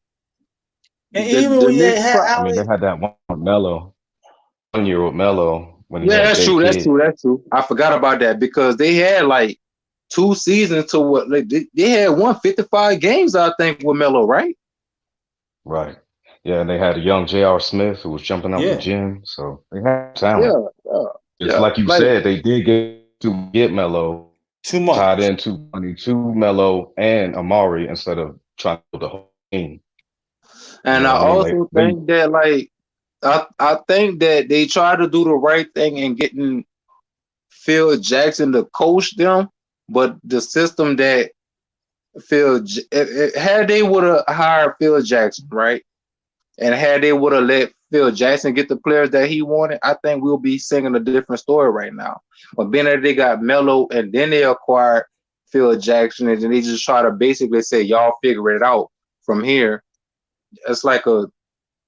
And even when they Knicks. had I mean, they Allen, had that one with Melo, 1 year with Melo when he Yeah, had that's Jay true. That's Kidd. true. That's true. I forgot about that because they had like 2 seasons to what like, they had 155 games, I think, with Melo, right? Right. Yeah, and they had a young J.R. Smith who was jumping out the yeah, gym. So they had talent. Yeah, yeah, It's yeah. like you Like, said, they did get Melo too tied much. into money to Melo and Amari instead of trying to build the whole team. You and know I what I mean? Like also they think that like I think that they try to do the right thing in getting Phil Jackson to coach them, but the system that had they would have hired Phil Jackson, right? And had they would have let Phil Jackson get the players that he wanted, I think we'll be singing a different story right now. But being that they got Melo and then they acquired Phil Jackson and then they just try to basically say, y'all figure it out from here. It's like a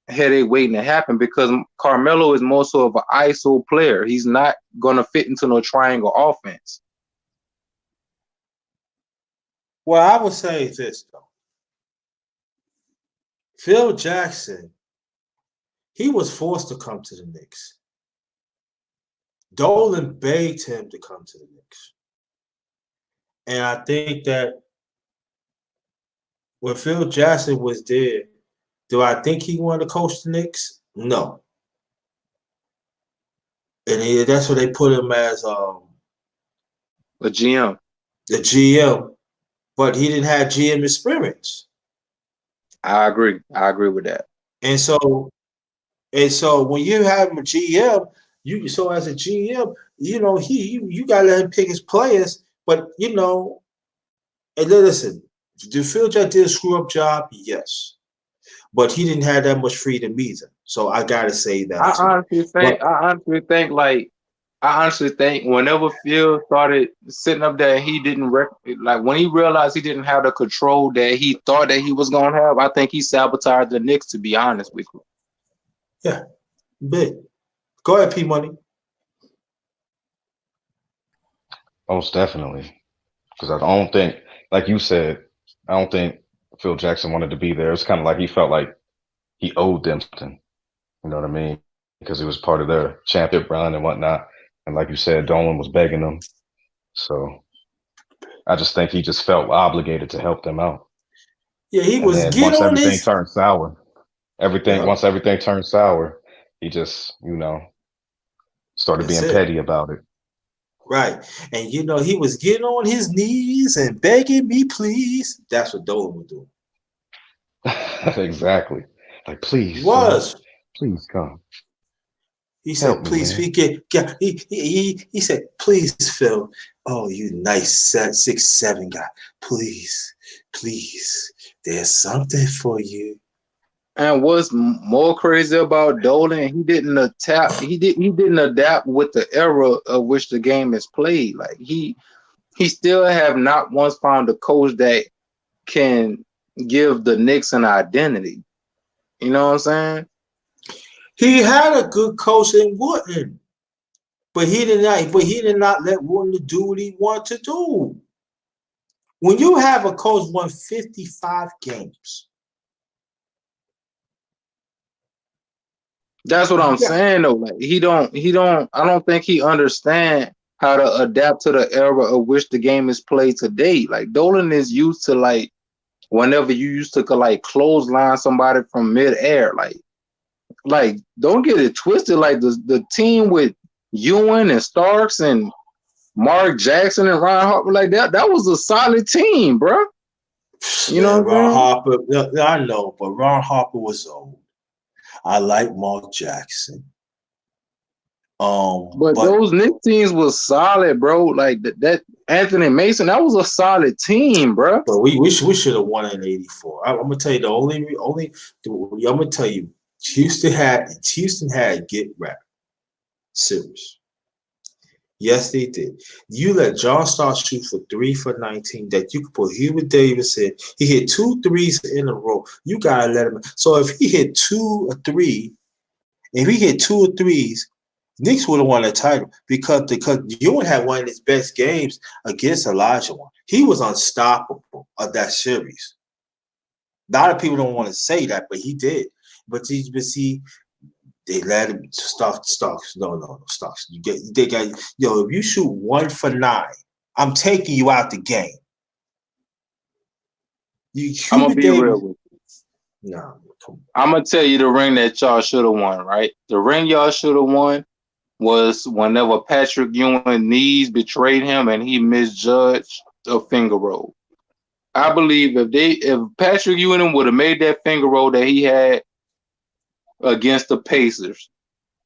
headache waiting to happen because Carmelo is more so of an ISO player. He's not going to fit into no triangle offense. What I would say is this, though. Phil Jackson, he was forced to come to the Knicks. Dolan begged him to come to the Knicks. And I think that when Phil Jackson was there, do I think he wanted to coach the Knicks? No. And that's what they put him as A GM. the GM, but he didn't have GM experience. I agree. I agree with that. And so when you have a GM, as a GM, you gotta let him pick his players. But and listen, did Phil Jackson did a screw up job? Yes. But he didn't have that much freedom either. So I gotta say that too. I honestly think whenever Phil started sitting up there, he didn't like when he realized he didn't have the control that he thought that he was gonna have. I think he sabotaged the Knicks. To be honest with you. Yeah, big. Go ahead, P Money. most definitely. Because I don't think, like you said, I don't think Phil Jackson wanted to be there. It's kind of like he felt like he owed them something. You know what I mean? Because it was part of their championship run and whatnot. And like you said, Dolan was begging them. So I just think he just felt obligated to help them out. Yeah, he And was then get once on everything his. turned sour, Yeah, once everything turned sour, he just, started that's being it. petty about it. Right. And he was getting on his knees and begging me, please. That's what Dolan would do. Exactly. Like, please, He Phil, was. please come. He Help said, me, please, man. he said, please, Phil. Oh, you nice 6'7" guy. Please, please. There's something for you. And what's more crazy about Dolan, he didn't adapt with the era of which the game is played. Like he still have not once found a coach that can give the Knicks an identity. You know what I'm saying? He had a good coach in Wooden, but he did not let Wooden do what he wanted to do. When you have a coach won 55 games. That's what I'm saying though. Like I don't think he understand how to adapt to the era of which the game is played today. Like Dolan is used to like whenever you used to like clothesline somebody from midair, like don't get it twisted. Like the team with Ewing and Starks and Mark Jackson and Ron Harper, like that was a solid team, bro. You know what Ron I'm saying? Harper, I know, but Ron Harper was old. I like Mark Jackson. But those Knicks teams was solid, bro. Like that Anthony Mason, that was a solid team, bro. But we should have won in '84. I'm gonna tell you I'm gonna tell you Houston had get rap series. Yes, they did. You let John Starks shoot for 3 for 19. That you could put Hubert Davis in. He hit 2 threes in a row. You gotta let him. So if he hit 2 or 3, if he hit 2 or 3s, Knicks would have won the title because Ewing had one of his best games against Elijah one. He was unstoppable of that series. A lot of people don't want to say that, but he did. But see, they let him Starks. No, Starks. They got if you shoot 1 for 9, I'm taking you out the game. I'm gonna be real with you. No, come on. I'm gonna tell you the ring that y'all should have won, right? The ring y'all should have won was whenever Patrick Ewing knees betrayed him and he misjudged a finger roll. I believe if Patrick Ewing would have made that finger roll that he had against the Pacers,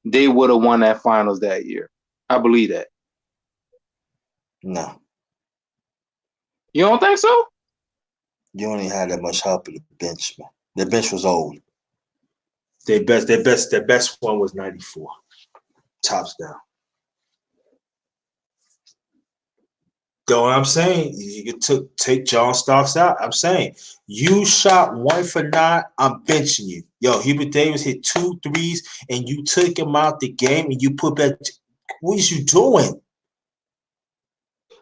they would have won that finals that year. I believe that. No. You don't think so? You only had that much help in the bench, man. The bench was old. Their best one was 94. Tops down. Know what I'm saying? You could take John Starks out. I'm saying you shot 1 for 9. I'm benching you. Hubert Davis hit 2 3s and you took him out the game and you put back. What is you doing?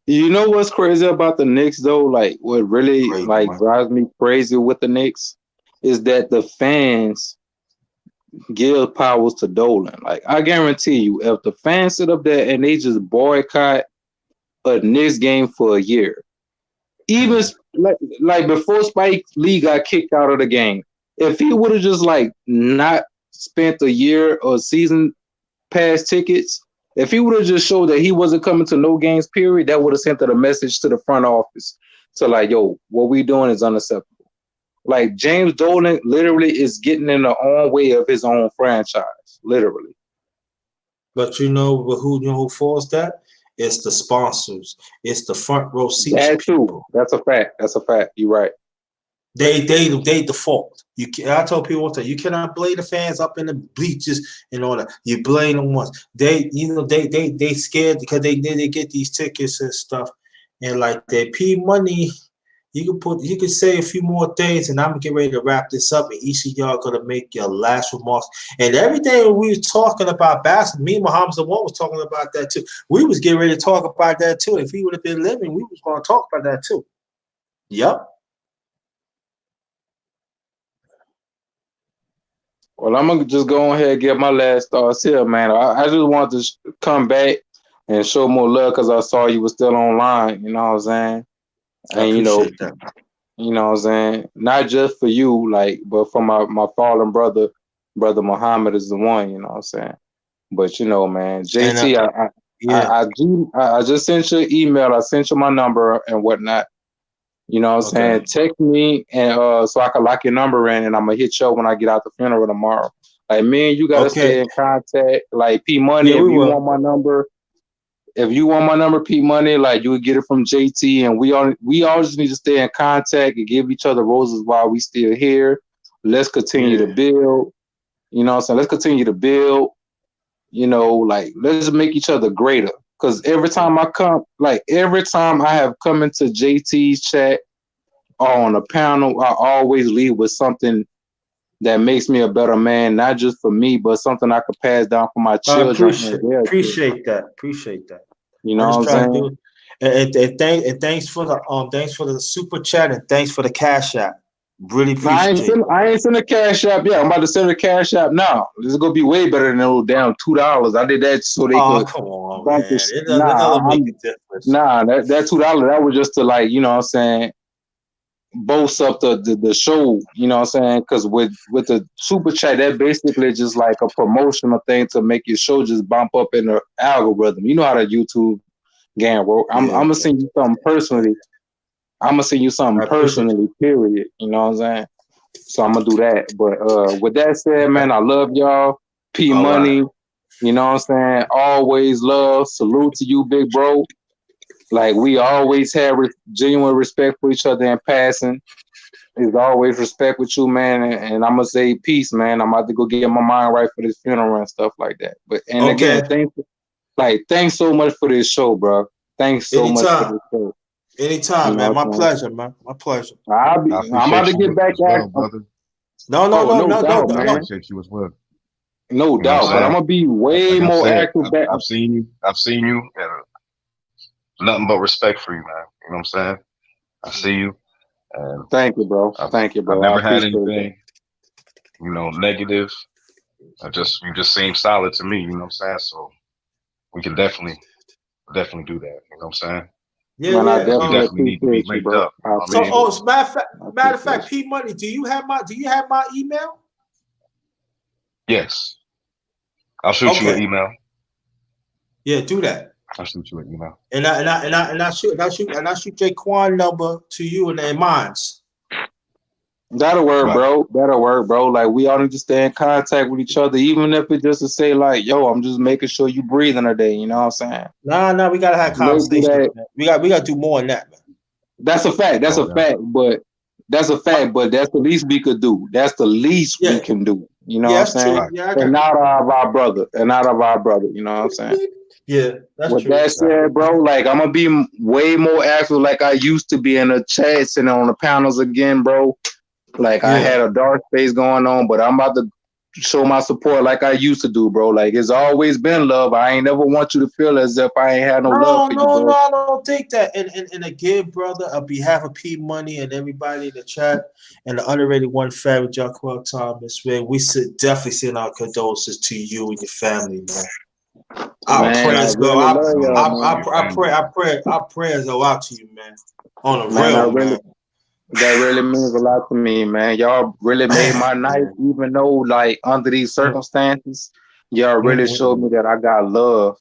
You know what's crazy about the Knicks though? Like what really drives me crazy with the Knicks is that the fans give powers to Dolan. Like I guarantee you, if the fans sit up there and they just boycott a Knicks game for a year, even like before Spike Lee got kicked out of the game, if he would have just not spent a year or season pass tickets, if he would have just showed that he wasn't coming to no games period, that would have sent a message to the front office to what we doing is unacceptable. Like James Dolan literally is getting in the own way of his own franchise, literally. But who falls that? It's the sponsors. It's the front row seats. That too. People. That's a fact. You're right. They default. I told people all the time, you cannot blame the fans up in the bleachers and all that. You blame them once. They scared because they get these tickets and stuff, and they P money. You can say a few more things, and I'm gonna get ready to wrap this up. And each of y'all gonna make your last remarks. And everything we was talking about basketball, me and Muhammadisthe1 was talking about that too. We was getting ready to talk about that too. If he would have been living, we was gonna talk about that too. Yep. Well, I'm gonna just go ahead and get my last thoughts here, man. I just wanted to come back and show more love because I saw you were still online. You know what I'm saying? I appreciate that. You know what I'm saying? Not just for you, but for my fallen brother Muhammadisthe1. You know what I'm saying? But man, JT, I just sent you an email. I sent you my number and whatnot. You know what I'm saying? Text me and so I can lock your number in, and I'm gonna hit you when I get out the funeral tomorrow. Like me and you gotta stay in contact. Like P Money, if you want my number, P Money, you would get it from JT, and we all just need to stay in contact and give each other roses while we still here. Let's continue to build. You know what I'm saying? Let's continue to build. Let's make each other greater. Because every time I have come into JT's chat or on a panel, I always leave with something that makes me a better man, not just for me, but something I could pass down for my children. Appreciate that. You know what I'm saying? And thanks for the super chat and thanks for the Cash App. Really appreciate it. I ain't send a Cash App. Yeah, I'm about to send a Cash App now. This is gonna be way better than those damn $2. I did that so they could. Come on, man. It doesn't make a difference. Nah, that $2 that was just to you know what I'm saying, boast up the show. You know what I'm saying? Because with the super chat, that basically just like a promotional thing to make your show just bump up in the algorithm. You know how the YouTube game work. I'm gonna send you something personally. Period. You know what I'm saying? So I'm gonna do that. But with that said, man, I love y'all. P Money, you know what I'm saying? Always love. Salute to you, big bro. We always have genuine respect for each other in passing. It's always respect with you, man, and I'm gonna say peace, man. I'm about to go get my mind right for this funeral and stuff like that. But and Okay. again, thanks so much for this show, bro. Thanks so much for Anytime. this show. Anytime, You man. know My what I'm pleasure, man. My pleasure. saying? I I'm about appreciate to get you back as at. well, brother. No, no, Oh, no, no no, no, doubt, I no. man. appreciate you as well. No You know what doubt. I'm But I'm saying? gonna be way Like I more said, active back. I've seen you. I've seen you, and nothing but respect for you, man. You know what I'm saying? I see you, and Thank you, bro. I've Thank you, I've bro. I never had appreciate that. anything, negative. You just seem solid to me. You know what I'm saying? So we can definitely do that. You know what I'm saying? Yeah, Man, I yeah. Because we definitely definitely need to be appreciate you, linked bro. up. You I know what I So, mean? appreciate as I matter of appreciate fact, P Money, do you have my email? Yes, I'll shoot you an Okay. email. Yeah, do that. I'll shoot you an email. And I shoot Jaquan number to you and mine's. That'll work, Right. bro. That'll work, bro. Like we all need to stay in contact with each other, even if it's just to say, like, yo, I'm just making sure you breathing today. You know what I'm saying? Nah, we gotta have Let's do conversations, that. man. We gotta do more than that, man. That's a fact. That's No a doubt. fact. But that's a fact. But that's the least we could do. That's the least we Yeah, can do. You know what yeah, I'm that's saying? true. Right. Yeah, I And got not of our brother. And not of our brother. You know what I'm saying? you. Yeah, that's With true. that Right. said, bro, like I'm gonna be way more active like I used to be in the chat, sitting on the panels again, bro. Like I Yeah. had a dark space going on, but I'm about to show my support like I used to do, bro. Like it's always been love. I ain't never want you to feel as if I ain't had no love No, for you, no, no, bro. I don't think that. And again, brother, on behalf of P Money and everybody in the chat and the underrated one family, Jaquan Thomas, man, we definitely send our condolences to you and your family, man. Our Yes, Man, I prayers sir. go. really love y'all, Condolences to man. your family. Our prayers go out to you, man. On the Man, I real, really man. that really means a lot to me, man. Y'all really made my night, Man. even though like under these circumstances, y'all really showed Mm-hmm. me that I got love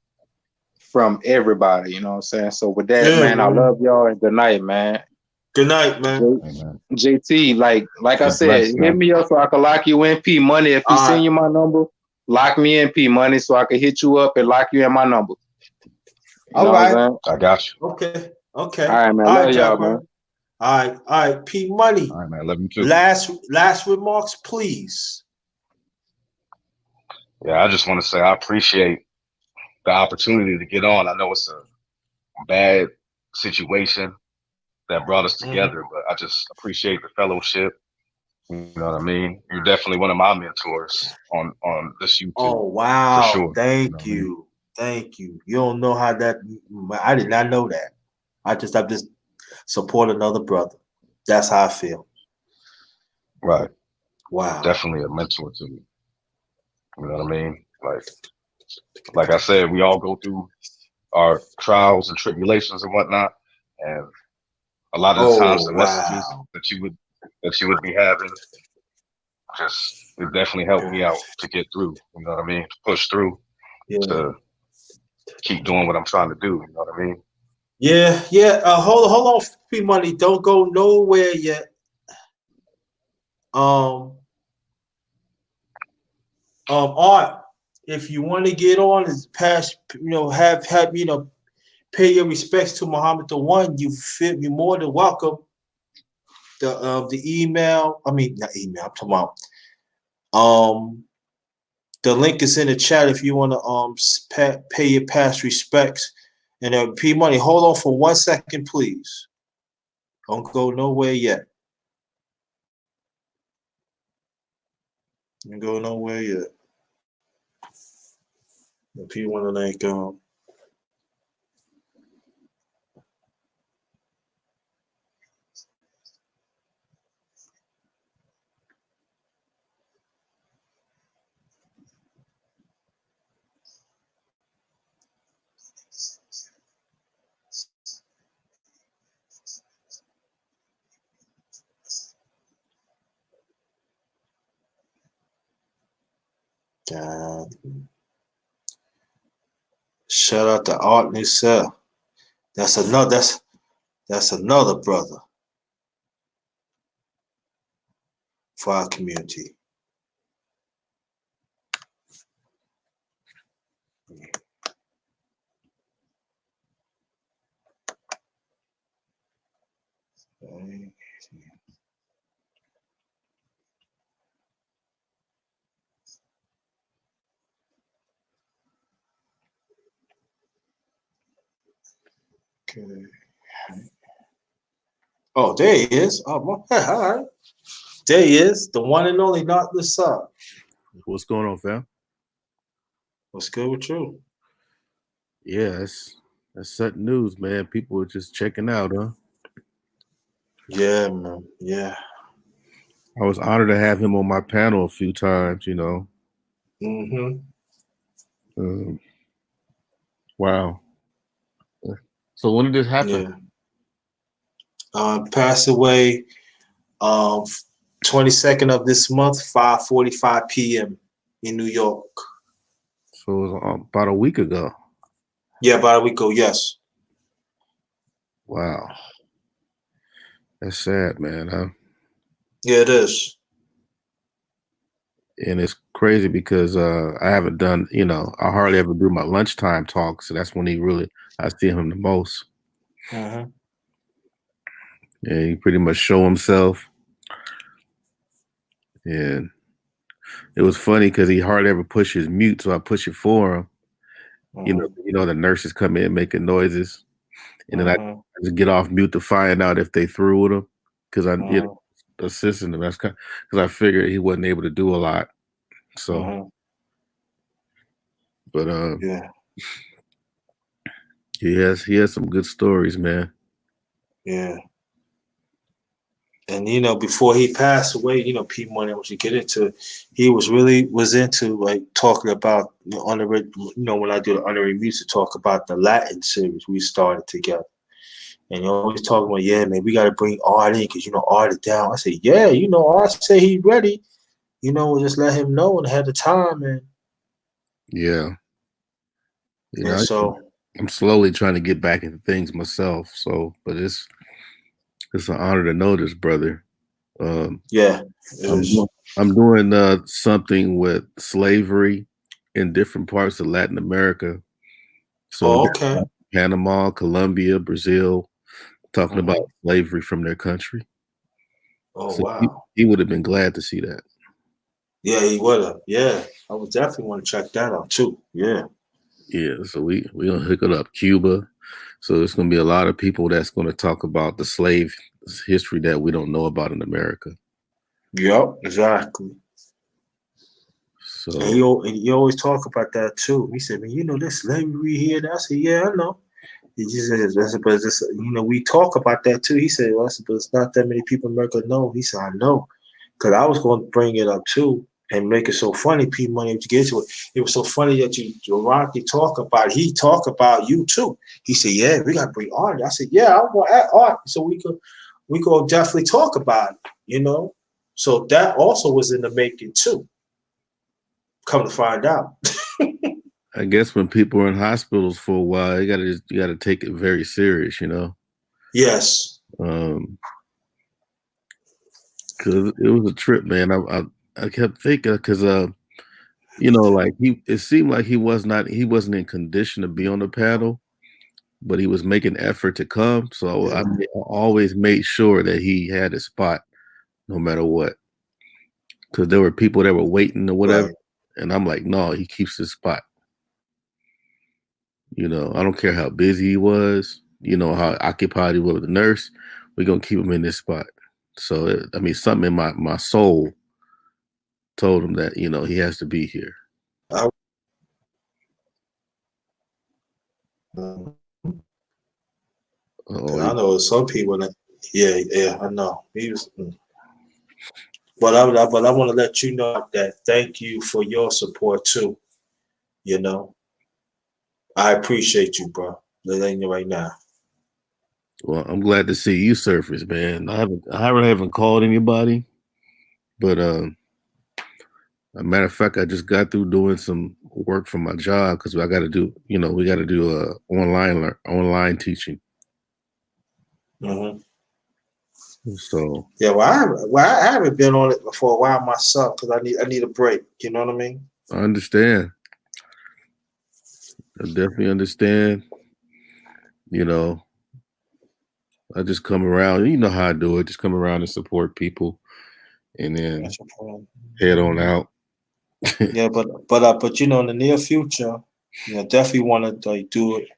from everybody, you know what I'm saying? So with that, Yeah, man, I man. love y'all and good night, man. Good night, man. Amen. JT, like I Be said, blessed, hit man. me up so I can lock you in P Money. If he All send right. you my number, lock me in P Money so I can hit you up and lock you in my number. You All know what I'm right. saying? I got you. Okay. All Okay. right, man. All right, Love y'all, man. Jaquan. All right. P Money. All right, man. Love you too. Last remarks, please. Yeah, I just want to say I appreciate the opportunity to get on. I know it's a bad situation that brought us Mhm. together, but I just appreciate the fellowship. You know what I mean? You're definitely one of my mentors on this YouTube Oh for wow! sure. You know Thank what I mean? you, thank you. You don't know how that. I did not know that. I just support another brother. That's how I feel. Right. Wow. Definitely a mentor to me. You know what I mean? Like I said, we all go through our trials and tribulations and whatnot. And a lot of the times Oh the messages wow. that you would be having just it definitely helped me out to get through. You know what I mean? To push through, Yeah. to keep doing what I'm trying to do. You know what I mean? Yeah. Hold on, Free Money. Don't go nowhere yet. Um, Art. If you want to get on, is pass. Have pay your respects to Muhammad the 1. You're more than welcome. The email. I mean, not email. I'm talking about. The link is in the chat if you want to pay your past respects. And P Money, hold on for 1 second, please. Don't go nowhere yet. Don't go nowhere yet. If you want to shout out to Art Newsell. That's another brother for our community. Okay. Oh, there he is. Oh, all right. There he is. The one and only, not the sub. What's going on, fam? What's good with you? Yeah, that's certain news, man. People are just checking out, huh? Yeah, man. Yeah. I was honored to have him on my panel a few times, you know. Mm-hmm. Wow. So when did this happen? Yeah. Passed away 22nd of this month, 5:45 p.m. in New York. So it was about a week ago. Yeah, about a week ago, yes. Wow. That's sad, man, huh? Yeah, it is. And it's crazy because I haven't done, you know, I hardly ever do my lunchtime talk. So that's when I see him the most. Mm-hmm. And he pretty much show himself. And it was funny because he hardly ever pushes mute, so I push it for him. Mm-hmm. You know, the nurses come in making noises, and then I just get off mute to find out if they through with him because assisting him. That's because I figured he wasn't able to do a lot. So, but yeah, he has some good stories, man. yeah. And you know, before he passed away, you know, P Money, what you get into, he was into like talking about when I do the honorary music, talk about the Latin series we started together. And you always talking about, yeah, man, we got to bring Art in because, you know, Art is down. I said, yeah, you know, Art said he's ready. You know, we'll just let him know ahead of time. And Yeah. You know, so I'm slowly trying to get back into things myself. So, but it's an honor to know this, brother. yeah, I'm doing something with slavery in different parts of Latin America. So okay. Panama, Colombia, Brazil, talking about slavery from their country. Oh, so wow. He would have been glad to see that. Yeah, he would have. Yeah, I would definitely want to check that out too. Yeah. Yeah, so we gonna hook it up, Cuba. So there's gonna be a lot of people that's gonna talk about the slave history that we don't know about in America. Yep, exactly. So and he always talk about that too. He said, "Man, you know, there's slavery here." I said, "Yeah, I know." He just says, "But this, you know, we talk about that too." He said, "Well, I said, but it's not that many people in America know." He said, "I know," because I was going to bring it up too and make it so funny. P Money, to get to it, it was so funny that you Rocky talk about. He talk about you too. He said, "Yeah, we got to bring Art." I said, "Yeah, I want Art, so we could definitely talk about it." You know, so that also was in the making too. Come to find out. I guess when people are in hospitals for a while, you gotta take it very serious, you know. Yes. Because it was a trip, man. I kept thinking because you know, like it seemed like he wasn't in condition to be on the panel, but he was making effort to come. So I always made sure that he had a spot, no matter what. Because there were people that were waiting or whatever, and I'm like, no, he keeps his spot. You know, I don't care how busy he was, you know, how occupied he was with the nurse. We're going to keep him in this spot. So, I mean, something in my soul told him that, you know, he has to be here. I know some people that, yeah, I know. He was, but I want to let you know that thank you for your support too. You know, I appreciate you, bro. Letting you right now. Well, I'm glad to see you surface, man. I really haven't called anybody, but a matter of fact, I just got through doing some work for my job because we got to do online teaching. Mm-hmm. So yeah, I haven't been on it for a while myself because I need a break. You know what I mean? I understand. I definitely understand. You know, I just come around. You know how I do it. Just come around and support people, and then head on out. Yeah, but you know, in the near future, you know, definitely want to like do it.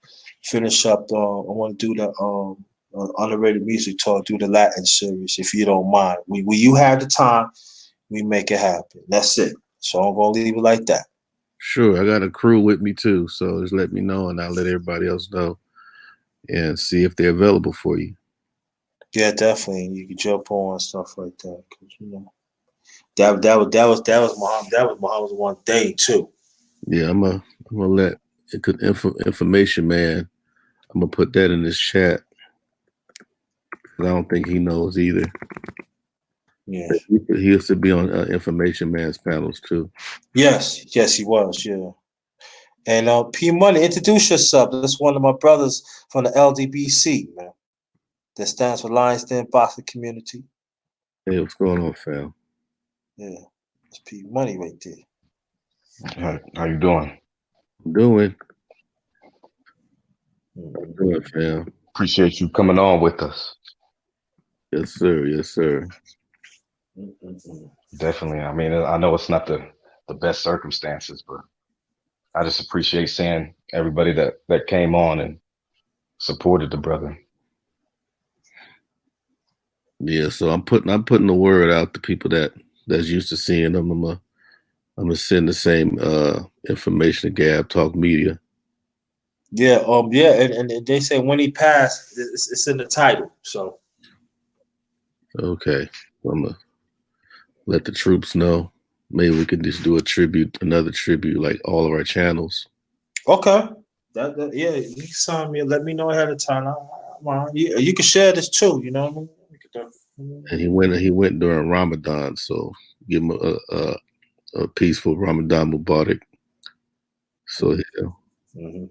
finish up. I want to do the underrated music talk. Do the Latin series, if you don't mind. When you have the time, we make it happen. That's it. So I'm gonna leave it like that. Sure, I got a crew with me too, so just let me know and I'll let everybody else know and see if they're available for you. Yeah, definitely. You can jump on and stuff like that. 'Cause, you know, that was Muhammad's one thing too. Yeah, I'm gonna let information man. I'm gonna put that in this chat. I don't think he knows either. Yeah. He used to be on Information Man's panels too. Yes, he was. Yeah. And P Money, introduce yourself. That's one of my brothers from the LDBC, man. That stands for Lions Den Boxing Community. Hey, what's going on, fam? Yeah, it's P Money right there. How you doing? I'm doing. Mhm. Good, fam. Appreciate you coming on with us. Yes, sir. Yes, sir. Mhm. Definitely. I mean, I know it's not the best circumstances, but I just appreciate seeing everybody that came on and supported the brother. Yeah, so I'm putting the word out to people that's used to seeing them. I'm gonna send the same information to Gab Talk Media. Yeah, and they say when he passed, it's in the title. So Okay, I'm gonna let the troops know. Maybe we can just do another tribute, like all of our channels. okay, yeah, you can sign me. Let me know ahead of time. You can share this too. You know what I mean? And he went during Ramadan, so give him a peaceful Ramadan Mubarak. So Mm-hmm.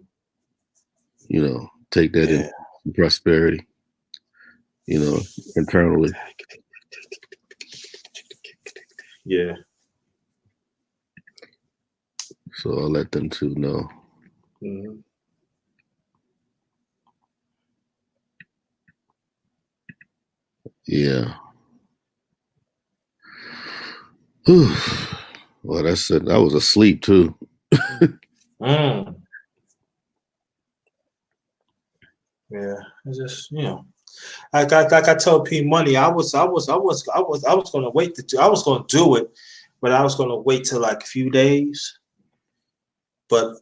Take that in prosperity, internally. Yeah. So I'll let them too know. Mm-hmm. Yeah. Whew. Well, that's it. I was asleep too. Mm. Yeah. It's just like I told P Money, I was gonna wait I was gonna do it, but I was gonna wait till like a few days. But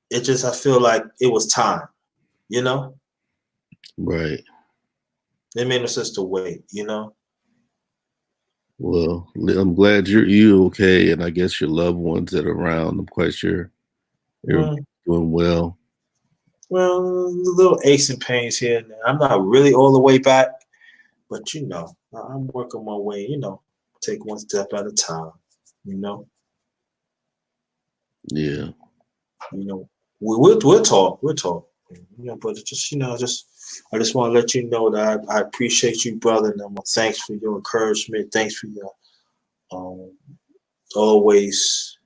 it just I feel like it was time, you know? Right. It made no sense to wait, Well, I'm glad you okay, and I guess your loved ones that are around. I'm quite sure they're doing well. Well, little aches and pains here and there. I'm not really all the way back, but I'm working my way. Take one step at a time. Yeah. We'll talk. We'll talk. But it's just I just want to let you know that I appreciate you, brother. And thanks for your encouragement. Thanks for your always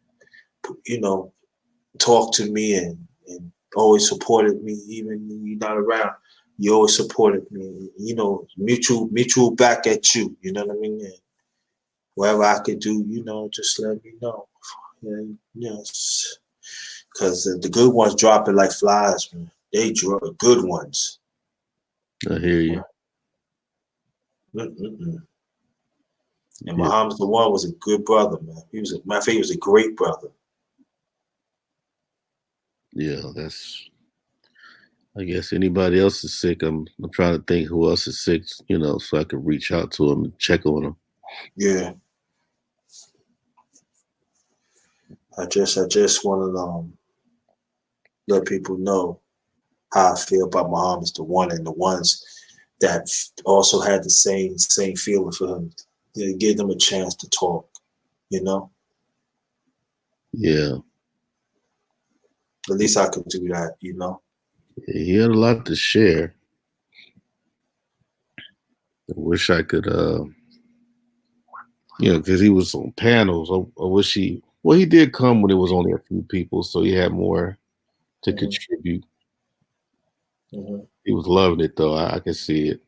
talk to me and always supported me even when you're not around. You always supported me. Mutual back at you. You know what I mean? And whatever I could do, just let me know. And yes, because the good ones drop it like flies, man. They drop good ones. I hear you. And Muhammadisthe1 was a good brother, man. He was a great brother. Yeah, I guess anybody else is sick. I'm trying to think who else is sick, so I could reach out to them and check on them. Yeah. I just want to let people know how I feel about Muhammadisthe1 and the ones that also had the same feeling for him. Give them a chance to talk, Yeah. At least I could do that, He had a lot to share. I wish I could, because he was on panels. I wish he did come when it was only a few people, so he had more to contribute. Mm-hmm. He was loving it, though. I can see it.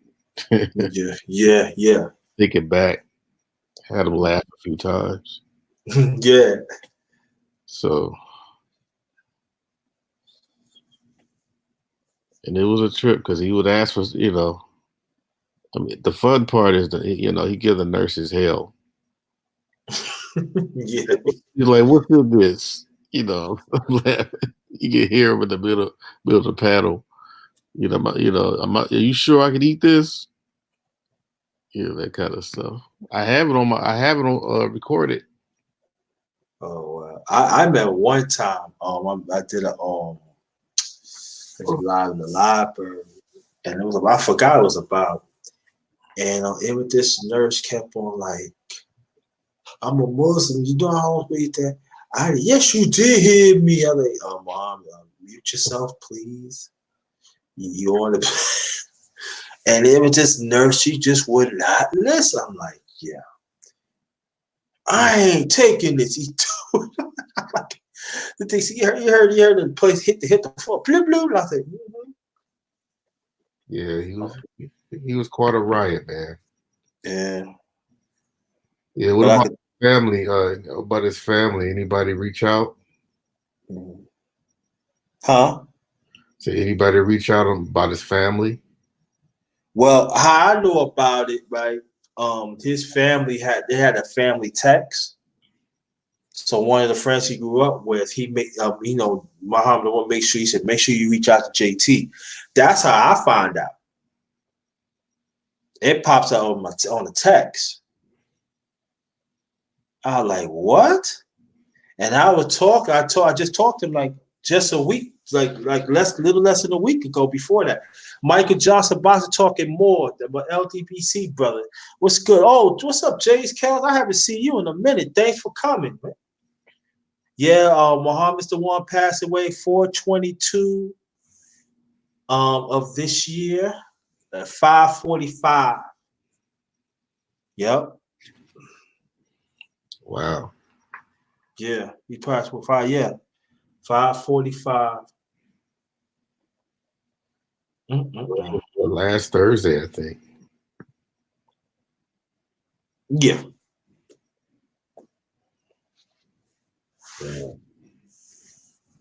Yeah. Take it back. Had him laugh a few times. Yeah. So, And it was a trip because he would ask for, you know, I mean, the fun part is that, you know, he give the nurses hell. Yeah. He's like, what's in this? You know, you can hear him in the middle of the panel. Are you sure I can eat this? You know, that kind of stuff. I have it on recorded. Oh, I remember one time. I did a live in the library, and it was I forgot it was about, and it was this nurse kept on like, "I'm a Muslim. You know how I read that." Yes, you did hear me. I like, Mom, mute yourself, please. You on the and it was this nurse. She just would not listen. I'm like, yeah, I ain't taking this. He told like, the thing. You heard the place hit the floor. Blue, blue. I said, Yeah, he was quite a riot, man. yeah. Yeah, what about family? About his family? Anybody reach out? Huh? So anybody reach out about his family? Well, how I know about it, right? His family had a family text. So one of the friends he grew up with, he made, Muhammad will make sure he said, make sure you reach out to JT. That's how I find out. It pops out on the text. I was like, what? And I was talking. I just talked to him like just a week, like little less than a week ago. Before that, Michael Johnson about to talking more about LDPC brother. What's good? Oh, what's up, James Kells? I haven't seen you in a minute. Thanks for coming, man. Yeah, Muhammadisthe1 passed away 4/22 of this year at 5:45. Yep. Wow. Yeah, he passed with 5:45. Last Thursday, I think. Yeah.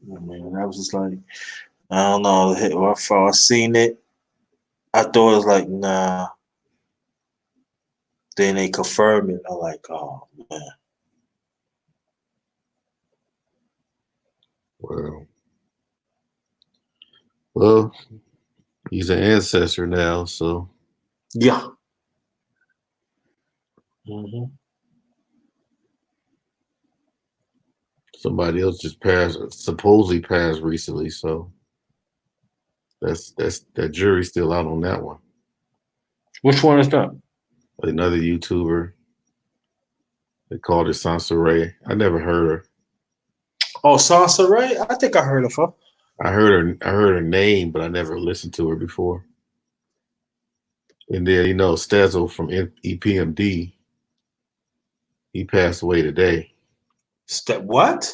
Man, I was just like, I don't know. If I seen it, I thought it was like, nah. Then they confirmed it. I'm like, oh man. Well, he's an ancestor now, so yeah. Mm-hmm. Somebody else just supposedly passed recently, so that jury's still out on that one. Which one is that? Another YouTuber. They called her Sansaray. I never heard her. Oh, Sansaray? I think I heard of her. I heard her name, but I never listened to her before. And then Stezo from EPMD, he passed away today. What?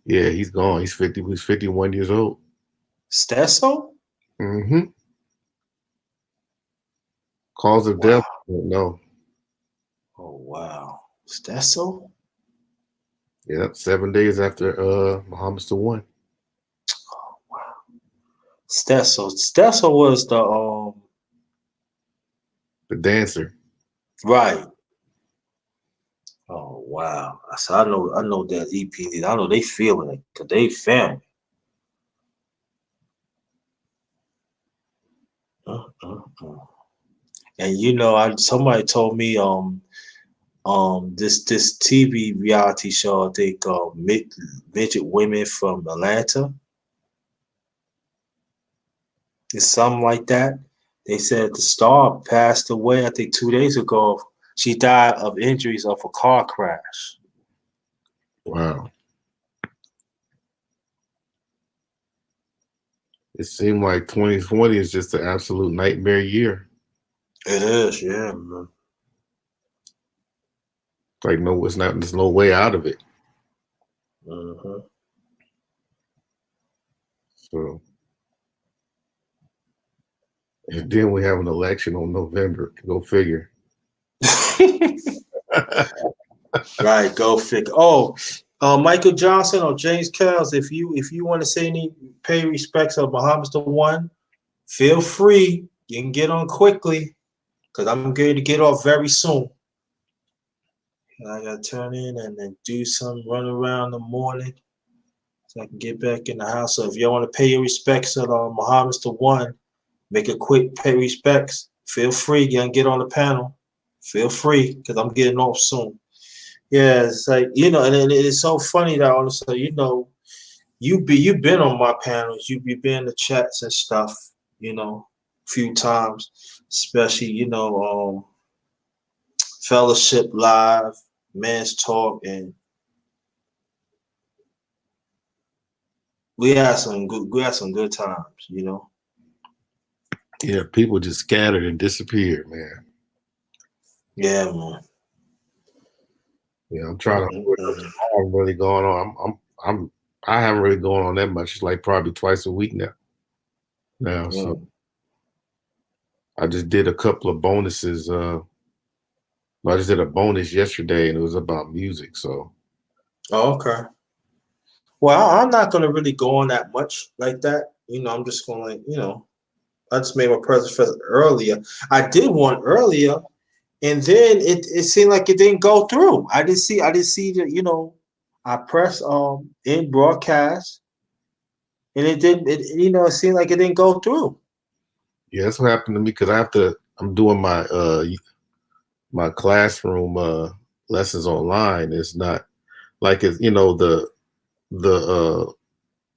Yeah, he's gone. He's 51 years old. Stesso? Mm-hmm. Cause of death, I don't know. Oh wow. Stesso? Yeah, 7 days after Muhammadisthe1. Oh wow. Stesso was the dancer. Right. Oh wow. So I know that EP. I know they feeling it because they family. And somebody told me this TV reality show they called Midget Women from Atlanta. It's something like that. They said the star passed away, I think 2 days ago. She died of injuries of a car crash. Wow. It seemed like 2020 is just an absolute nightmare year. It is, yeah, man. Like there's no way out of it. Uh-huh. So, and then we have an election on November. Go figure. Right, go figure. Oh, Michael Johnson or James Kells, if you want to say pay respects of Muhammadisthe1, feel free. You can get on quickly because I'm going to get off very soon. And I got to turn in and then do some run around in the morning so I can get back in the house. So if y'all want to pay your respects at Muhammadisthe1, make a quick pay respects. Feel free. You can get on the panel. Feel free because I'm getting off soon. Yeah, it's like, and it's so funny that honestly, you've been on my panels, you've been in the chats and stuff, a few times, especially, Fellowship Live, Men's Talk, and we had some good times, Yeah, people just scattered and disappeared, man. Yeah, man. Yeah, I'm trying to. I haven't really gone on. I haven't really gone on that much. It's like probably twice a week now. So I just did a couple of bonuses. I just did a bonus yesterday, and it was about music. So. Oh, okay. Well, I'm not gonna really go on that much like that. I'm just gonna I just made my presence for earlier. I did one earlier, and then it seemed like it didn't go through. I didn't see that. I pressed in broadcast, and it didn't. It seemed like it didn't go through. Yeah, that's what happened to me because I'm doing my my classroom lessons online. It's not like it's the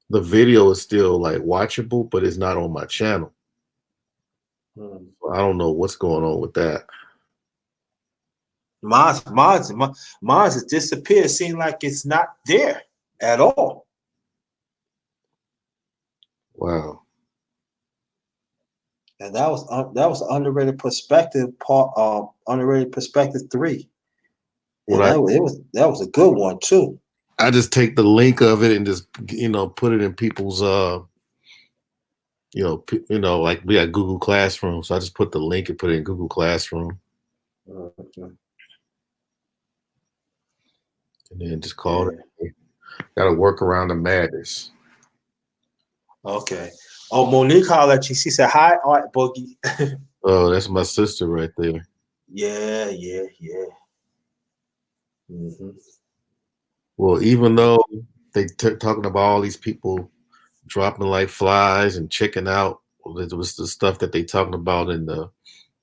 video is still like watchable, but it's not on my channel. I don't know what's going on with that. Mine's has disappeared. It seems like it's not there at all. Wow. And that was underrated perspective part. Underrated perspective 3. And that was a good one too. I just take the link of it and just put it in people's like we got Google Classroom, so I just put the link and put it in Google Classroom. Okay. And then just call it. Got to work around the madness. Okay. Oh, Monique hollered at you. She said, "Hi, Art Boogie." Oh, that's my sister right there. Yeah. Well, even though they talking about all these people dropping like flies and checking out, it was the stuff that they talking about in the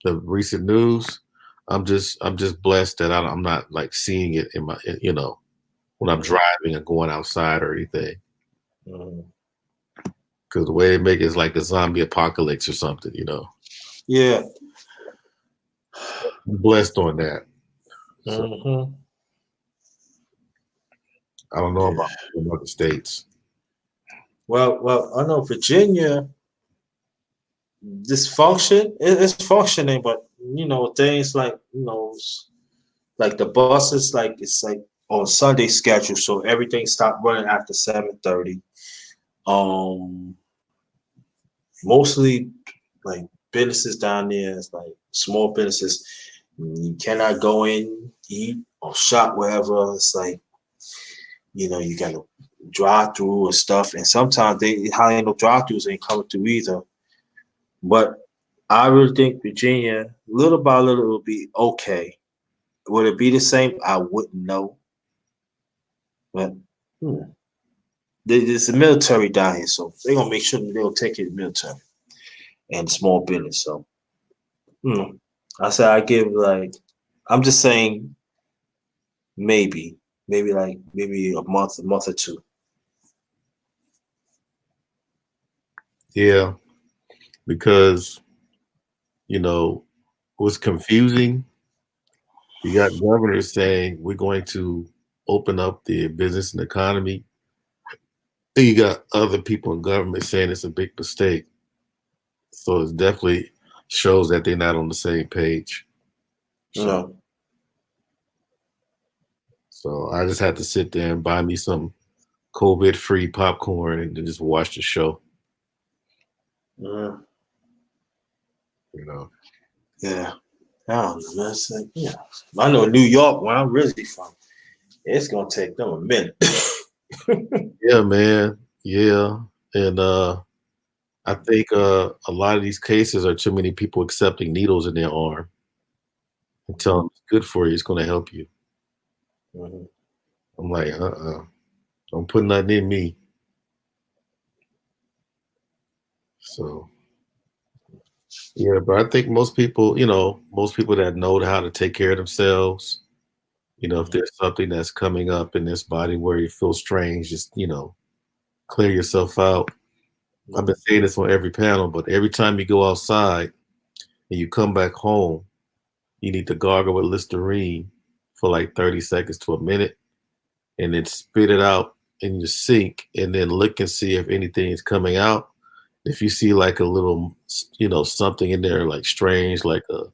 recent news. I'm just blessed that I'm not like seeing it in my when I'm driving and going outside or anything. Because the way they make it is like a zombie apocalypse or something, Yeah. I'm blessed on that. So, I don't know about in other states. Well, I know Virginia dysfunction. It's functioning, but things like like the buses, like it's like on Sunday schedule, so everything stopped running after 7:30. Mostly like businesses down there, it's like small businesses. You cannot go in, eat, or shop wherever. It's like you gotta drive through and stuff. And sometimes they hardly no drive throughs ain't coming through either. But I really think Virginia, little by little, will be okay. Would it be the same? I wouldn't know. But there's the military down here, so they're gonna make sure that they'll take care of the military and small business. So I said I give I'm just saying maybe a month or two. Yeah, because what's confusing, you got governors saying we're going to open up the business and economy. Then you got other people in government saying it's a big mistake. So it definitely shows that they're not on the same page. So I just had to sit there and buy me some COVID-free popcorn and just watch the show. Yeah. Yeah. I don't know. That's I know New York, where I'm really from. It's gonna take them a minute. Yeah, man. Yeah. And I think a lot of these cases are too many people accepting needles in their arm and telling them it's good for you, it's going to help you. Mhm. I'm like, don't put nothing in me. So, yeah, but I think most people, most people that know how to take care of themselves, if there's something that's coming up in this body where you feel strange, just, clear yourself out. I've been saying this on every panel, but every time you go outside and you come back home, you need to gargle with Listerine for like 30 seconds to a minute and then spit it out in your sink and then look and see if anything is coming out. If you see like a little, something in there like strange, like a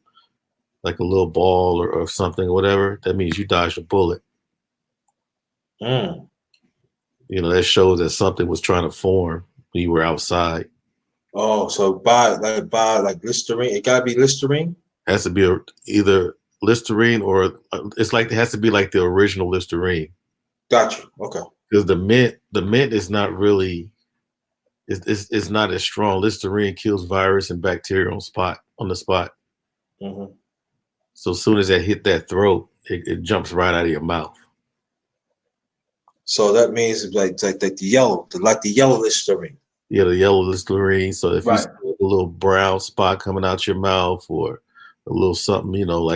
little ball or something or whatever, that means you dodged a bullet. Mm. That shows that something was trying to form when you were outside. Oh, so buy Listerine. It gotta be Listerine. Has to be either Listerine or it's like it has to be like the original Listerine. Gotcha. Okay. Because the mint is not really it's not as strong. Listerine kills virus and bacteria on the spot. Mm-hmm. So as soon as that hit that throat, it jumps right out of your mouth. So that means like the yellow, the yellow Listerine. Yeah, the yellow Listerine. So if you Right. see a little brown spot coming out your mouth or a little something, you'll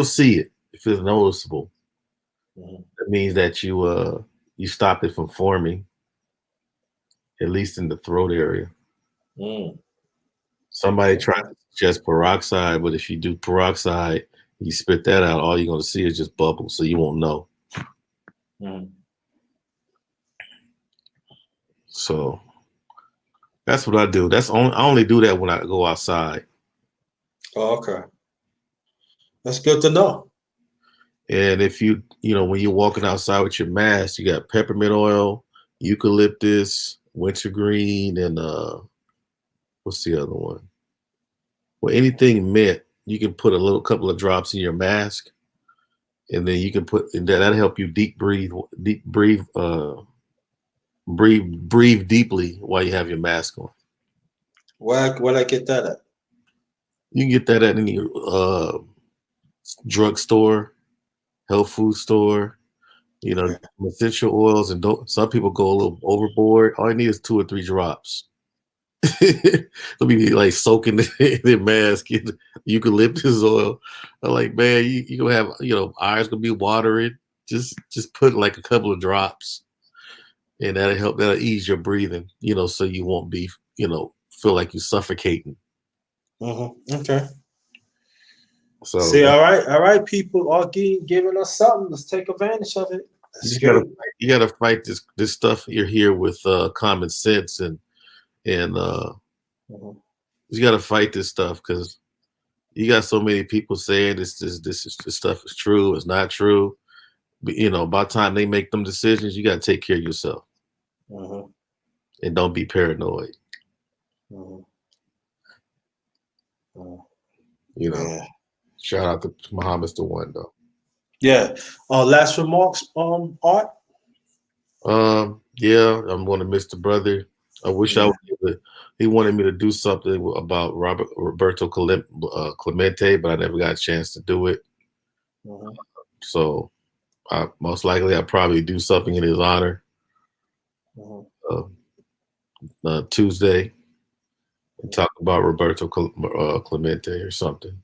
see it if it's noticeable. Mm-hmm. That means that you stopped it from forming, at least in the throat area. Mm. Somebody tried to suggest peroxide, but if you do peroxide, you spit that out, all you're going to see is just bubbles, so you won't know. Mm. So that's what I do. I only do that when I go outside. Oh, okay. That's good to know. And if when you're walking outside with your mask, you got peppermint oil, eucalyptus, wintergreen, and what's the other one? Well, anything mint, you can put a couple of drops in your mask, and then you can that'll help you breathe deeply while you have your mask on. Where I get that at? You can get that at any drugstore, health food store. Essential oils, and some people go a little overboard. All you need is 2 or 3 drops. They'll be like soaking their mask in eucalyptus oil. I'm like, man, you gonna have eyes gonna be watering. Just put like a couple of drops, and that'll ease your breathing. So you won't be feel like you're suffocating. Mm-hmm. Okay. So see, all right, people are giving us something. Let's take advantage of it. you gotta fight this stuff here with common sense and mm-hmm. you gotta fight this stuff because you got so many people saying this stuff is true, it's not true. But by the time they make them decisions, you gotta take care of yourself. Mm-hmm. And don't be paranoid. Mm-hmm. Yeah. Shout out to Muhammadisthe1 though. Yeah. Last remarks, Art? Yeah, I'm gonna miss the brother. I wish I would. He wanted me to do something about Roberto Clemente, but I never got a chance to do it. Mm-hmm. So most likely I'll probably do something in his honor Tuesday and talk about Roberto Clemente or something.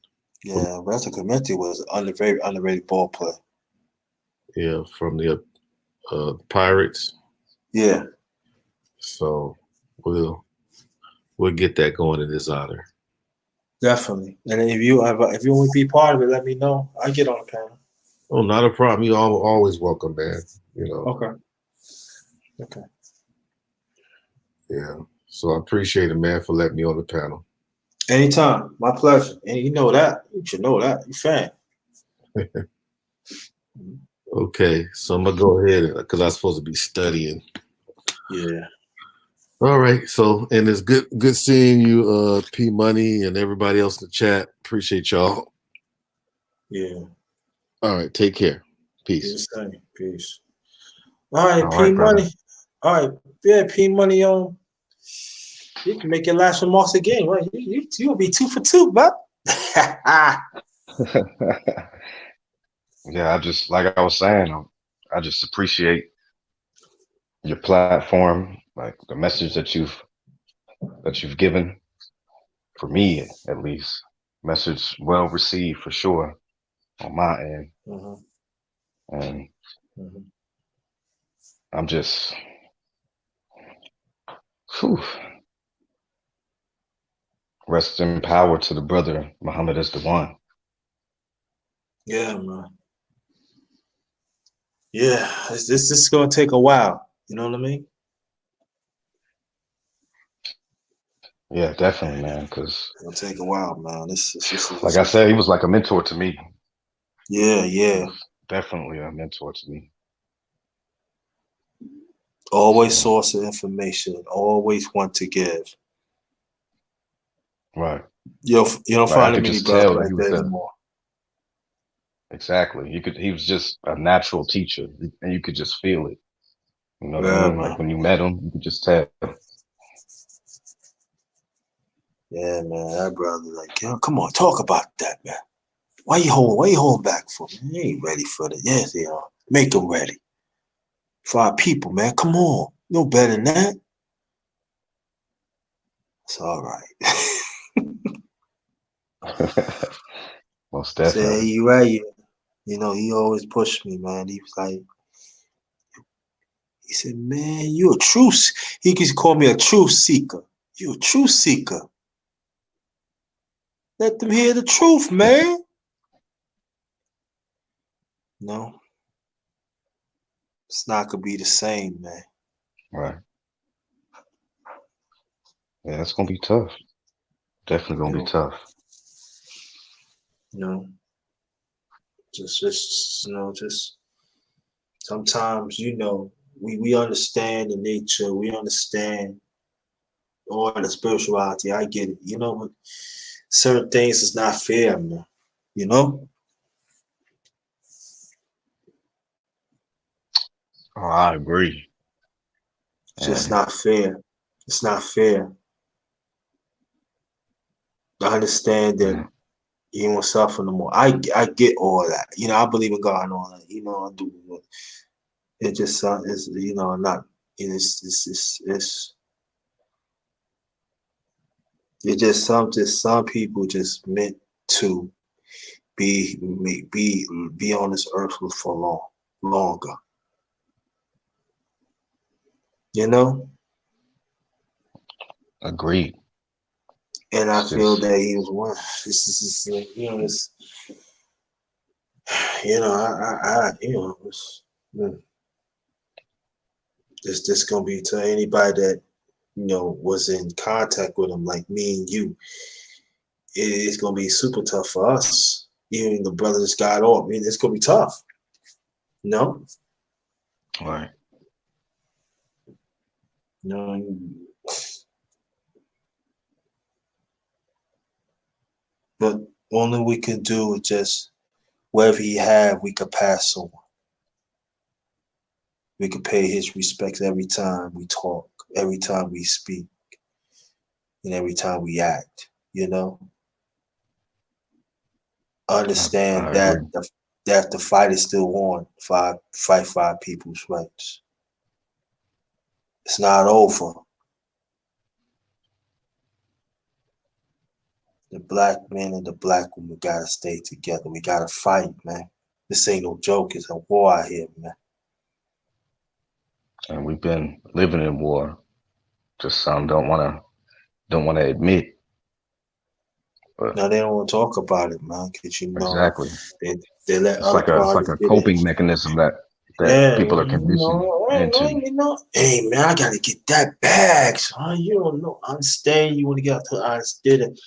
Yeah, Roberto Clemente was a very underrated ball player. Yeah, from the Pirates. Yeah. So we'll get that going in his honor. Definitely. And if you want to be part of it, let me know. I get on the panel. Oh, not a problem. You're always welcome, man. Okay. Yeah. So I appreciate it, man, for letting me on the panel. Anytime. My pleasure. And you know that. You should know that. You're a fan. Okay. So I'm going to go ahead because I'm supposed to be studying. Yeah. All right. So, and it's good seeing you, P Money, and everybody else in the chat. Appreciate y'all. Yeah. All right. Take care. Peace. Peace. All right, P Money. All right. Yeah, P Money You can make it last for Moss again, right? You'll be 2 for 2, bud. Yeah, I just like I was saying, I just appreciate your platform, like the message that you've given for me at least. Message well received for sure on my end, and I'm just, whew, rest in power to the brother Muhammadisthe1. Yeah, man. Yeah, this is gonna take a while. You know what I mean? Yeah, definitely, man. Because, It'll take a while, man. This like I is said, he was like a mentor to me. yeah, He yeah. was definitely a mentor to me. Always So, source of information. Always want to give. right. You don't Like I find could many just brothers tell that he like was that the anymore. exactly. He was just a natural teacher, and you could just feel it. You know what I Yeah, mean? Like man. when you met him, you could just tell. Yeah, man. That brother, like, yo, come on, talk about that, man. Why you holding back for me? They ain't ready for that. Yes, they are. Make them ready. For our people, man. Come on. No better than that. It's all right. Most Say, hey, definitely. you right. You know, he always pushed me, man. He was like, he said, man, you a truth. He could call me a truth seeker. You a truth seeker. Let them hear the truth, man. No, it's not gonna be the same, man. Right. Yeah, it's gonna be tough. Definitely gonna be tough. You know, just sometimes, we understand the nature, we understand all the spirituality. I get it, but certain things is not fair, man. You know, Oh, I agree. it's just And not fair. It's not fair. I understand that yeah, you won't suffer no more. I get all that. I believe in God and all that. I do. It just is, not. It's just some people just meant to be be on this earth for longer. You know, agreed. and I It's feel just that he was one. This is it's, it's, this gonna be to anybody that was in contact with him like me and you. It's gonna be super tough for us. Even the brothers got off. I mean, it's gonna be tough. No, right. no. But only we can do is just whatever he have, we could pass on. We could pay his respects every time we talk, every time we speak, and every time we act. Understand I that agree. the fight is still on. Fight for our people's rights. It's not over. The black man and the black woman gotta stay together. We gotta fight, man. This ain't no joke. It's a war out here, man. And we've been living in war. Just some don't wanna admit. But Now they don't want to talk about it, man, because exactly. they they let It's other like a parties get it. coping mechanism that Yeah, people are conditioned into. Hey man, I gotta get that bag, son. You don't know. I understand you want to get out to understand it,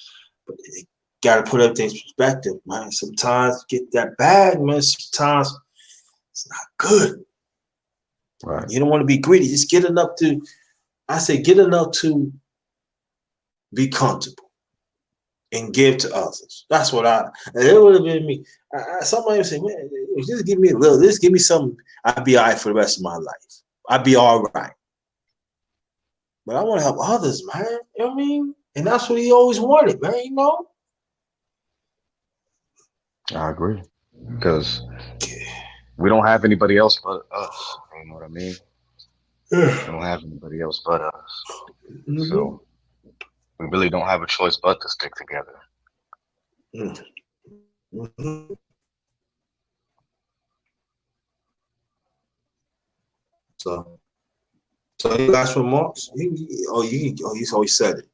but you gotta put everything in perspective, man. Sometimes get that bag, man. Sometimes it's not good. Right. You don't want to be greedy. Just get enough to. I say get enough to be comfortable and give to others. That's what it would have been me. Somebody would say, man, just give me a little, just give me something. I'd be all right for the rest of my life. I'd be all right. But I want to help others, man. You know what I mean? And that's what he always wanted, man, you know? I agree. Because we don't have anybody else but us. You know what I mean? Yeah. We don't have anybody else but us. Mm-hmm. So we really don't have a choice but to stick together. Mm-hmm. So you last remarks? You always said it.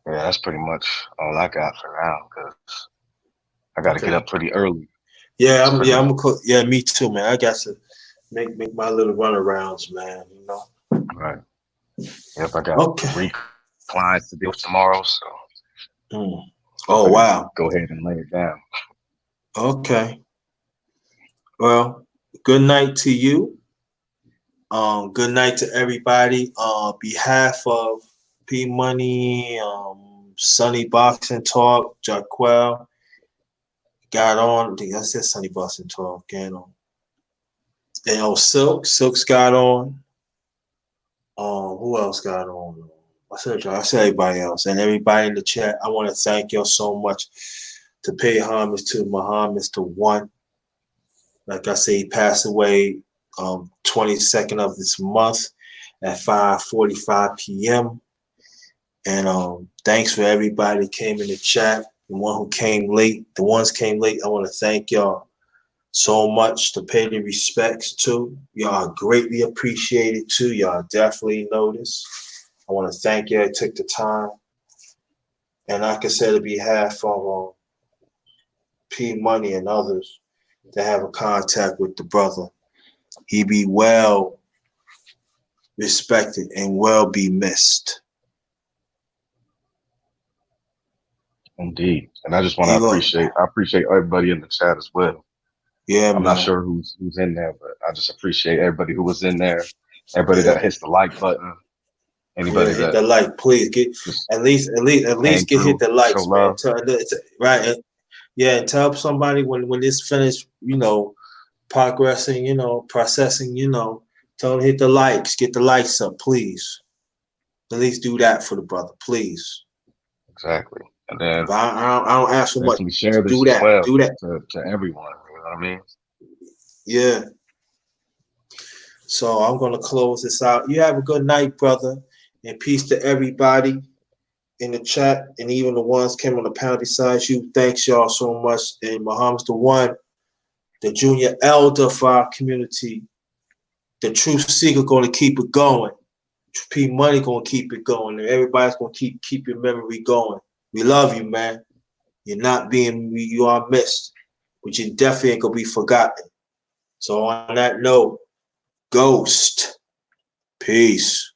Yeah, that's pretty much all I got for now because I got to get up pretty early. Yeah, me too, man. I got to make my little runarounds, man. You know. Right. Yep, I got three clients to deal with tomorrow, so. Oh wow. Go ahead and lay it down. Okay. Well, good night to you. Good night to everybody. Behalf of P Money, Sunny Boxing Talk, Jaquel got on. I think I said Sunny Boxing Talk, and Silk's got on. Who else got on? I said everybody else and everybody in the chat. I want to thank y'all so much to pay homage to Muhammadisthe1. Like I say, he passed away 22nd of this month at 5:45 p.m. And thanks for everybody that came in the chat. The ones came late. I want to thank y'all so much to pay the respects to. Y'all greatly appreciated too. Y'all definitely noticed. I want to thank you. I took the time. And like I said, on behalf of P Money and others to have a contact with the brother, he be well respected and well be missed. Indeed. And I just want to appreciate everybody in the chat as well. Yeah, I'm not sure who's in there, but I just appreciate everybody who was in there, everybody that hits the like button, anybody that hit the like, please get at least get hit the likes, man. Right, and tell somebody when this finished, progressing, processing, tell them to hit the likes, get the likes up, please. At least do that for the brother, please. Exactly. And then I don't ask for much. Share this do that. Well do that to everyone. You know what I mean? Yeah. So I'm gonna close this out. You have a good night, brother, and peace to everybody in the chat and even the ones came on the panel besides you. Thanks y'all so much. And Muhammadisthe1, the junior elder for our community, the truth seeker, gonna keep it going. P Money gonna keep it going. And everybody's gonna keep your memory going. We love you, man. You are missed, but you definitely ain't gonna be forgotten. So on that note, Ghost. Peace.